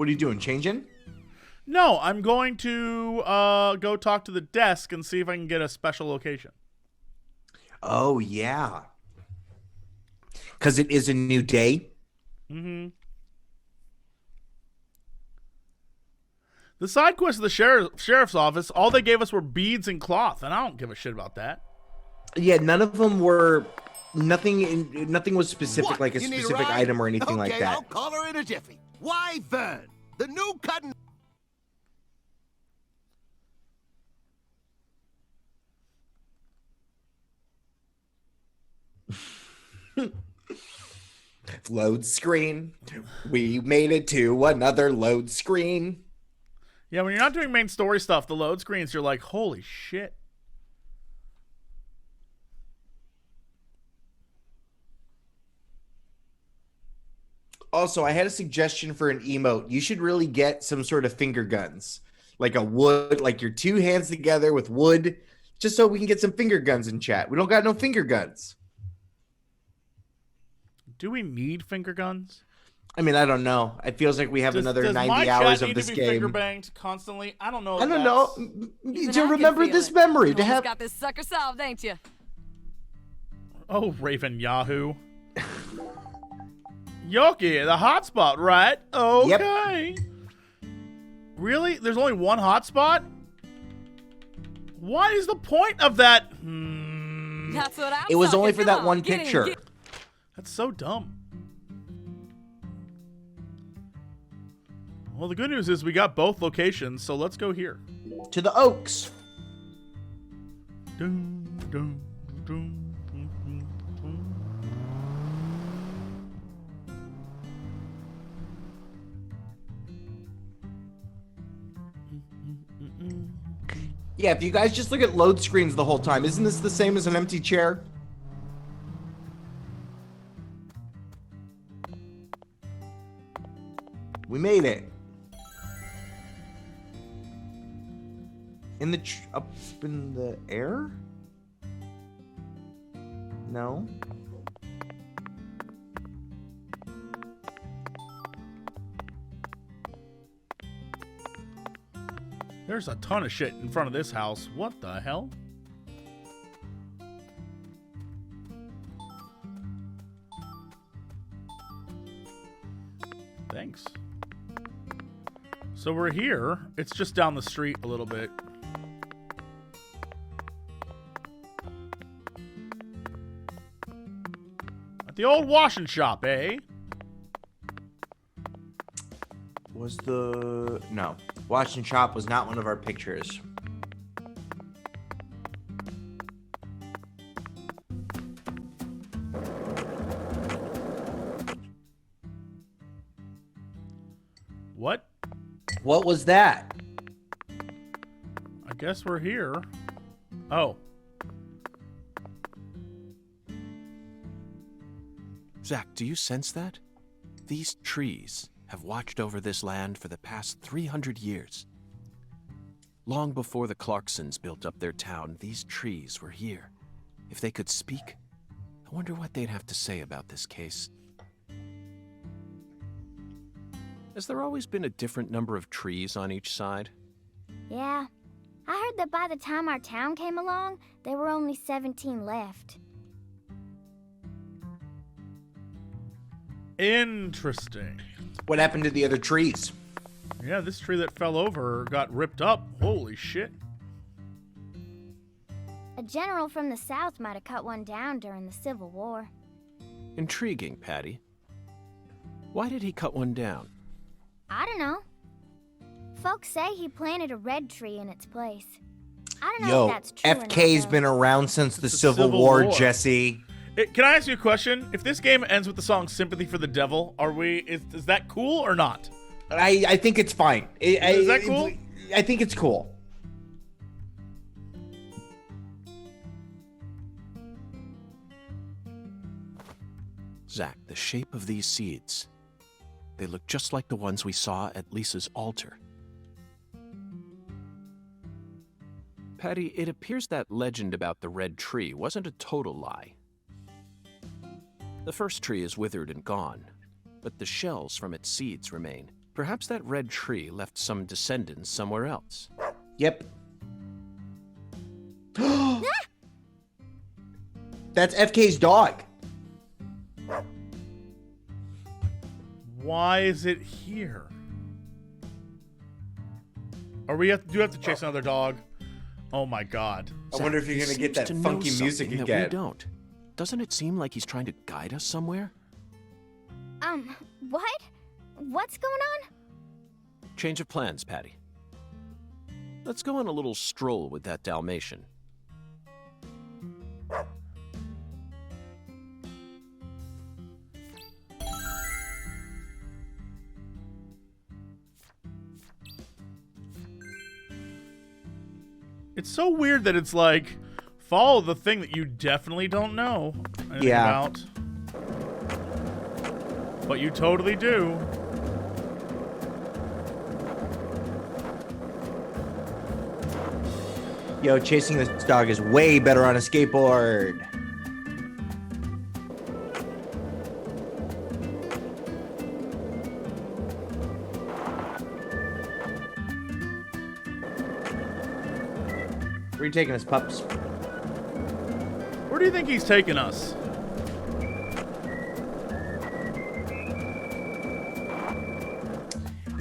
A: What are you doing? Changing?
B: No, I'm going to go talk to the desk and see if I can get a special location.
A: Oh, yeah. Because it is a new day?
B: Mm-hmm. The side quest of the sheriff's office, all they gave us were beads and cloth, and I don't give a shit about that.
A: Yeah, none of them were... Nothing was specific,
K: What?
A: like a
K: You need a
A: specific
K: ride?
A: item or anything like
K: Okay,
A: that.
K: I'll call her in a jiffy. Why, Vern? The new cutting...
A: Load screen. We made it to another load screen.
B: Yeah, when you're not doing main story stuff, the load screens, you're like, holy shit.
A: Also, I had a suggestion for an emote. You should really get some sort of finger guns. Like a wood, like your two hands together with wood, just so we can get some finger guns in chat. We don't got no finger guns.
B: Do we need finger guns?
A: I mean, I don't know. It feels like we have another
B: does
A: 90
B: my
A: hours
B: chat
A: of
B: need
A: this
B: to be
A: game.
B: finger banged constantly? I don't know.
A: I don't know. To remember this memory, to have.
M: Got this sucker solved, ain't you?
B: Oh, Raven Yahoo. Yoki, the hotspot, right? Okay. Really? There's only one hotspot? What is the point of that?
M: That's what I'm
A: It was
M: talking.
A: only for
M: Come
A: that
M: on,
A: one
M: get in,
A: picture.
M: get-
B: That's so dumb. Well, the good news is we got both locations, so let's go here.
A: To the Oaks.
B: Dun, dun, dun, dun, dun, dun.
A: Yeah, if you guys just look at load screens the whole time, isn't this the same as an empty chair? We made it. Up in the air? No.
B: There's a ton of shit in front of this house. What the hell? Thanks. So we're here. It's just down the street a little bit. At the old washing shop, eh?
A: Was the... No. Watch and Shop was not one of our pictures.
B: What?
A: What was that?
B: I guess we're here. Oh.
C: Zach, do you sense that? These trees have watched over this land for the past 300 years. Long before the Clarksons built up their town, these trees were here. If they could speak, I wonder what they'd have to say about this case. Has there always been a different number of trees on each side?
I: Yeah. I heard that by the time our town came along, there were only 17 left.
B: Interesting.
A: What happened to the other trees?
B: Yeah, this tree that fell over got ripped up. Holy shit.
I: A general from the South might have cut one down during the Civil War.
C: Intriguing, Patty. Why did he cut one down?
I: I don't know. Folks say he planted a red tree in its place. I don't know
A: Yo,
I: if that's true or not,
A: FK's
I: though.
A: been around since the
B: the
A: Civil
B: Civil
A: War,
B: War.
A: Jesse.
B: Can I ask you a question? If this game ends with the song "Sympathy for the Devil," is that cool or not?
A: I think it's fine.
B: Is that cool?
A: I think it's cool.
C: Zach, the shape of these seeds. They look just like the ones we saw at Lisa's altar. Patty, it appears that legend about the red tree wasn't a total lie. The first tree is withered and gone, but the shells from its seeds remain. Perhaps that red tree left some descendants somewhere else.
A: Yep. That's FK's dog.
B: Why is it here? Or do you have to chase another dog? Oh my god.
A: I wonder if you're gonna get that funky music
C: that
A: again.
C: we don't. Doesn't it seem like he's trying to guide us somewhere?
I: What? What's going on?
C: Change of plans, Patty. Let's go on a little stroll with that Dalmatian.
B: It's so weird that it's like, follow the thing that you definitely don't know anything about. But you totally do.
A: Yo, chasing this dog is way better on a skateboard. Where are you taking us, pups?
B: Where do you think he's taking us?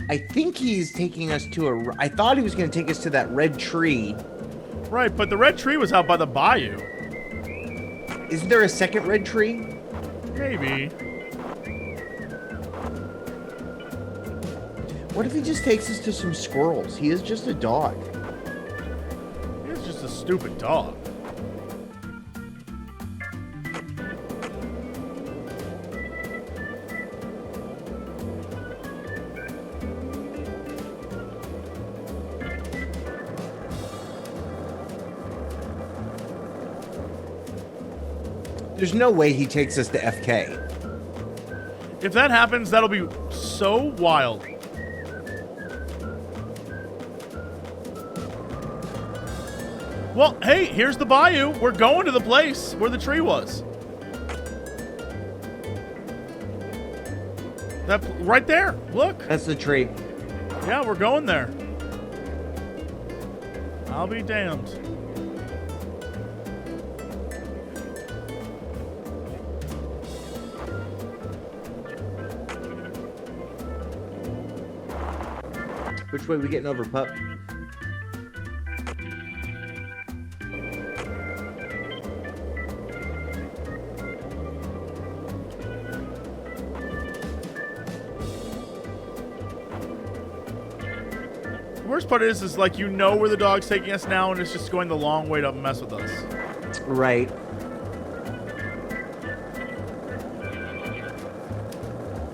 A: I think he's taking us to I thought he was going to take us to that red tree.
B: Right, but the red tree was out by the bayou.
A: Isn't there a second red tree?
B: Maybe.
A: What if he just takes us to some squirrels? He is just a dog.
B: He's just a stupid dog.
A: There's no way he takes us to FK.
B: If that happens, that'll be so wild. Well, hey, here's the bayou. We're going to the place where the tree was. That right there. Look.
A: That's the tree.
B: Yeah, we're going there. I'll be damned.
A: Which way we getting over, pup?
B: The worst part is like you know where the dog's taking us now, and it's just going the long way to mess with us.
A: Right.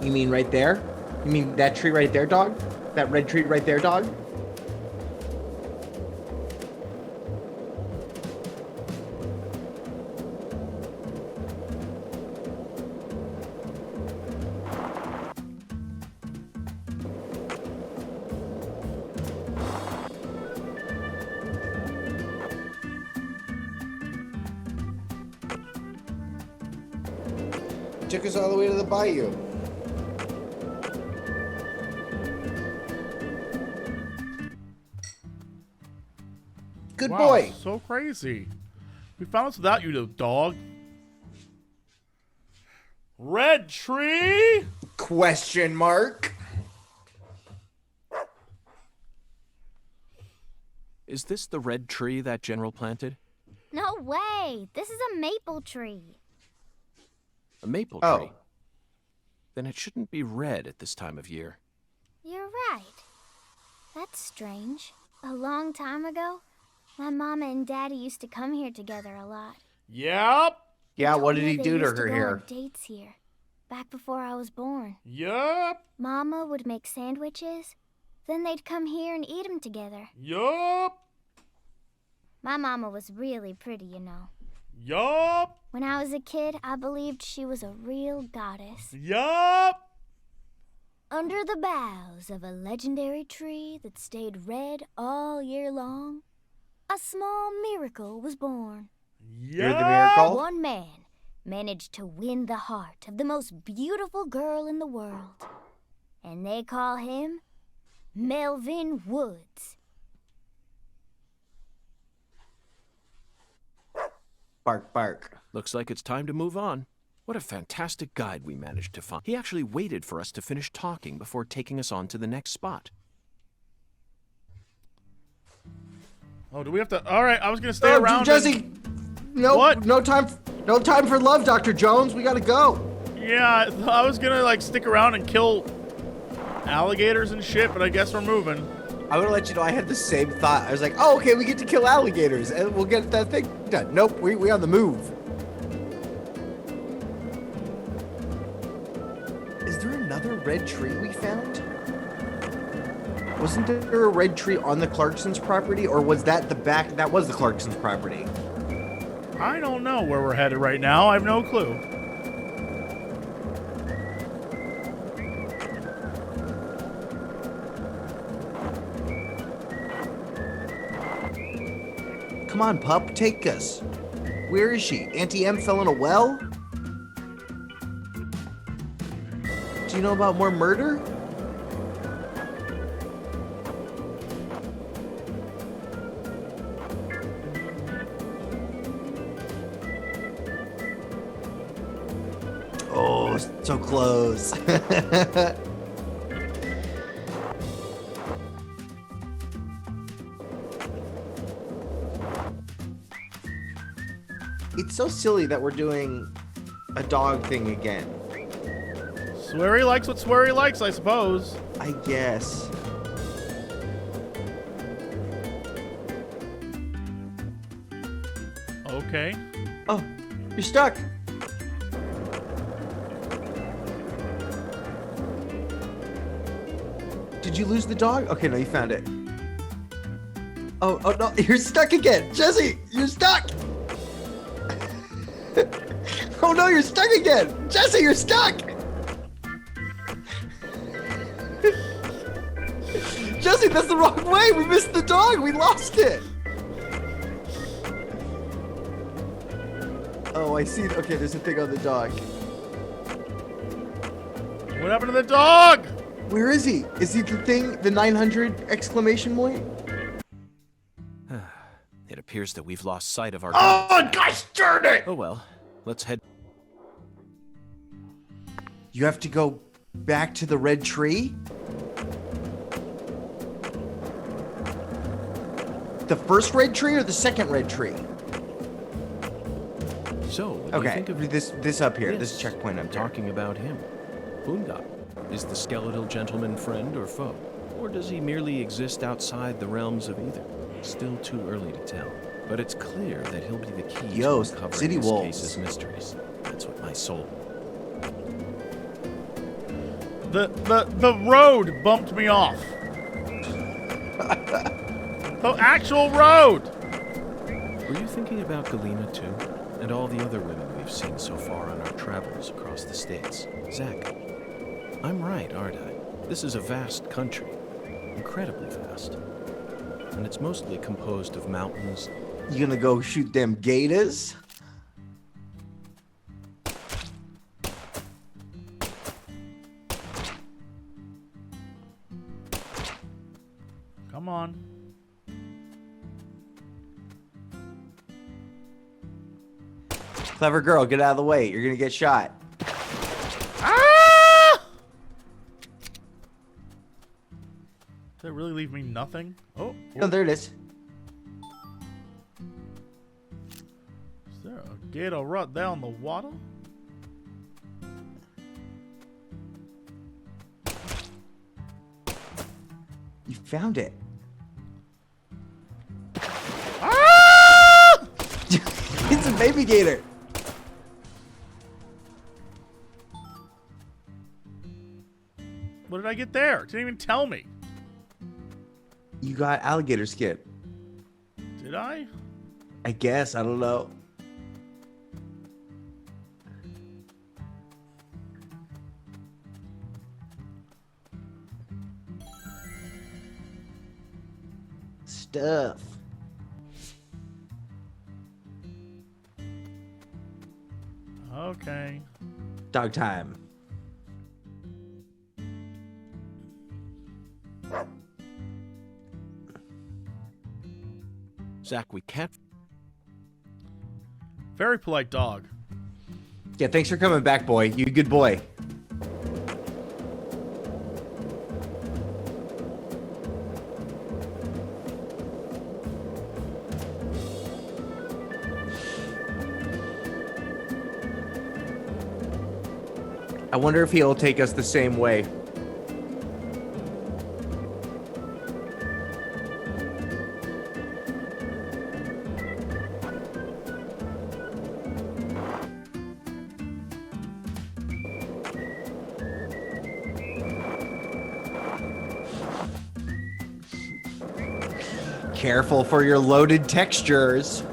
A: You mean right there? You mean that tree right there, dog? That red tree right there, dog? Took us all the way to the bayou. Good
B: Wow,
A: boy.
B: So crazy. We found this without you, little dog. Red tree?
A: Question mark.
C: Is this the red tree that General planted?
I: No way. This is a maple tree.
C: A maple tree? Then it shouldn't be red at this time of year.
I: You're right. That's strange. A long time ago, my mama and daddy used to come here together a lot.
B: Yep.
A: Yeah, what did he
I: They
A: do to
I: used
A: her
I: go
A: here?
I: on dates here, back before I was born.
B: Yup.
I: Mama would make sandwiches, then they'd come here and eat them together.
B: Yup.
I: My mama was really pretty, you know.
B: Yup.
I: When I was a kid, I believed she was a real goddess.
B: Yup.
I: Under the boughs of a legendary tree that stayed red all year long, a small miracle was born.
A: You're the miracle?
I: One man managed to win the heart of the most beautiful girl in the world. and they call him Melvin Woods.
A: Bark, bark.
C: Looks like it's time to move on. What a fantastic guide we managed to find. He actually waited for us to finish talking before taking us on to the next spot.
B: Oh, do we have to? All right, I was gonna stay around.
A: Jesse, no,
B: What?
A: no time for love, Dr. Jones. We gotta go.
B: Yeah, I was gonna like stick around and kill alligators and shit, but I guess we're moving.
A: I want to let you know I had the same thought. I was like, oh, okay, we get to kill alligators and we'll get that thing done. Nope, we on the move. Is there another red tree we found? Wasn't there a red tree on the Clarksons' property, or was that the back? That was the Clarksons' property.
B: I don't know where we're headed right now. I have no clue.
A: Come on, pup, take us. Where is she? Auntie M fell in a well? Do you know about more murder? Oh, so close. It's so silly that we're doing a dog thing again.
B: Sweary likes what Sweary likes, I suppose.
A: I guess.
B: Okay.
A: Oh, you're stuck. Did you lose the dog? Okay, no, you found it. Oh no, you're stuck again. Jesse, you're stuck. Oh no, you're stuck again. Jesse, you're stuck. Jesse, that's the wrong way. We missed the dog. We lost it. Oh, I see. Okay, there's a thing on the dog.
B: What happened to the dog?
A: Where is he? Is he the thing? The 900 exclamation point?
C: It appears that we've lost sight of our...
A: Oh, gosh darn it!
C: Oh well, let's head...
A: You have to go back to the red tree? The first red tree or the second red tree?
C: So, what do you
A: Okay,
C: think of
A: this up here, this
C: Yes,
A: checkpoint up
C: I'm
A: here.
C: talking about him. Boondock. Is the skeletal gentleman friend or foe? Or does he merely exist outside the realms of either? Still too early to tell. But it's clear that he'll be the key
A: Yo,
C: to uncovering
A: City
C: this
A: Wolves.
C: case's mysteries. That's what my soul...
B: The road bumped me off. The actual road.
C: Were you thinking about Galena too? And all the other women we've seen so far on our travels across the states? Zach, I'm right, aren't I? This is a vast country. Incredibly vast. And it's mostly composed of mountains.
A: You gonna go shoot them gators?
B: Come on.
A: Clever girl, get out of the way. You're gonna get shot.
B: Ah! Did that really leave me nothing? Oh.
A: No, there it is.
B: Is there a gator right down the water?
A: You found it.
B: Ah!
A: It's a baby gator.
B: What did I get there? Didn't even tell me.
A: You got alligator skin.
B: Did I?
A: I guess. I don't know. Stuff.
B: Okay.
A: Dog time.
C: Zach, we can't...
B: Very polite dog.
A: Yeah, thanks for coming back, boy. You good boy. I wonder if he'll take us the same way. Careful for your loaded textures.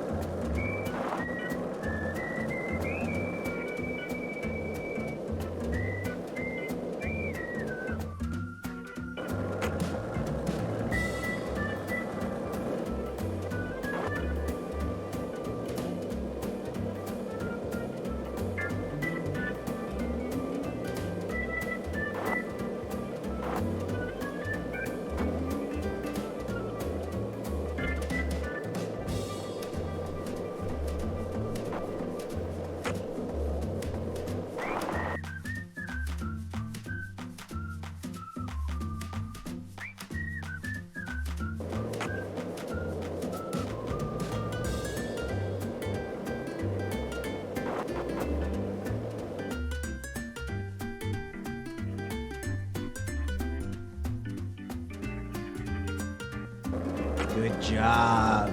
A: Good job.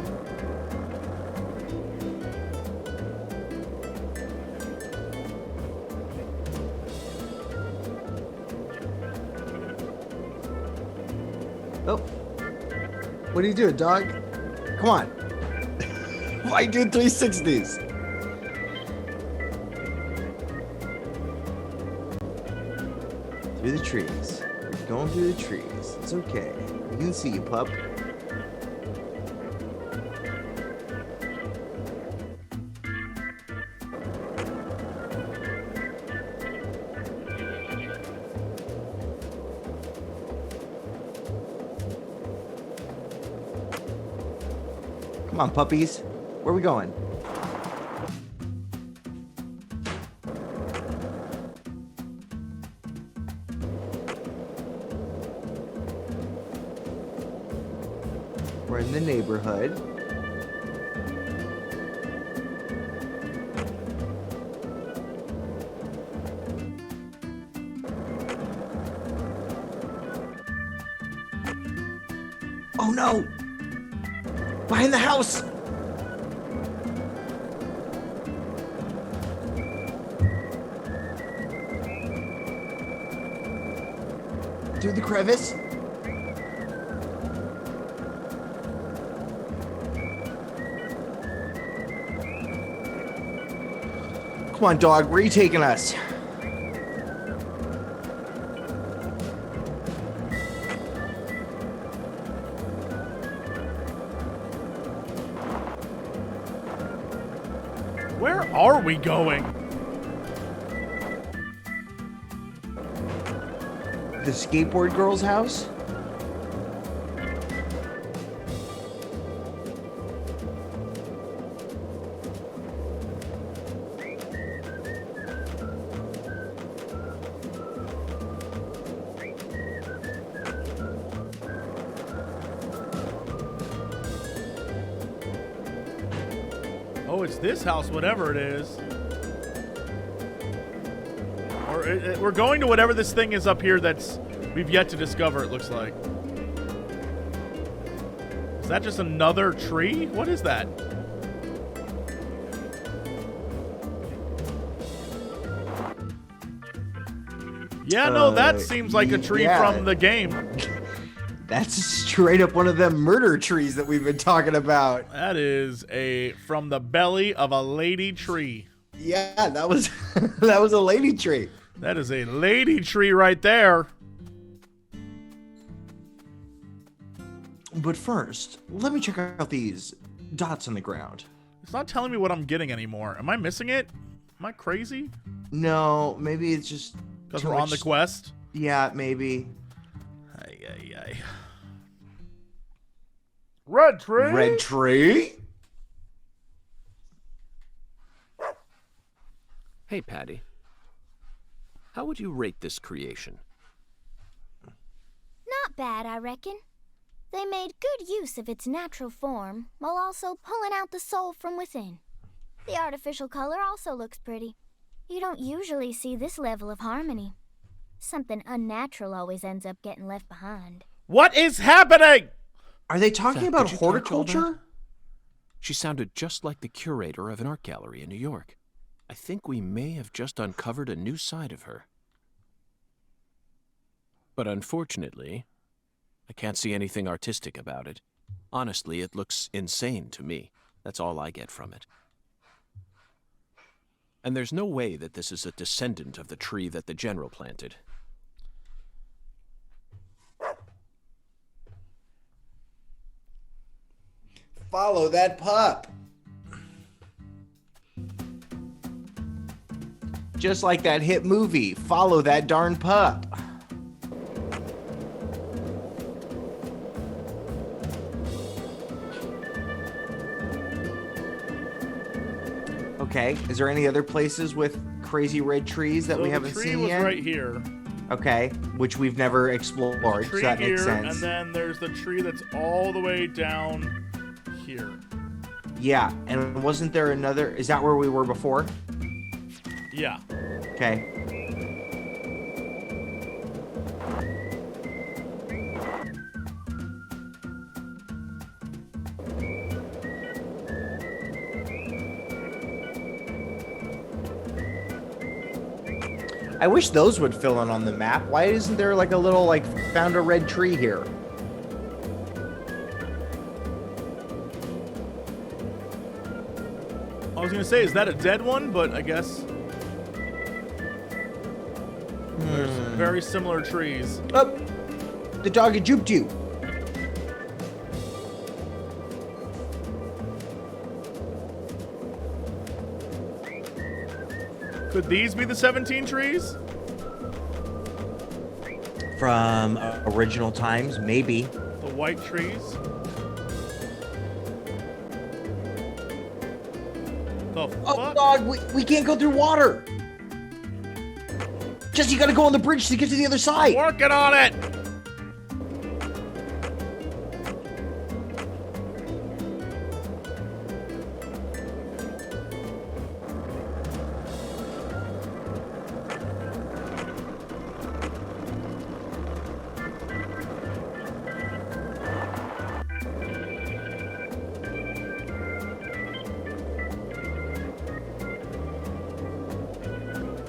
A: Oh. What are you doing, dog? Come on. Why are you doing 360s? Through the trees. You're going through the trees. It's okay. We can see you, pup. Come on, puppies. Where are we going? We're in the neighborhood. Oh no! Behind the house! Through the crevice? Come on, dog, where are you taking us?
B: Where are we going?
A: The skateboard girl's house?
B: Oh, it's this house, whatever it is. Or we're going to whatever this thing is up here that's we've yet to discover, it looks like. Is that just another tree? What is that? Yeah, no, that seems like a tree from the game.
A: That's straight up one of them murder trees that we've been talking about.
B: That is a from the belly of a lady tree.
A: Yeah, that was that was a lady tree.
B: That is a lady tree right there.
A: But first, let me check out these dots on the ground.
B: It's not telling me what I'm getting anymore. Am I missing it? Am I crazy?
A: No, maybe it's just
B: because we're on the quest.
A: Yeah, maybe.
B: Ay, ay, ay. Red tree?
A: Red tree?
C: Hey, Patty. How would you rate this creation?
I: Not bad, I reckon. They made good use of its natural form, while also pulling out the soul from within. The artificial color also looks pretty. You don't usually see this level of harmony. Something unnatural always ends up getting left behind.
B: What is happening?
A: Are they talking about horticulture?
C: She sounded just like the curator of an art gallery in New York. I think we may have just uncovered a new side of her. But unfortunately, I can't see anything artistic about it. Honestly, it looks insane to me. That's all I get from it. And there's no way that this is a descendant of the tree that the general planted.
A: Follow that pup. Just like that hit movie, Follow That Darn Pup. Okay, is there any other places with crazy red trees that we haven't seen yet?
B: The tree was right here.
A: Okay, which we've never explored, so that makes sense.
B: And then there's the tree that's all the way down here.
A: Yeah, and wasn't there another? Is that where we were before?
B: Yeah.
A: Okay. I wish those would fill in on the map. Why isn't there like a little, like, found a red tree here?
B: I was gonna say, is that a dead one? But I guess there's very similar trees.
A: Oh, the dog had juked you.
B: Could these be the 17 trees?
A: From original times, maybe.
B: The white trees? The
A: Oh,
B: fuck?
A: dog, we can't go through water. Jesse, you gotta go on the bridge to get to the other side.
B: Working on it!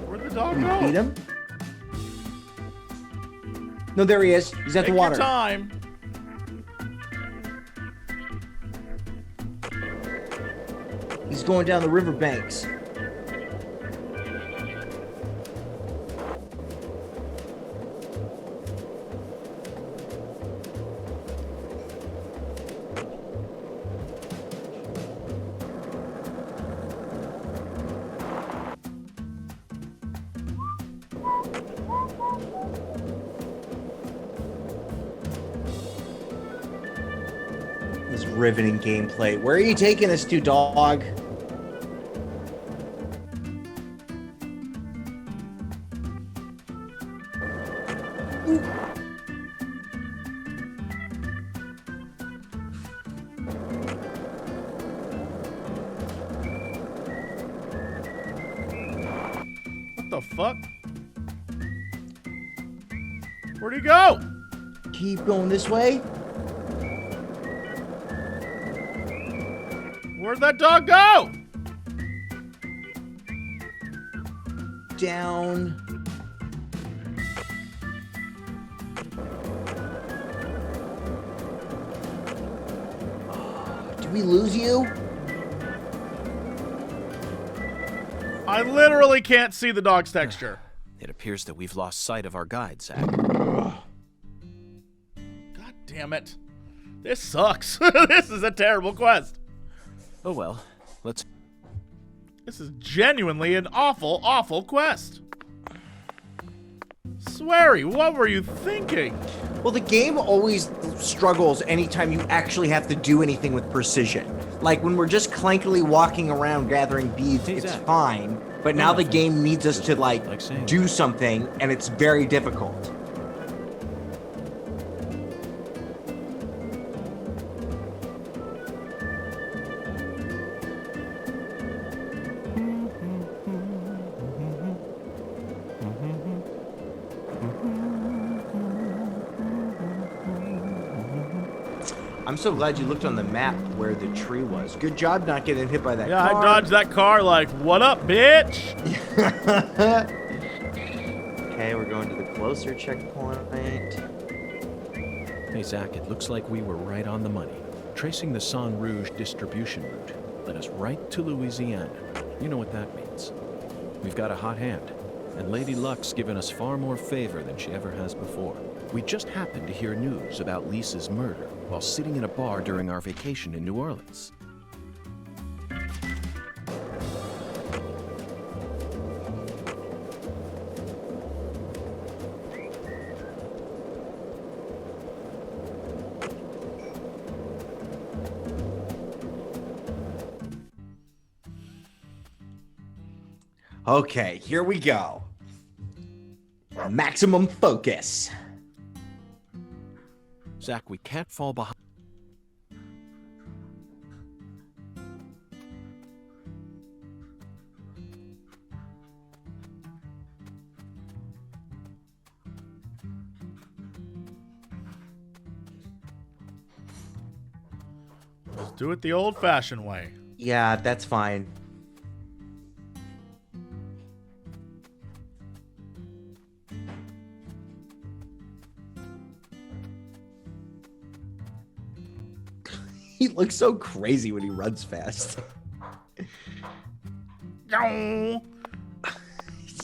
B: Where'd the dog
A: Did we
B: go?
A: beat him? No, there he is. He's at
B: Take
A: the water.
B: your time.
A: He's going down the riverbanks. This riveting gameplay. Where are you taking us to, dog?
B: What the fuck? Where'd he go?
A: Keep going this way.
B: Where'd that dog go?
A: Down. Did we lose you?
B: I literally can't see the dog's texture.
C: It appears that we've lost sight of our guide, Zach.
B: God damn it. This sucks. This is a terrible quest.
C: Oh well, let's...
B: This is genuinely an awful, awful quest. Sweary, what were you thinking?
A: Well, the game always struggles anytime you actually have to do anything with precision. Like when we're just clankily walking around gathering beads, it's fine. But now the game needs us to like do something, and it's very difficult. I'm so glad you looked on the map where the tree was. Good job not getting hit by that car.
B: Yeah, I dodged that car like, what up, bitch?
A: Okay, we're going to the closer checkpoint.
C: Hey, Zach, it looks like we were right on the money. Tracing the Sang Rouge distribution route led us right to Louisiana. You know what that means. We've got a hot hand, and Lady Luck's given us far more favor than she ever has before. We just happened to hear news about Lisa's murder while sitting in a bar during our vacation in New Orleans.
A: Okay, here we go. Maximum focus.
C: Zach, we can't fall behind.
B: Let's do it the old-fashioned way.
A: Yeah, that's fine. He looks so crazy when he runs fast.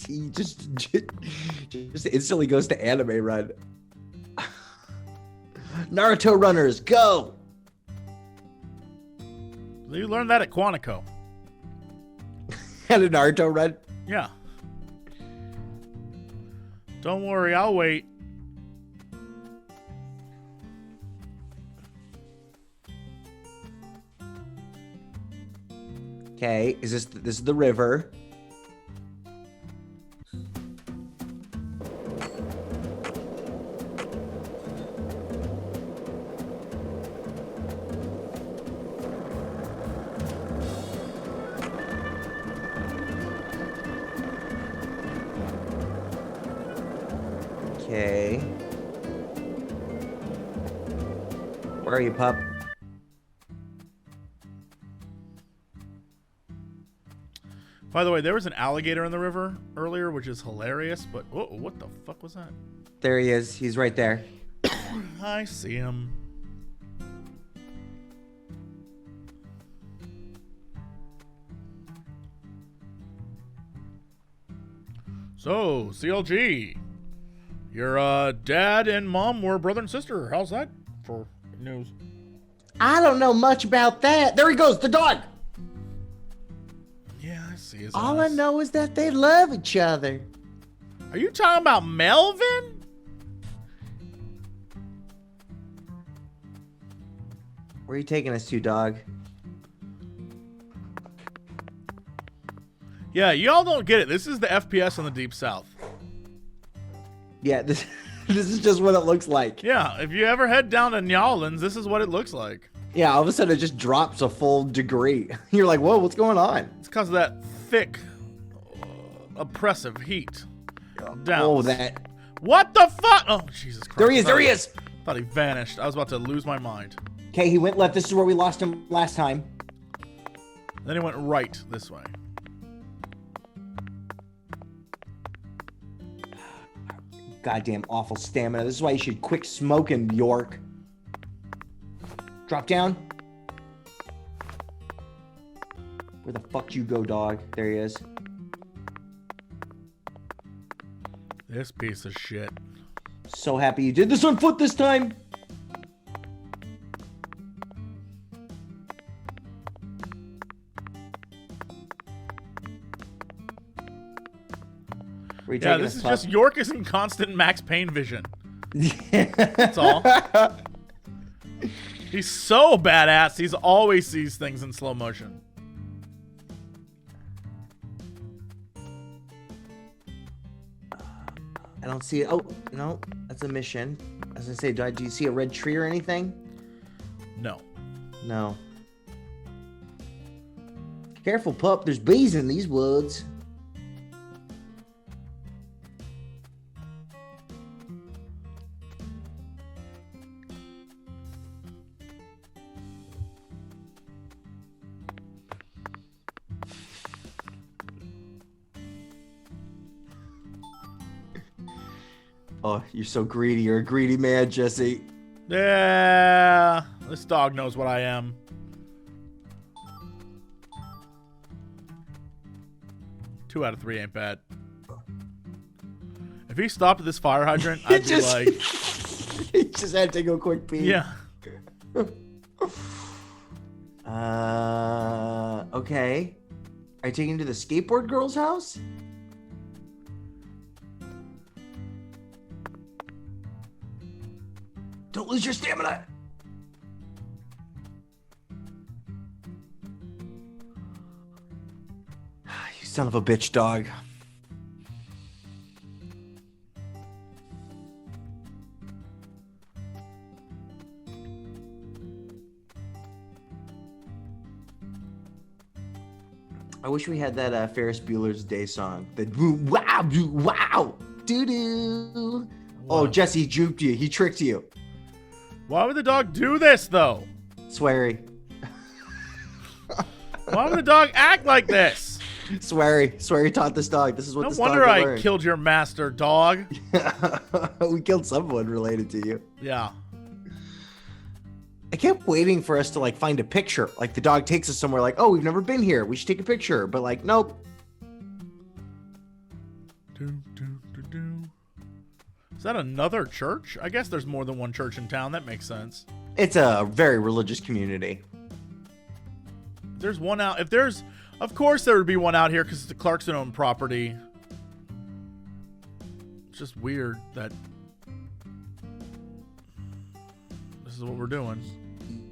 A: He just instantly goes to anime run. Naruto runners, go!
B: You learned that at Quantico.
A: Had a Naruto run?
B: Yeah. Don't worry, I'll wait.
A: Okay, this is the river. Okay. Where are you, pup?
B: By the way, there was an alligator in the river earlier, which is hilarious, but what the fuck was that?
A: There he is. He's right there.
B: I see him. So, CLG, your dad and mom were brother and sister. How's that for news?
A: I don't know much about that. There he goes, the dog.
B: Yeah, I see his
A: All
B: eyes.
A: I know is that they love each other.
B: Are you talking about Melvin?
A: Where are you taking us to, dog?
B: Yeah, y'all don't get it. This is the FPS in the Deep South.
A: Yeah, this is just what it looks like.
B: Yeah, if you ever head down to New Orleans, this is what it looks like.
A: Yeah, all of a sudden it just drops a full degree. You're like, whoa, what's going on?
B: It's because of that thick, oppressive heat. Down.
A: Oh, that.
B: What the fuck? Oh, Jesus Christ.
A: There he is, there he is.
B: Thought he vanished. I was about to lose my mind.
A: Okay, he went left. This is where we lost him last time.
B: Then he went right this way.
A: Goddamn awful stamina. This is why you should quit smoking, York. Drop down. Where the fuck you go, dog? There he is.
B: This piece of shit.
A: So happy you did this on foot this time.
B: Yeah, this is just York is in constant Max Payne vision. That's all. He's so badass. He's always sees things in slow motion.
A: I don't see it. Oh, no. That's a mission. I was going to say, do you see a red tree or anything?
B: No.
A: No. Careful, pup. There's bees in these woods. Oh, you're so greedy. You're a greedy man, Jesse.
B: Yeah. This dog knows what I am. Two out of 3 ain't bad. If he stopped at this fire hydrant, I'd be like...
A: He just had to take a quick pee.
B: Yeah.
A: Okay. Are you taking him to the skateboard girl's house? Don't lose your stamina. You son of a bitch, dog. I wish we had that Ferris Bueller's Day song. The wow, wow, doo doo. Oh, Jesse juked you. He tricked you.
B: Why would the dog do this, though?
A: Sweary.
B: Why would the dog act like this?
A: Sweary taught this dog. This is what
B: No
A: this dog
B: wonder I
A: learned.
B: killed your master, dog.
A: We killed someone related to you.
B: Yeah.
A: I kept waiting for us to like find a picture. Like the dog takes us somewhere like, oh, we've never been here. We should take a picture. But like, nope.
B: Is that another church? I guess there's more than one church in town. That makes sense.
A: It's a very religious community.
B: There's one out. If there's, of course there would be one out here because it's the Clarkson-owned property. It's just weird that this is what we're doing.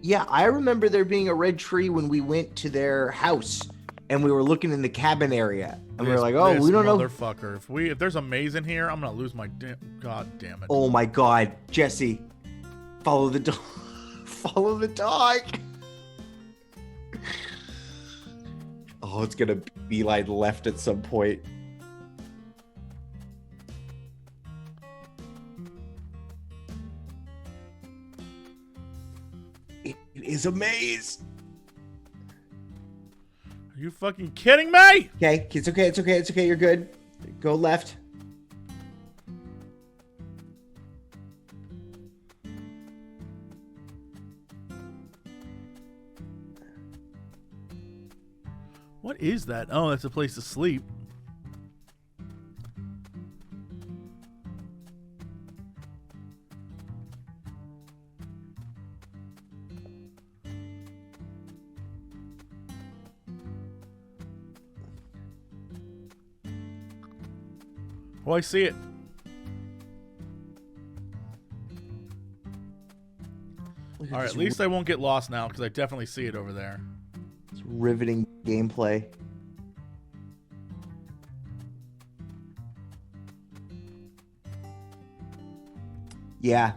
A: Yeah, I remember there being a red tree when we went to their house and we were looking in the cabin area. And we were like, oh, we don't know.
B: Motherfucker. If there's a maze in here, I'm going to lose my God damn it.
A: Oh my God, Jesse. Follow the dog. Follow the dog. Oh, it's going to be like left at some point. It is a maze.
B: Are you fucking kidding me?
A: Okay, it's okay, it's okay, it's okay, you're good. Go left.
B: What is that? Oh, that's a place to sleep. Oh, I see it. All right, at least I won't get lost now because I definitely see it over there.
A: It's riveting gameplay. Yeah.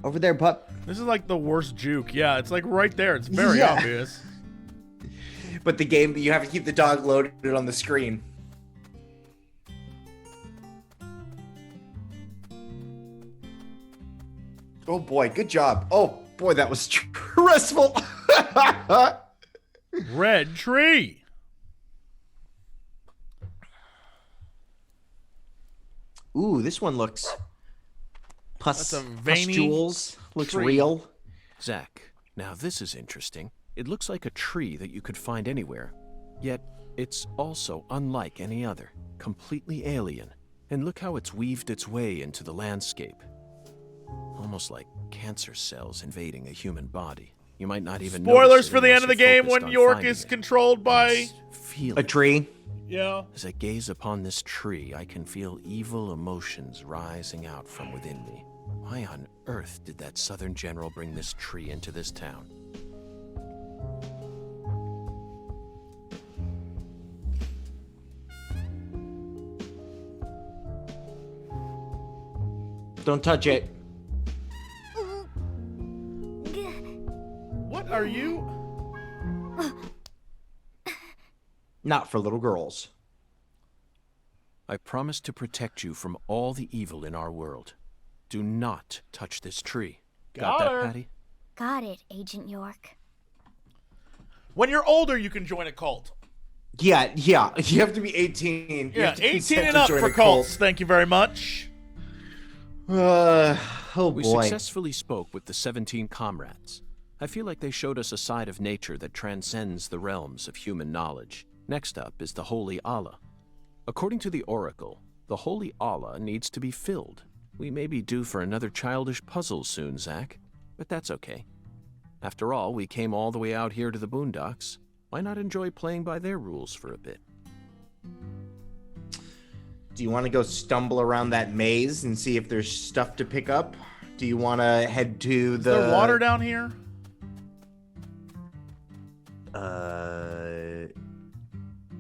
A: Over there, pup.
B: This is like the worst juke. Yeah, it's like right there. It's very obvious.
A: But the game, you have to keep the dog loaded on the screen. Oh boy, good job. Oh boy, that was stressful.
B: Red tree.
A: Ooh, this one looks
B: That's a veiny
A: pustules. Looks
C: tree.
A: real.
C: Zach, now this is interesting. It looks like a tree that you could find anywhere, yet it's also unlike any other, completely alien. And look how it's weaved its way into the landscape. Almost like cancer cells invading a human body. You might not even
B: Spoilers
C: notice it
B: for the end
C: unless
B: of the
C: you're
B: game
C: focused
B: when
C: on
B: York
C: finding
B: is
C: it.
B: controlled by
A: A tree.
B: Yeah.
C: As I gaze upon this tree, I can feel evil emotions rising out from within me. Why on earth did that Southern general bring this tree into this town?
A: Don't touch it.
B: What are you?
A: Not for little girls.
C: I promise to protect you from all the evil in our world. Do not touch this tree. Got that, Patty?
I: Got it, Agent York.
B: When you're older, you can join a cult.
A: Yeah. You have to be 18.
B: Yeah, 18 and up for cults. Thank you very much.
A: Oh boy.
C: We successfully spoke with the 17 comrades. I feel like they showed us a side of nature that transcends the realms of human knowledge. Next up is the Holy Allah. According to the Oracle, the Holy Allah needs to be filled. We may be due for another childish puzzle soon, Zach, but that's okay. After all, we came all the way out here to the boondocks. Why not enjoy playing by their rules for a bit?
A: Do you want to go stumble around that maze and see if there's stuff to pick up? Do you want to head to the...
B: Is there water down here?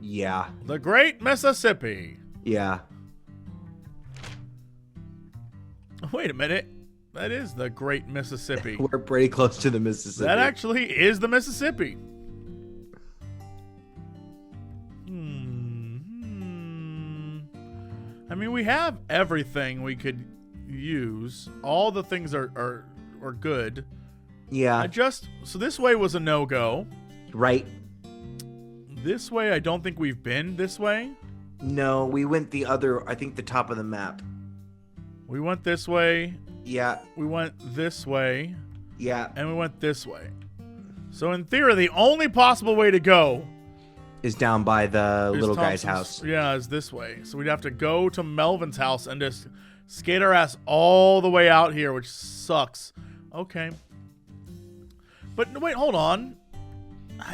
A: Yeah.
B: The Great Mississippi.
A: Yeah.
B: Wait a minute. That is the Great Mississippi.
A: We're pretty close to the Mississippi.
B: That actually is the Mississippi. I mean, we have everything we could use. All the things are good.
A: Yeah.
B: So this way was a no-go.
A: Right.
B: This way, I don't think we've been this way.
A: No, we went the other, I think the top of the map.
B: We went this way.
A: Yeah.
B: We went this way.
A: Yeah.
B: And we went this way. So in theory, the only possible way to go
A: is down by the little
B: Thompson's,
A: guy's house.
B: Yeah, is this way. So we'd have to go to Melvin's house and just skate our ass all the way out here, which sucks. Okay. But wait, hold on.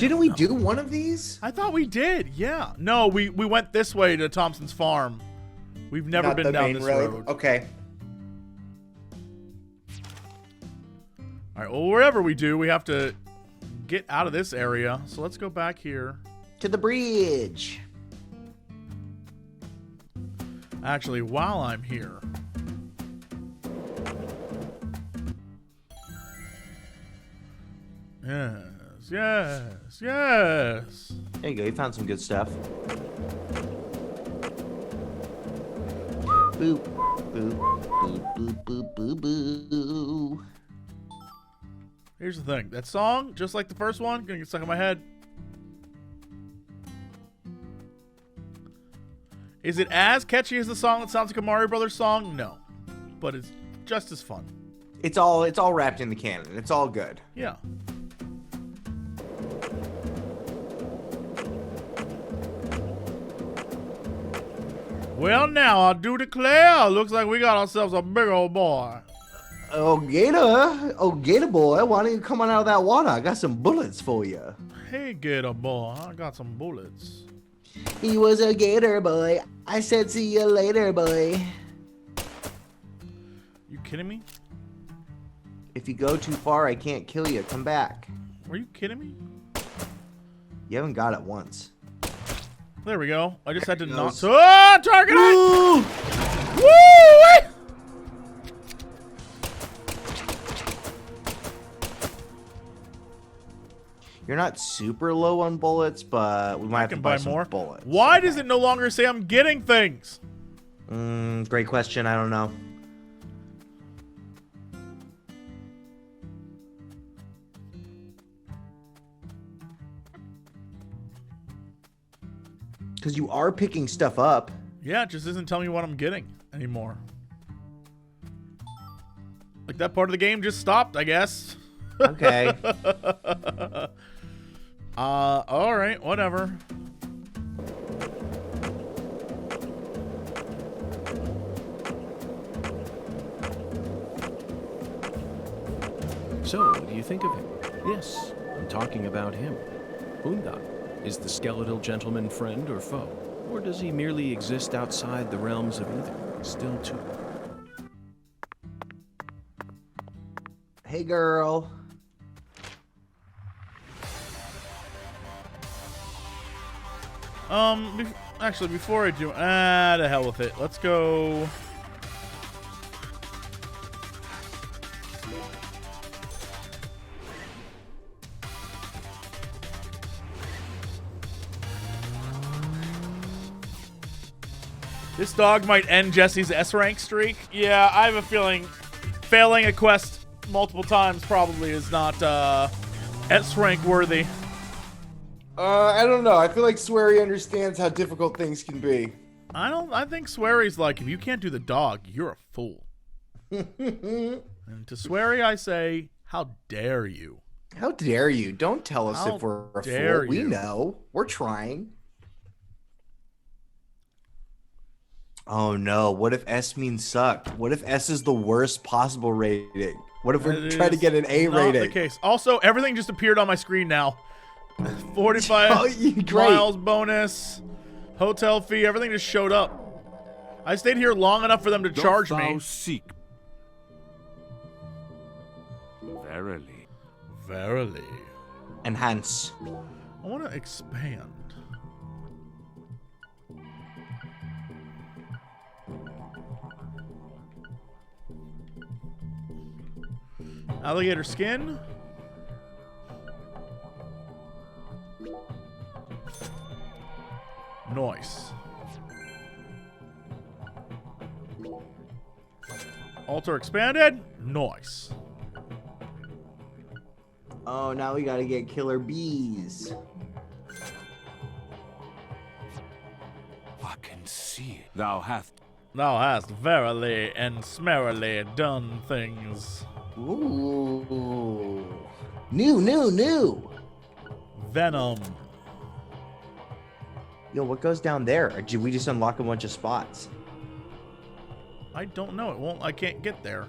A: Didn't we do one of these?
B: I thought we did. Yeah. No, we went this way to Thompson's farm. We've never been down this road.
A: Okay.
B: All right. Well, wherever we do, we have to get out of this area. So let's go back here.
A: To the bridge.
B: Actually, while I'm here. Yes.
A: There you go. You found some good stuff. Boop, boop, boop, boop, boop, boop, boo.
B: Here's the thing. That song, just like the first one, gonna get stuck in my head. Is it as catchy as the song that sounds like a Mario Brothers song? No. But it's just as fun.
A: It's all wrapped in the canon. It's all good.
B: Yeah. Well, now, I do declare, looks like we got ourselves a big old boy.
A: Oh, Gator boy, why don't you come on out of that water? I got some bullets for you.
B: Hey, Gator boy, I got some bullets.
A: He was a Gator boy. I said see you later, boy.
B: You kidding me?
A: If you go too far, I can't kill you. Come back.
B: Are you kidding me?
A: You haven't got it once.
B: There we go. I just had to not... Oh, target it! Woo!
A: You're not super low on bullets, but we might have to buy some more bullets.
B: Why does it no longer say I'm getting things?
A: Great question. I don't know. Because you are picking stuff up.
B: Yeah, it just isn't telling me what I'm getting anymore. Like that part of the game just stopped, I guess.
A: Okay.
B: All right, whatever.
C: So, what do you think of him? Yes, I'm talking about him. Boondock. Is the skeletal gentleman friend or foe? Or does he merely exist outside the realms of either? Still too...
A: Hey, girl.
B: Actually, before I do, to hell with it. Let's go. This dog might end Jesse's S-rank streak. Yeah, I have a feeling failing a quest multiple times probably is not S-rank worthy.
A: I don't know. I feel like Swery understands how difficult things can be.
B: I think Swery's like, if you can't do the dog, you're a fool. And to Swery, I say, how dare you?
A: How dare you? Don't tell us
B: How
A: if we're a
B: dare
A: fool. We
B: you.
A: know. We're trying. Oh no, what if S means suck? What if S is the worst possible rating? What if we're
B: That
A: trying to
B: is
A: get an A
B: not
A: rating?
B: the case. Also, everything just appeared on my screen now. 45
A: Oh, great.
B: miles bonus, hotel fee, everything just showed up. I stayed here long enough for them to charge me.
L: Seek. Verily.
B: Verily.
A: Enhance.
B: I want to expand. Alligator skin. Nice. Altar expanded. Nice.
A: Oh, now we gotta get killer bees.
L: I can see it. Thou
B: hast verily and smerrily done things.
A: Ooh. New.
B: Venom.
A: Yo, what goes down there? Or did we just unlock a bunch of spots?
B: I don't know. It won't. I can't get there.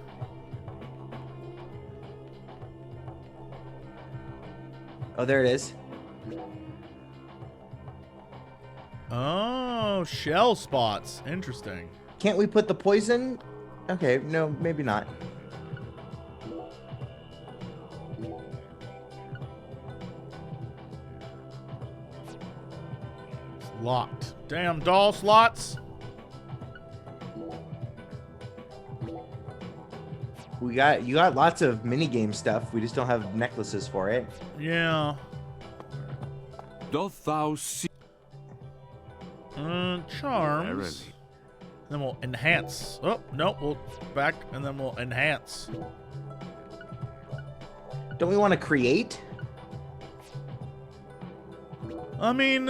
A: Oh, there it is.
B: Oh, shell spots. Interesting.
A: Can't we put the poison? Okay, no, maybe not.
B: It's locked. Damn doll slots.
A: You got lots of minigame stuff. We just don't have necklaces for it.
B: Yeah.
L: doth thou see.
B: Charms.
L: Verily.
B: Then we'll enhance. Oh, no, we'll back and then we'll enhance.
A: Don't we want to create?
B: I mean,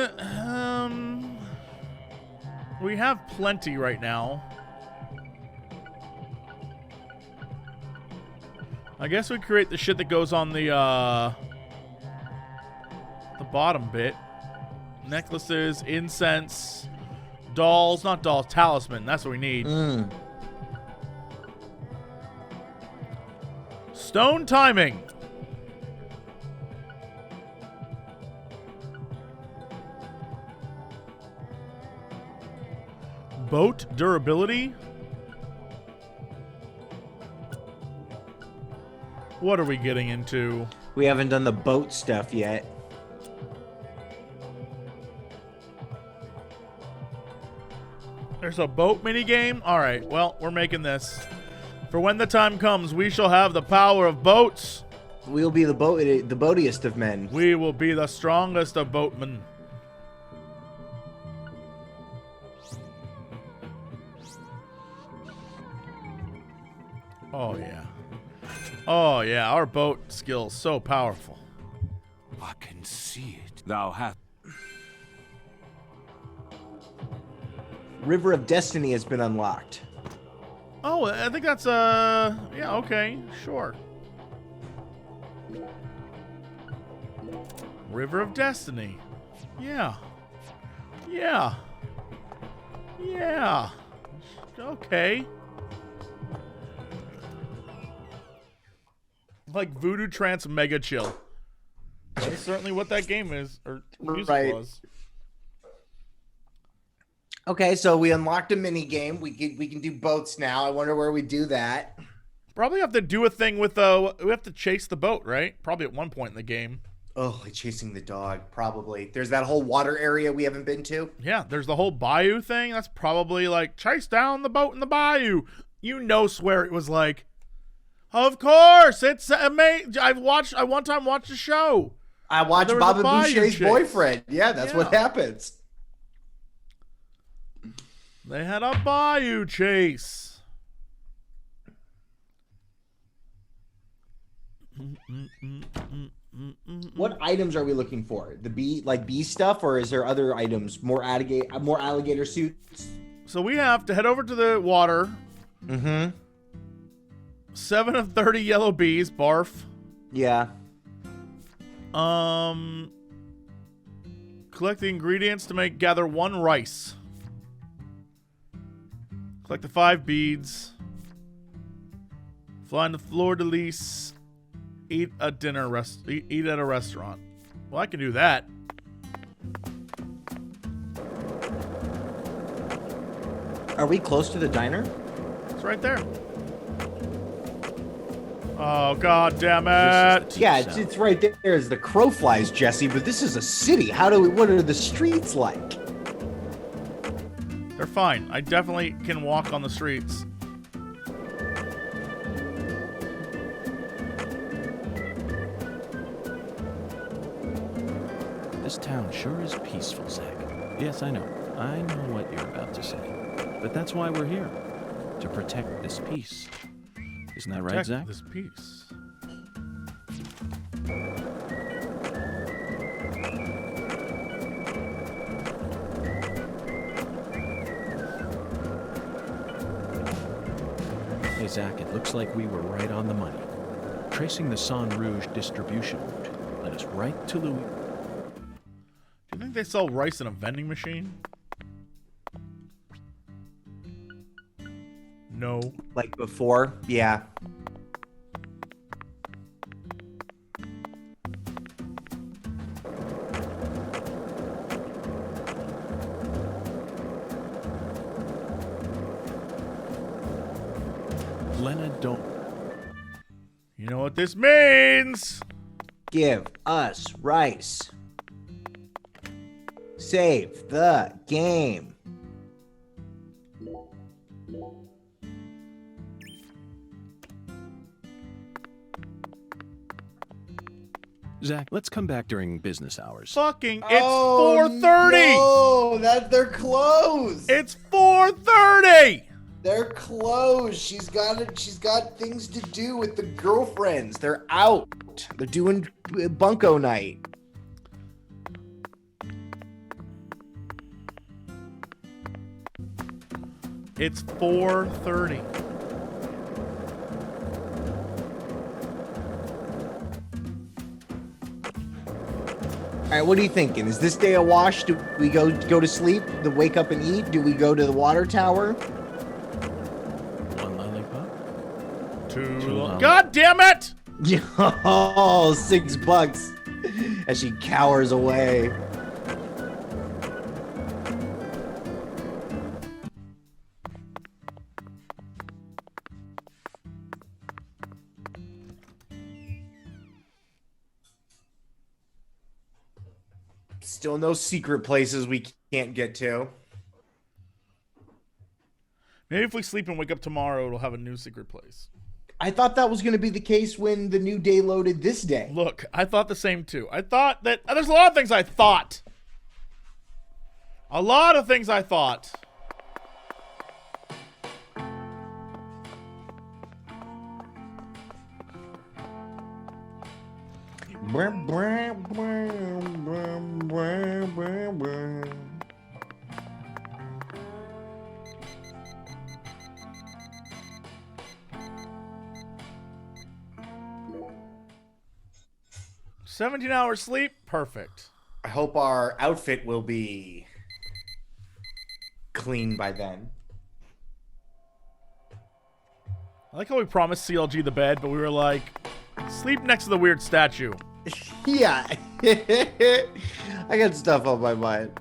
B: we have plenty right now. I guess we create the shit that goes on the bottom bit. Necklaces, incense, dolls, not dolls, talisman. That's what we need. Stone timing. Boat durability. What are we getting into?
A: We haven't done the boat stuff yet.
B: There's a boat minigame? Alright, well, we're making this. For when the time comes, we shall have the power of boats.
A: We'll be the boatiest of men.
B: We will be the strongest of boatmen. Oh, yeah. Oh, yeah, our boat skill's so powerful.
L: I can see it. Thou hast.
A: River of Destiny has been unlocked.
B: Oh, I think that's, yeah, okay, sure. River of Destiny. Yeah. Yeah. Yeah. Okay. Like Voodoo Trance Mega Chill. That's certainly what that game is, or music
A: Right.
B: was.
A: Okay, so we unlocked a mini game. We can do boats now. I wonder where we do that.
B: Probably have to do a thing with we have to chase the boat, right? Probably at one point in the game.
A: Oh, like chasing the dog, probably. There's that whole water area we haven't been to.
B: Yeah, there's the whole bayou thing. That's probably like chase down the boat in the bayou. You know, swear it was like, of course, it's amazing. I one time watched a show.
A: I watched Baba Boucher's boyfriend. Yeah, that's what happens.
B: They had a bayou chase.
A: What items are we looking for? The bee stuff, or is there other items? More alligator suits?
B: So we have to head over to the water. 7 of 30 yellow bees, barf.
A: Yeah.
B: Collect the ingredients to gather 1 rice. Collect the 5 beads. Fly in the fleur-de-lis. Eat at a restaurant. Well, I can do that.
A: Are we close to the diner?
B: It's right there. Oh, god damn it.
A: Yeah, it's right there as the crow flies, Jesse, but this is a city. What are the streets like?
B: They're fine. I definitely can walk on the streets.
C: This town sure is peaceful, Zach. Yes, I know. I know what you're about to say. But that's why we're here. To protect this peace. Isn't that right, Zach?
B: This peace.
C: Hey, Zach, it looks like we were right on the money. Tracing the San Rouge distribution route led us right to Louis.
B: Do you think they sell rice in a vending machine? No.
A: Like before? Yeah.
C: Lena, don't...
B: You know what this means?
A: Give us rice. Save the game.
C: Zach, let's come back during business hours.
B: Fucking, it's 4:30.
A: No, they're closed.
B: It's 4:30.
A: They're closed. She's got things to do with the girlfriends. They're out. They're doing bunko night.
B: It's 4:30.
A: All right, what are you thinking? Is this day a wash? Do we go to sleep? Do wake up and eat? Do we go to the water tower?
C: 1 lollipop?
B: 2
C: long.
B: God damn it!
A: Oh, $6 as she cowers away. Still no secret places we can't get to.
B: Maybe if we sleep and wake up tomorrow, it'll have a new secret place.
A: I thought that was going to be the case when the new day loaded this day.
B: Look, I thought the same too. I thought that there's a lot of things I thought. A lot of things I thought. "17 hours sleep, perfect."
A: I hope our outfit will be clean by then.
B: I like how we promised CLG the bed, but we were like, sleep next to the weird statue.
A: Yeah. I got stuff on my mind.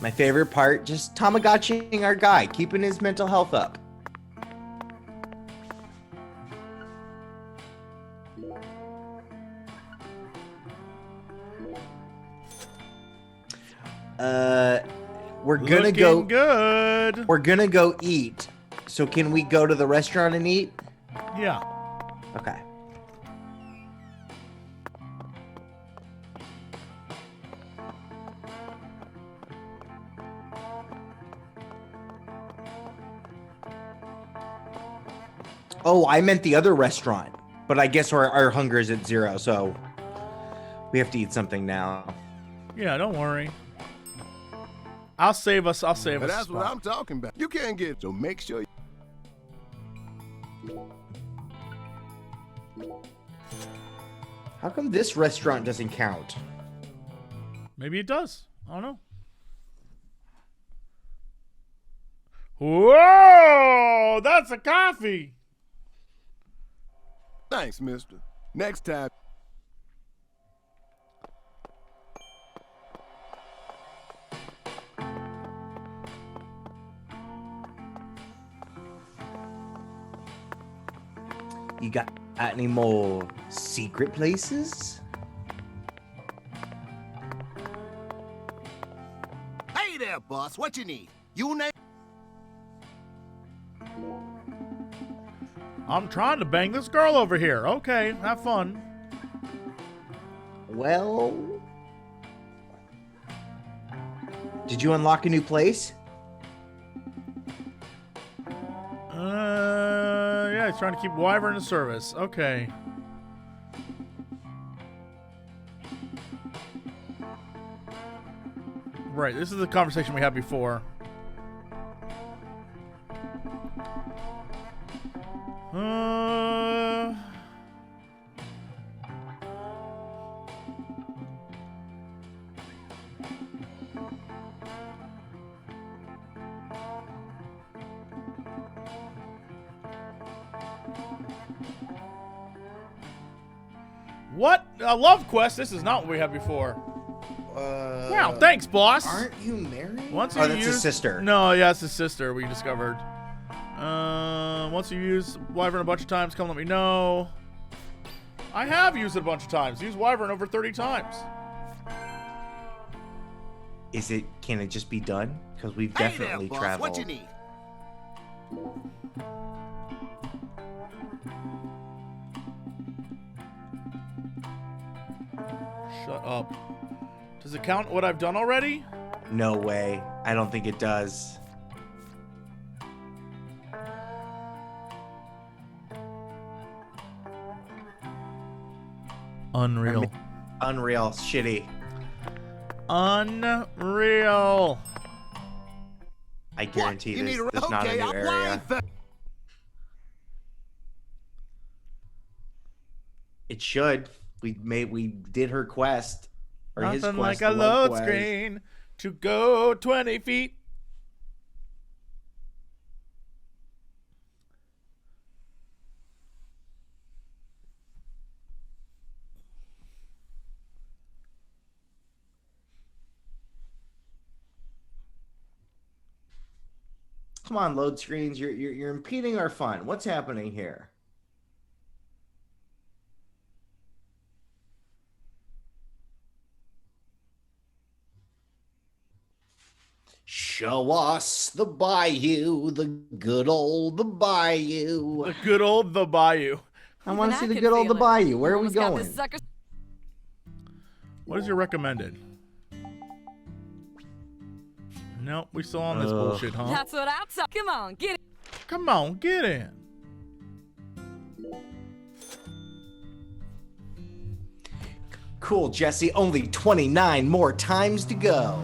A: My favorite part, just Tamagotchiing our guy, keeping his mental health up. We're gonna go
B: good.
A: We're gonna go eat. So can we go to the restaurant and eat?
B: Yeah.
A: Okay. Oh, I meant the other restaurant. But I guess our hunger is at 0, so we have to eat something now.
B: Yeah, don't worry. I'll save us. I'll save
K: But
B: us.
K: that's what I'm talking about. You can't get, so make sure you...
A: How come this restaurant doesn't count?
B: Maybe it does. I don't know. Whoa! That's a coffee.
K: Thanks, mister. Next time.
A: You got any more secret places?
K: Hey there, boss. What you need? You name...
B: I'm trying to bang this girl over here. Okay, have fun.
A: Well... Did you unlock a new place?
B: Yeah, he's trying to keep Wyvern in service. Okay. Right, this is the conversation we had before. What? A love quest? This is not what we had before. Wow, thanks, boss.
A: Aren't you married?
B: Once
A: Oh,
B: you
A: that's his sister.
B: No, yeah, it's his sister, we discovered. Once you use Wyvern a bunch of times, come let me know. I have used it a bunch of times. Used Wyvern over 30 times.
A: Can it just be done? Because we've
K: Hey
A: definitely
K: there, boss.
A: traveled.
K: What you need?
B: Shut up. Does it count what I've done already?
A: No way. I don't think it does.
B: Unreal.
A: Unreal. Shitty.
B: Unreal.
A: I guarantee
K: You need
A: there's
K: a...
A: not a
K: Okay,
A: new
K: I'll
A: area.
K: blind...
A: It should. We did her quest. Or his
B: Nothing
A: quest,
B: like a
A: the love
B: load
A: quest.
B: screen to go 20 feet.
A: Come on, load screens. You're impeding our fun. What's happening here? Show us the bayou, the good old the bayou.
B: The good old the bayou.
A: I want to see the
M: could
A: good old the
M: feel it.
A: bayou. Where are we
M: Almost got
A: going?
M: this sucker-
B: What is your recommended? Nope, we still on this bullshit, huh?
M: That's what I'm talking. Come on, get it.
B: Come on, get in.
A: Cool, Jesse. Only 29 more times to go.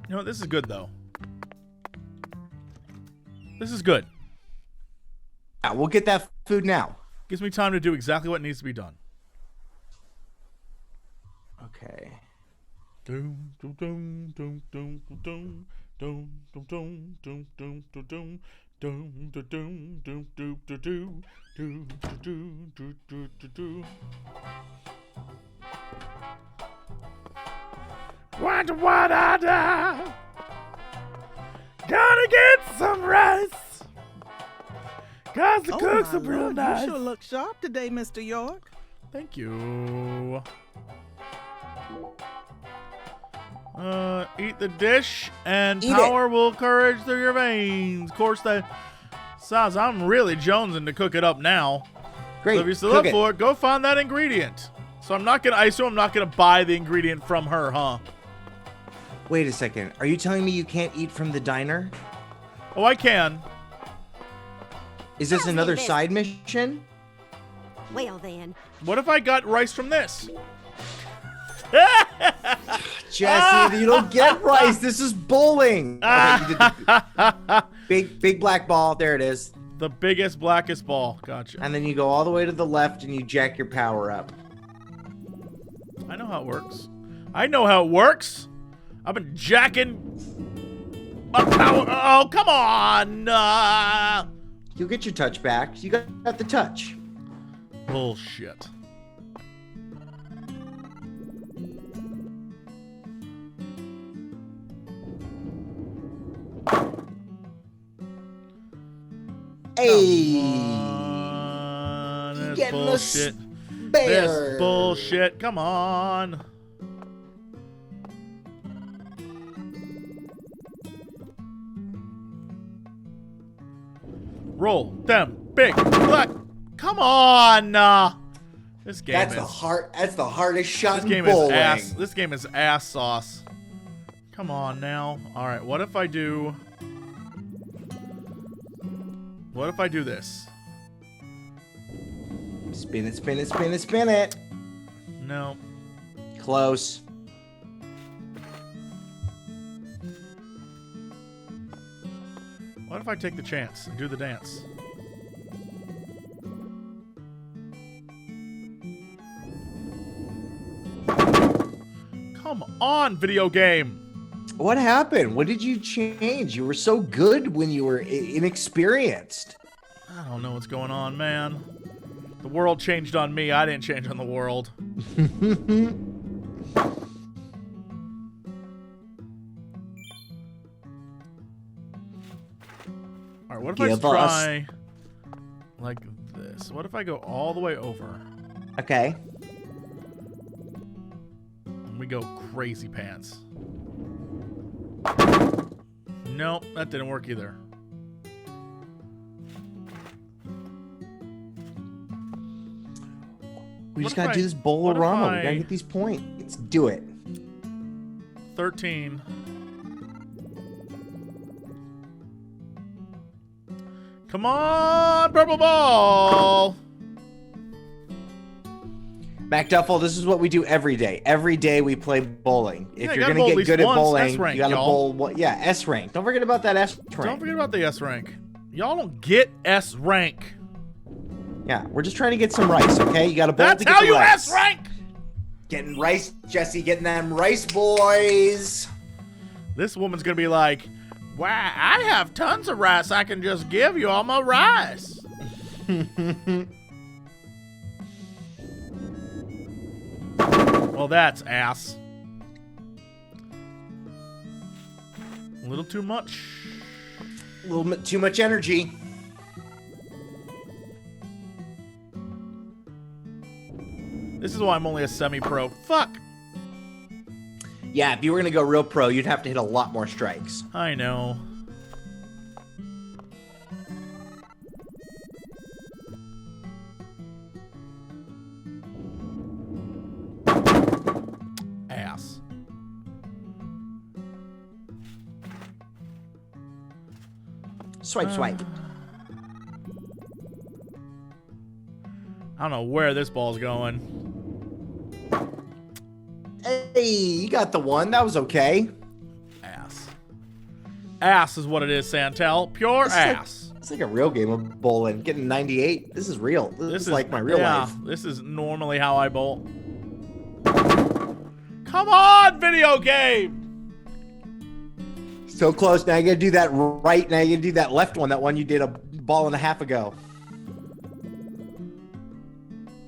B: You know what? This is good, though. This is good.
A: Yeah, we'll get that food now.
B: Gives me time to do exactly what needs to be done.
A: Okay.
B: Gotta get some rice. Cause the cooks are real
F: Lord,
B: nice.
F: You sure look sharp today, Mr. York.
B: Thank you. Eat the dish and power will courage through your veins. Of course, that sounds. I'm really jonesing to cook it up now.
A: Great.
B: So if you're still up for it, go find that ingredient. So I assume I'm not gonna buy the ingredient from her, huh?
A: Wait a second. Are you telling me you can't eat from the diner?
B: Oh, I can.
A: Is this another side mission?
G: Well then.
B: What if I got rice from this?
A: Jesse, you don't get rice. This is bowling. Okay, you did the big black ball. There it is.
B: The biggest, blackest ball. Gotcha.
A: And then you go all the way to the left and you jack your power up.
B: I know how it works. I know how it works. I've been jacking my power. Oh, come on.
A: You'll get your touch back. You got the touch.
B: Bullshit.
A: Hey.
B: This
A: getting
B: bullshit.
A: Bear.
B: This bullshit. Come on. Roll them big black. Come on. This game
A: That's the hardest shot
B: this game
A: in bowling.
B: is ass. This game is ass sauce. Come on now. All right. What if I do this?
A: Spin it, spin it, spin it, spin it.
B: No.
A: Close.
B: What if I take the chance and do the dance? Come on, video game.
A: What happened? What did you change? You were so good when you were inexperienced.
B: I don't know what's going on, man. The world changed on me. I didn't change on the world. All right, what if I try like this? What if I go all the way over?
A: Okay.
B: And we go crazy pants. Nope, that didn't work either.
A: We just gotta do this bowl-orama. We gotta get these points. Let's do it.
B: 13. Come on, purple ball!
A: MacDuffel, this is what we do every day. Every day we play bowling. If
B: Yeah,
A: you're gonna get good at bowling,
B: S-rank,
A: you gotta
B: y'all.
A: bowl. Yeah, S rank. Don't forget about that S rank.
B: Don't forget about the S rank. Y'all don't get S rank.
A: Yeah, we're just trying to get some rice, okay? You gotta bowl
B: That's
A: to get
B: how
A: the
B: you
A: rice.
B: S rank.
A: Getting rice, Jesse. Getting them rice boys.
B: This woman's gonna be like, "Wow, I have tons of rice. I can just give you all my rice." Well, that's ass. A little too much.
A: A little bit too much energy.
B: This is why I'm only a semi-pro. Fuck.
A: Yeah, if you were gonna go real pro, you'd have to hit a lot more strikes.
B: I know. Ass.
A: Swipe, swipe.
B: I don't know where this ball's going.
A: Hey, you got the one. That was okay.
B: Ass. Ass is what it is, Santel. Pure ass.
A: It's like a real game of bowling. Getting 98. This is real. This is like my real life.
B: This is normally how I bowl. Come on, video game!
A: So close. Now you gotta do that right. Now you gotta do that left one. That one you did a ball and a half ago.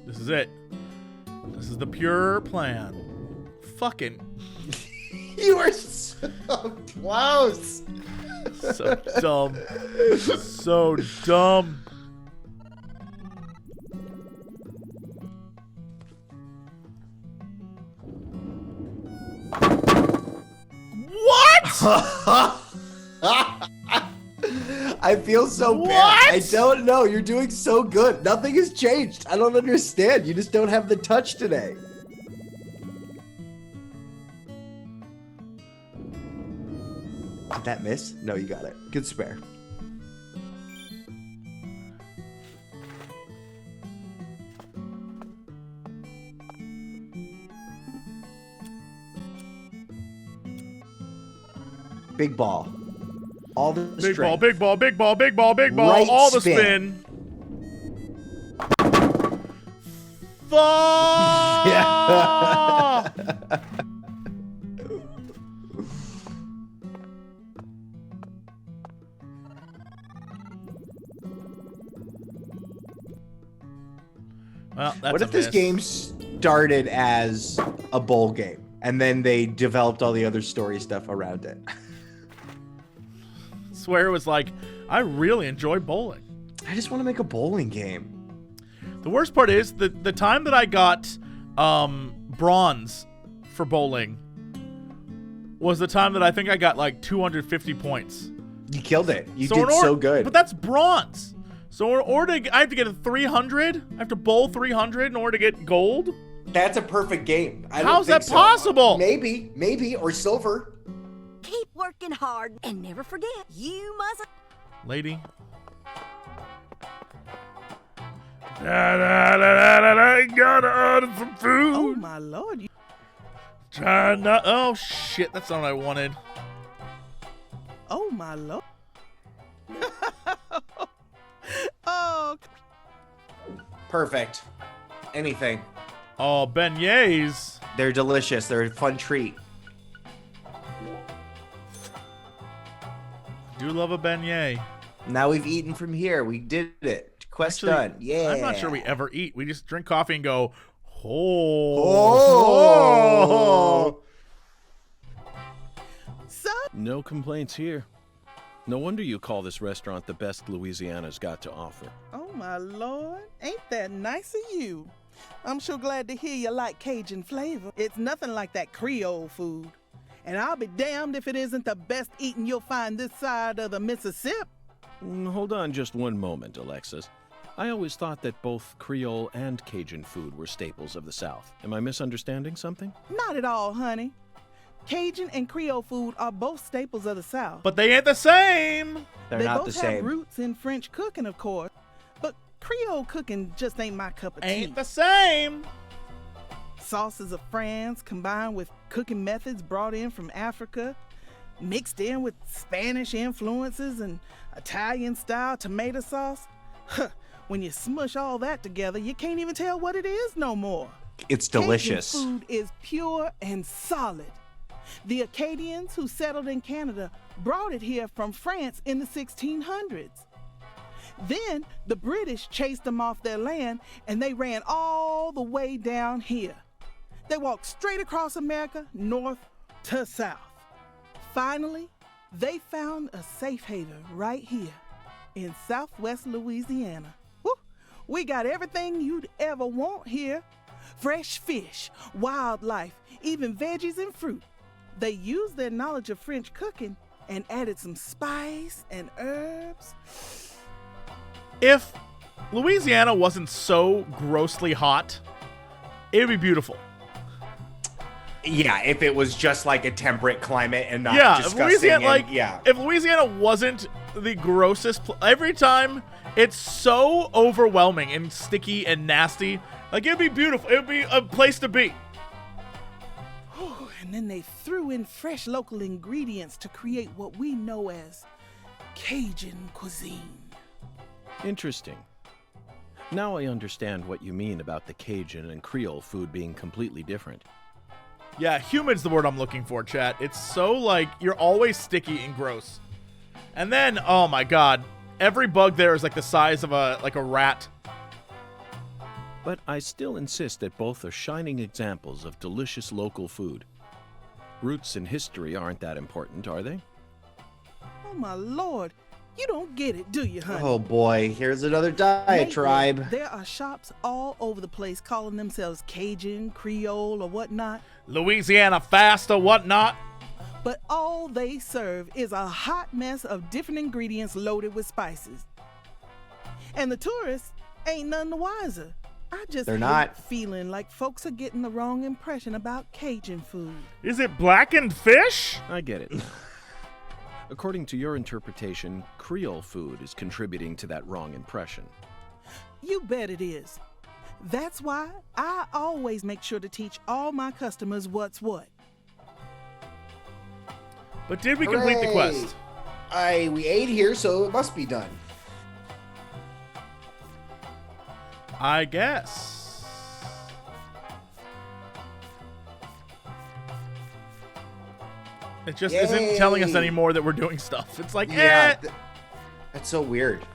B: This is it. This is the pure plan. Fucking.
A: You are so close.
B: So dumb. So dumb. What?
A: I feel so bad. I don't know. You're doing so good. Nothing has changed. I don't understand. You just don't have the touch today. Did that miss? No, you got it. Good spare. Big ball. All the
B: big
A: strength.
B: ball, big ball, big ball, big ball, big ball.
A: Right
B: all the
A: spin.
B: Fuck!
A: Yeah.
B: Well, that's
A: what
B: a
A: if this
B: miss.
A: game started as a bowl game and then they developed all the other story stuff around it?
B: Swear it was like, I really enjoy bowling.
A: I just want to make a bowling game.
B: The worst part is the time that I got bronze for bowling was the time that I think I got like 250 points.
A: You killed it. You
B: So
A: did so good.
B: But that's bronze. So in order to, I have to get a 300. I have to bowl 300 in order to get gold.
A: That's a perfect game.
B: How's that possible?
A: Maybe, or silver.
G: Keep working hard and never forget, you must.
B: Lady. I gotta order some food.
F: Oh my lord.
B: Try not. Oh shit, that's not what I wanted.
F: Oh my lord. Oh.
A: Perfect. Anything.
B: Oh, beignets.
A: They're delicious. They're a fun treat.
B: Do love a beignet.
A: Now we've eaten from here. We did it. Quest done. Yeah.
B: I'm not sure we ever eat. We just drink coffee and go, oh.
A: Oh.
C: No complaints here. No wonder you call this restaurant the best Louisiana's got to offer.
F: Oh my lord. Ain't that nice of you? I'm sure glad to hear you like Cajun flavor. It's nothing like that Creole food. And I'll be damned if it isn't the best eating you'll find this side of the Mississippi.
C: Hold on just one moment, Alexis. I always thought that both Creole and Cajun food were staples of the South. Am I misunderstanding something?
F: Not at all, honey. Cajun and Creole food are both staples of the South.
B: But they ain't the same.
A: They're
F: They
A: not
F: both
A: the same.
F: have roots in French cooking, of course. But Creole cooking just ain't my cup of tea.
B: Ain't the same.
F: Sauces of France combined with cooking methods brought in from Africa, mixed in with Spanish influences and Italian-style tomato sauce. Huh. When you smush all that together, you can't even tell what it is no more.
A: It's delicious.
F: Cajun food is pure and solid. The Acadians who settled in Canada brought it here from France in the 1600s. Then the British chased them off their land and they ran all the way down here. They walked straight across America, north to south. Finally, they found a safe haven right here in southwest Louisiana. Woo! We got everything you'd ever want here. Fresh fish, wildlife, even veggies and fruit. They used their knowledge of French cooking and added some spice and herbs.
B: If Louisiana wasn't so grossly hot, it would be beautiful.
A: Yeah, if it was just like a temperate climate and not
B: Yeah, if
A: disgusting.
B: Louisiana,
A: and, yeah.
B: if Louisiana wasn't the grossest, every time it's so overwhelming and sticky and nasty. Like, it'd be beautiful. It would be a place to be.
F: And then they threw in fresh local ingredients to create what we know as Cajun cuisine.
C: Interesting. Now I understand what you mean about the Cajun and Creole food being completely different.
B: Yeah, humid's the word I'm looking for, chat. It's so, like, you're always sticky and gross. And then, oh my god, every bug there is like the size of a rat.
C: But I still insist that both are shining examples of delicious local food. Roots and history aren't that important, are they?
F: Oh my lord, you don't get it, do you, honey?
A: Oh boy, here's another diatribe.
F: Lately, there are shops all over the place calling themselves Cajun, Creole, or whatnot.
B: Louisiana fast or whatnot.
F: But all they serve is a hot mess of different ingredients loaded with spices. And the tourists ain't none the wiser. I just hate feeling like folks are getting the wrong impression about Cajun food.
B: Is it blackened fish?
C: I get it. According to your interpretation, Creole food is contributing to that wrong impression.
F: You bet it is. That's why I always make sure to teach all my customers what's what.
B: But did we complete the quest?
A: We ate here, so it must be done.
B: I guess. It just isn't telling us anymore that we're doing stuff. It's like,
A: yeah, that's so weird.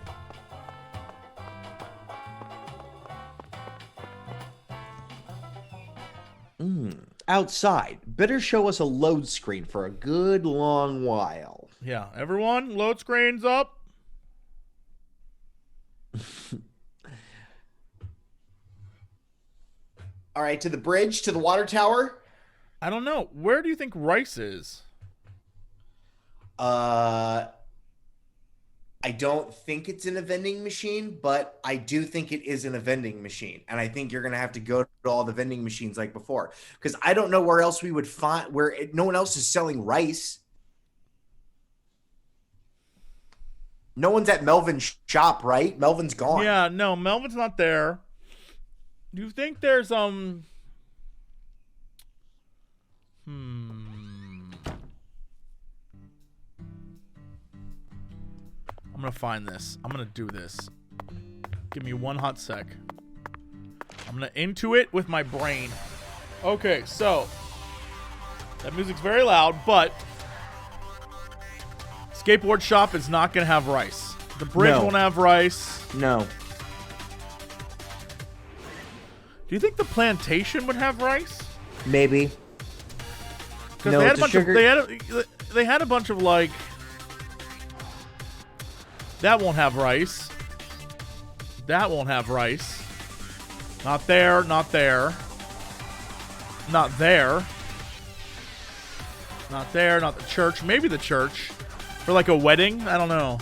A: Outside, better show us a load screen for a good long while.
B: Yeah, everyone, load screen's up.
A: All right, to the bridge, to the water tower.
B: I don't know. Where do you think Rice is?
A: I don't think it's in a vending machine, but I do think it is in a vending machine. And I think you're going to have to go to all the vending machines like before. Because I don't know where else we would find, no one else is selling rice. No one's at Melvin's shop, right? Melvin's gone.
B: Yeah, no, Melvin's not there. Do you think there's, I'm gonna find this. I'm gonna do this. Give me one hot sec. I'm gonna intuit with my brain. Okay, so that music's very loud, but skateboard shop is not gonna have rice. The bridge won't have rice.
A: No.
B: Do you think the plantation would have rice?
A: Maybe.
B: Because they had a bunch of they had a bunch of like. That won't have rice. That won't have rice. Not there, not there. Not there. Not there, not the church. Maybe the church. For like a wedding? I don't know.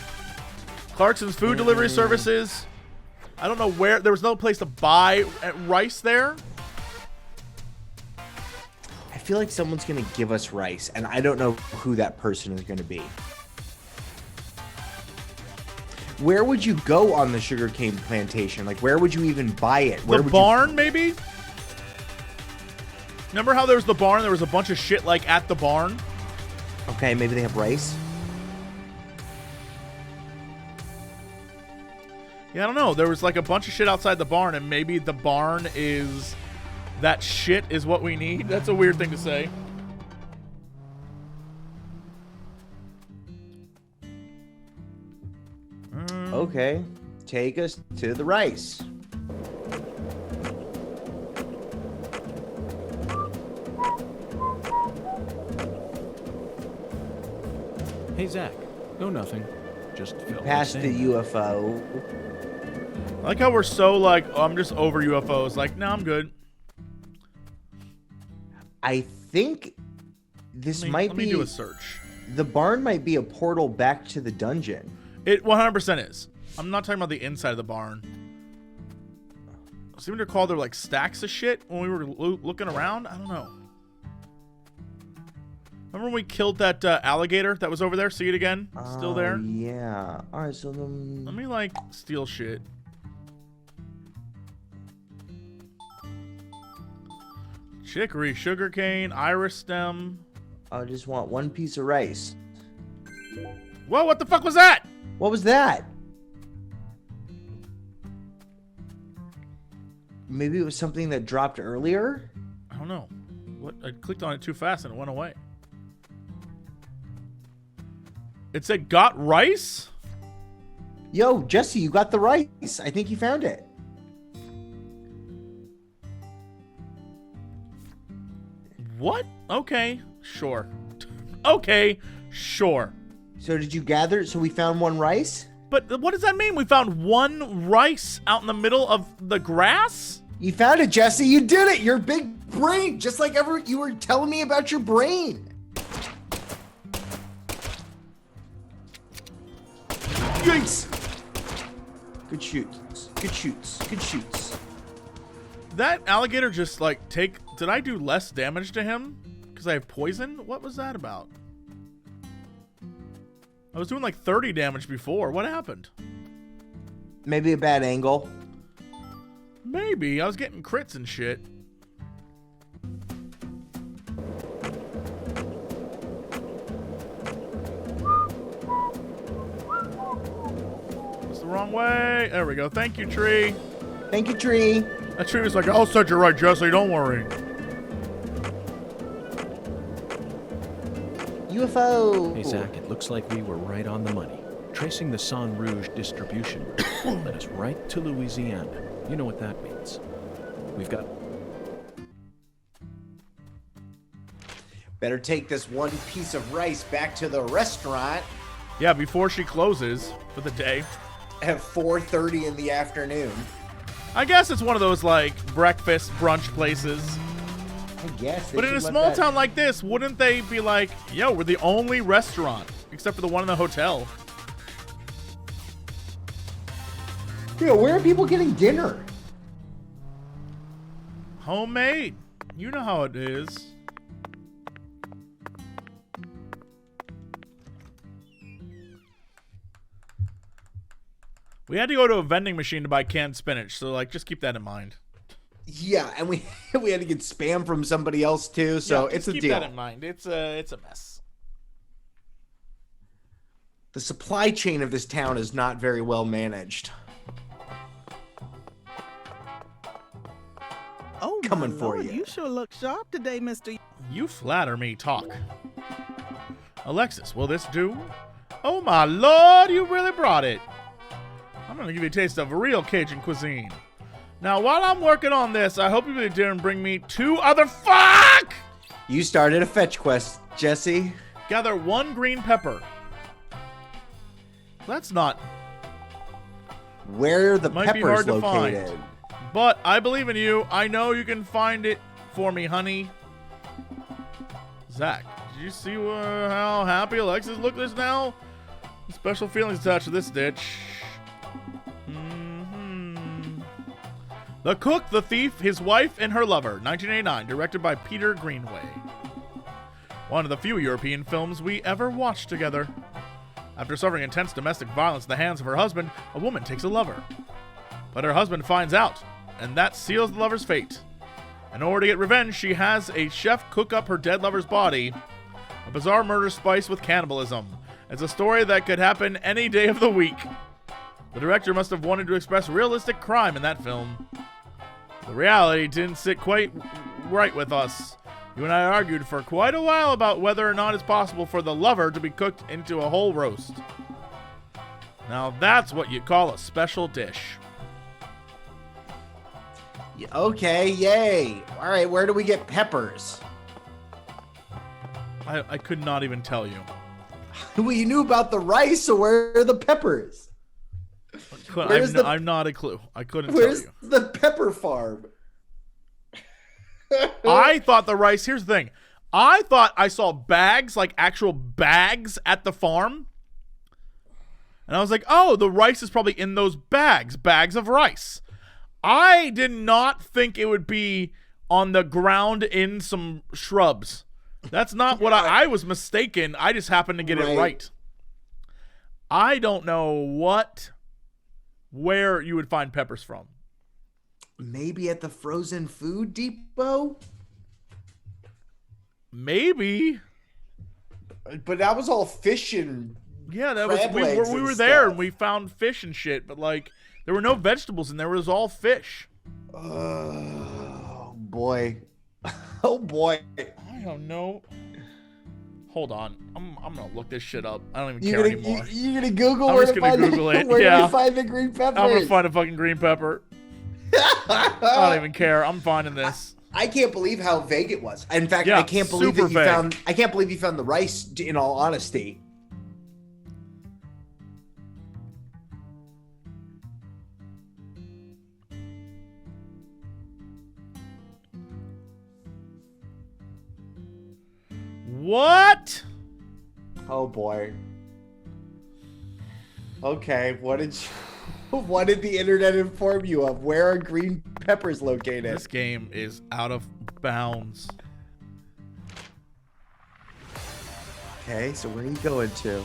B: Clarkson's food delivery services. I don't know where. There was no place to buy rice there.
A: I feel like someone's going to give us rice, and I don't know who that person is going to be. Where would you go on the sugarcane plantation? Like, where would you even buy it? Where
B: the barn, maybe? Remember how there was the barn? There was a bunch of shit, like, at the barn?
A: Okay, maybe they have rice.
B: Yeah, I don't know. There was, like, a bunch of shit outside the barn, and maybe the barn is... That shit is what we need? That's a weird thing to say.
A: Okay, take us to the rice.
C: Hey, Zach. No, nothing. Just
A: past the UFO.
B: I like how we're so like, oh, I'm just over UFOs. Like, no, I'm good.
A: I think this might be...
B: Let me do a search.
A: The barn might be a portal back to the dungeon.
B: It 100% is. I'm not talking about the inside of the barn. I seem to recall there were like stacks of shit when we were looking around. I don't know. Remember when we killed that alligator that was over there? See it again? Still there?
A: Yeah. All right, so then...
B: Let me like steal shit. Chicory, sugarcane, iris stem.
A: I just want one piece of rice.
B: Whoa, what the fuck was that?
A: What was that? Maybe it was something that dropped earlier?
B: I don't know. What? I clicked on it too fast and it went away. It said got rice?
A: Yo, Jesse, you got the rice. I think you found it.
B: What? Okay, sure. Okay, sure.
A: So did you gather? So we found one rice?
B: But what does that mean? We found one rice out in the middle of the grass?
A: You found it, Jesse. You did it. Your big brain. Just like ever you were telling me about your brain. Yikes. Good shoots. Good shoots. Good shoots.
B: That alligator just like did I do less damage to him? Because I have poison? What was that about? I was doing like 30 damage before. What happened?
A: Maybe a bad angle.
B: Maybe. I was getting crits and shit. It's the wrong way. There we go. Thank you, tree.
A: Thank you, tree.
B: That tree was like, I'll set you right, Jesse. Don't worry.
A: UFO.
C: Hey, Zach, it looks like we were right on the money. Tracing the Sang Rouge distribution route led us right to Louisiana. You know what that means. We've got...
A: Better take this one piece of rice back to the restaurant.
B: Yeah, before she closes for the day.
A: At 4:30 in the afternoon.
B: I guess it's one of those, like, breakfast brunch places.
A: I guess.
B: But in a small town like this, wouldn't they be like, yo, we're the only restaurant, except for the one in the hotel?
A: Yeah, where are people getting dinner?
B: Homemade. You know how it is. We had to go to a vending machine to buy canned spinach, so like just keep that in mind.
A: Yeah, and we had to get spam from somebody else too, so
B: yeah,
A: it's a deal.
B: Keep that in mind. It's a mess.
A: The supply chain of this town is not very well managed.
F: Oh,
A: coming
F: my
A: for
F: Lord,
A: you.
F: You sure look sharp today, Mr.
B: You flatter me, talk. Alexis, will this do? Oh my Lord, you really brought it. I'm gonna give you a taste of real Cajun cuisine. Now, while I'm working on this, I hope you really didn't bring me 2 other fuck!
A: You started a fetch quest, Jesse.
B: Gather 1 green pepper. That's not...
A: Where are the
B: Might be hard
A: peppers
B: to
A: located?
B: find. But I believe in you. I know you can find it for me, honey. Zach, did you see how happy Alexis looked just now? Special feelings attached to this stitch. The Cook, the Thief, His Wife, and Her Lover, 1989, directed by Peter Greenaway. One of the few European films we ever watched together. After suffering intense domestic violence at the hands of her husband, a woman takes a lover. But her husband finds out, and that seals the lover's fate. In order to get revenge, she has a chef cook up her dead lover's body. A bizarre murder spiced with cannibalism. It's a story that could happen any day of the week. The director must have wanted to express realistic crime in that film. The reality didn't sit quite right with us. You and I argued for quite a while about whether or not it's possible for the lover to be cooked into a whole roast. Now that's what you call a special dish.
A: Okay, yay. All right, where do we get peppers?
B: I could not even tell you.
A: Well, you knew about the rice, so where are the peppers?
B: I'm not a clue. I couldn't tell
A: Where's
B: you.
A: the pepper farm?
B: I thought the rice, here's the thing. I thought I saw bags, like actual bags at the farm. And I was like, oh, the rice is probably in those bags of rice. I did not think it would be on the ground in some shrubs. That's not what I was mistaken. I just happened to get it right. I don't know where you would find peppers from.
A: Maybe at the frozen food depot?
B: Maybe.
A: But that was all fish and
B: yeah, that was we were there and we found fish and shit, but like there were no vegetables in there. It was all fish.
A: Oh boy. Oh boy.
B: I don't know. Hold on. I'm gonna look this shit up. I don't even care anymore.
A: You're gonna Google
B: I'm
A: where
B: just
A: to
B: gonna
A: find
B: Google it.
A: where
B: Yeah.
A: do I find the green peppers?
B: I'm gonna find a fucking green pepper. I don't even care. I'm finding this.
A: I can't believe how vague it was. In fact,
B: Yeah,
A: I can't believe
B: super
A: that you
B: vague.
A: found. I can't believe you found the rice. In all honesty.
B: What?
A: Oh boy. Okay, what did the internet inform you of? Where are green peppers located?
B: This game is out of bounds.
A: Okay, so where are you going to?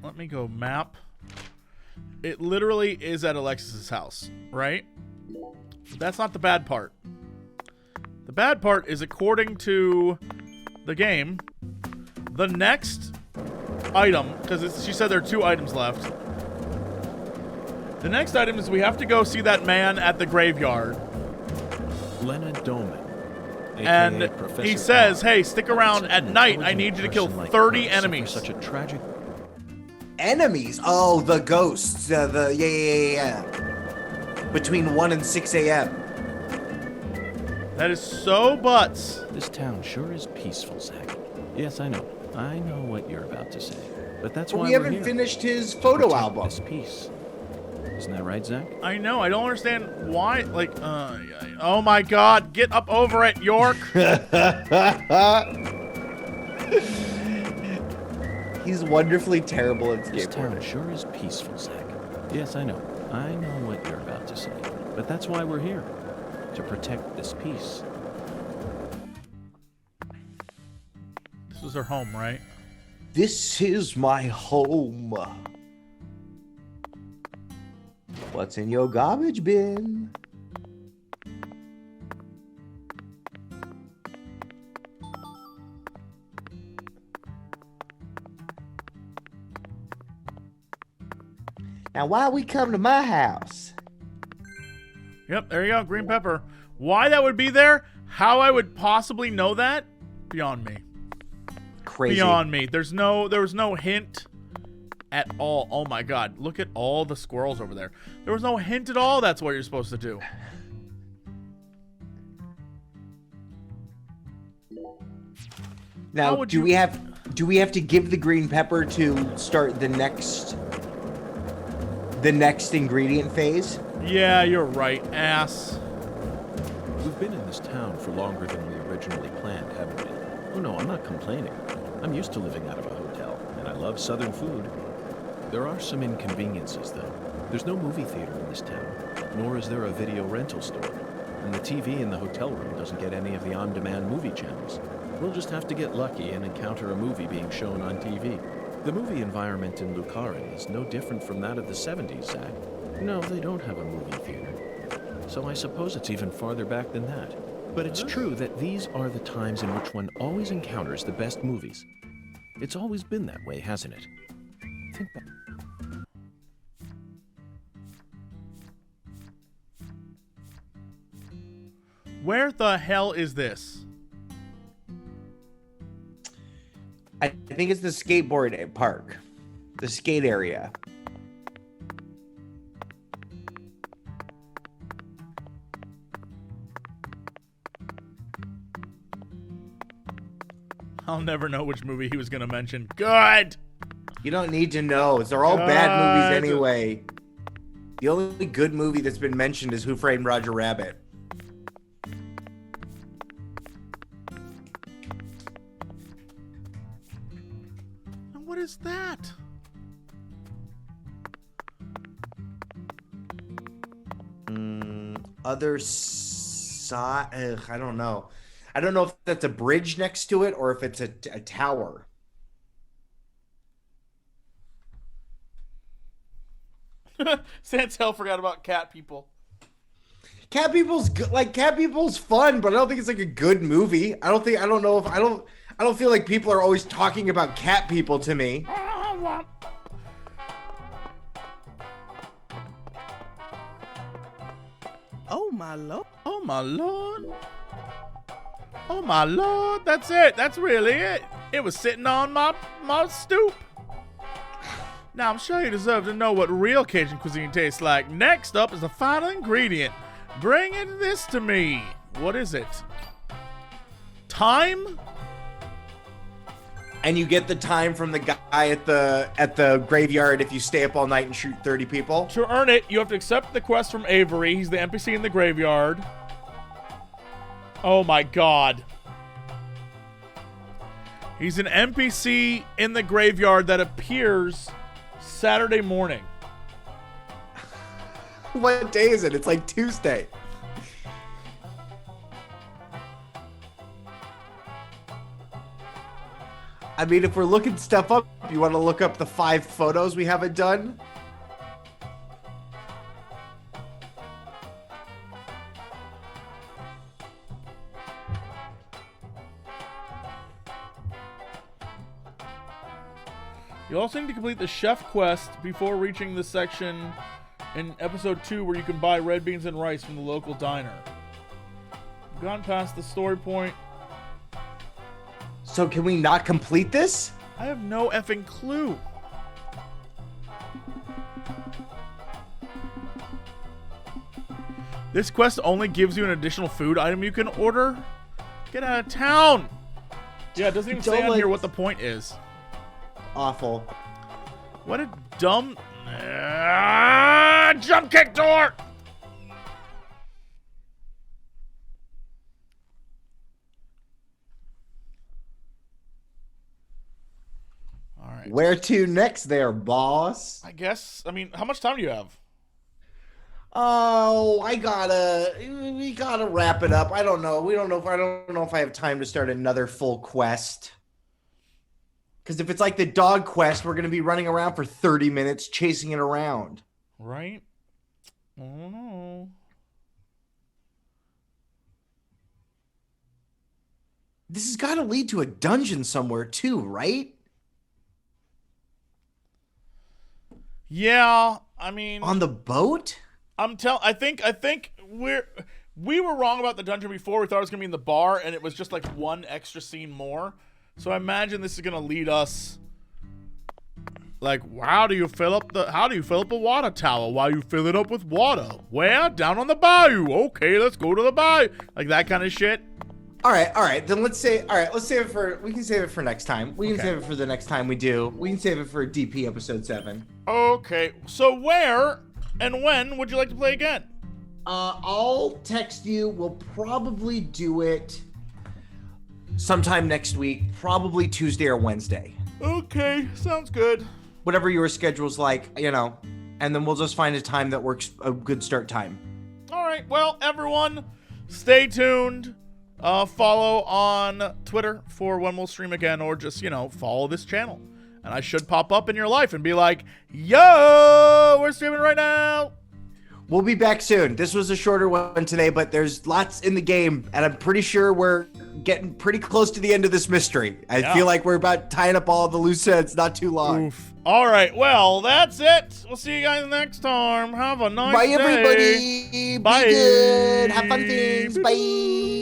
B: Let me go map. It literally is at Alexis's house, right? But that's not the bad part. The bad part is, according to the game, the next item, because she said there are 2 items left. The next item is we have to go see that man at the graveyard.
C: Leonard Doman.
B: And
C: AKA Professor
B: he says,
C: R.
B: hey, stick around at night. I need you to kill 30
C: her
B: enemies.
C: suffer such a tragic...
A: Enemies? Oh, the ghosts. Yeah. Between 1 and 6 a.m.
B: That is so butts.
C: This town sure is peaceful, Zach. Yes, I know. I know what you're about to say. But that's
A: But
C: why
A: we
C: we're
A: haven't
C: here.
A: finished his photo
C: Protect
A: album.
C: This piece. Isn't that right, Zach?
B: I know. I don't understand why. Like, oh my God. Get up over it, York.
A: He's wonderfully terrible at
C: This town
A: skateboarding.
C: sure is peaceful, Zach. Yes, I know. I know what you're about to say. But that's why we're here. To protect this peace.
B: This was her home, right?
A: This is my home. What's in your garbage bin? Now, why we come to my house?
B: Yep, there you go. Green pepper. Why that would be there? How I would possibly know that? Beyond me.
A: Crazy.
B: Beyond me. There was no hint at all. Oh my God. Look at all the squirrels over there. There was no hint at all that's what you're supposed to do.
A: Now, do we have to give the green pepper to start the next ingredient phase?
B: Yeah, you're right, ass.
C: We've been in this town for longer than we originally planned, haven't we? Oh no, I'm not complaining. I'm used to living out of a hotel, and I love southern food. There are some inconveniences, though. There's no movie theater in this town, nor is there a video rental store. And the TV in the hotel room doesn't get any of the on-demand movie channels. We'll just have to get lucky and encounter a movie being shown on TV. The movie environment in Lucarin is no different from that of the 70s, Zach. No, they don't have a movie theater. So I suppose it's even farther back than that. But it's true that these are the times in which one always encounters the best movies. It's always been that way, hasn't it? Think back.
B: Where the hell is this?
A: I think it's the skateboard park, the skate area.
B: I'll never know which movie he was going to mention. Good!
A: You don't need to know. They're all bad movies anyway. The only good movie that's been mentioned is Who Framed Roger Rabbit.
B: What is that?
A: Other side, I don't know. I don't know if that's a bridge next to it or if it's a tower.
B: Santel forgot about cat people.
A: Cat People's good. Like, Cat People's fun, but I don't think it's like a good movie. I don't feel like people are always talking about Cat People to me.
F: Oh my lord.
B: Oh my lord. Oh my lord, that's it. That's really it. It was sitting on my stoop. Now, I'm sure you deserve to know what real Cajun cuisine tastes like. Next up is the final ingredient. Bringing this to me. What is it? Thyme?
A: And you get the time from the guy at the graveyard if you stay up all night and shoot 30 people.
B: To earn it, you have to accept the quest from Avery. He's the NPC in the graveyard. Oh my god. He's an NPC in the graveyard that appears Saturday morning.
A: What day is it? It's like Tuesday. I mean, if we're looking stuff up, you want to look up the 5 photos we haven't done?
B: You also need to complete the chef quest before reaching the section in episode 2 where you can buy red beans and rice from the local diner. You've gone past the story point.
A: So can we not complete this?
B: I have no effing clue. This quest only gives you an additional food item you can order. Get out of town. Yeah, it doesn't even say on here what the point is.
A: Awful.
B: What a dumb... jump kick door! Alright.
A: Where to next there, boss?
B: I guess, I mean, how much time do you have?
A: Oh, we gotta wrap it up. I don't know. I don't know if I have time to start another full quest. Because if it's like the dog quest, we're going to be running around for 30 minutes chasing it around.
B: Right? I don't know.
A: This has got to lead to a dungeon somewhere too, right?
B: Yeah, I mean...
A: On the boat?
B: I think we were wrong about the dungeon before. We thought it was going to be in the bar, and it was just like one extra scene more. So I imagine this is gonna lead us like, how do you fill up a water tower? Why you fill it up with water? Where? Down on the bayou. Okay, let's go to the bayou. Like that kind of shit.
A: All right. Then let's save it for next time. We can save it for the next time we do. We can save it for DP episode 7.
B: Okay. So where and when would you like to play again?
A: I'll text you. We'll probably do it sometime next week, probably Tuesday or Wednesday.
B: Okay, sounds good.
A: Whatever your schedule's like, and then we'll just find a time that works, a good start time.
B: All right, well, everyone, stay tuned. Follow on Twitter for when we'll stream again, or just, follow this channel. And I should pop up in your life and be like, yo, we're streaming right now.
A: We'll be back soon. This was a shorter one today, but there's lots in the game, and I'm pretty sure we're getting pretty close to the end of this mystery. I feel like we're about tying up all the loose ends, not too long.
B: Oof. All right, well, that's it. We'll see you guys next time. Have a nice day.
A: Bye, everybody.
B: Bye.
A: Be good. Have fun things. Bye.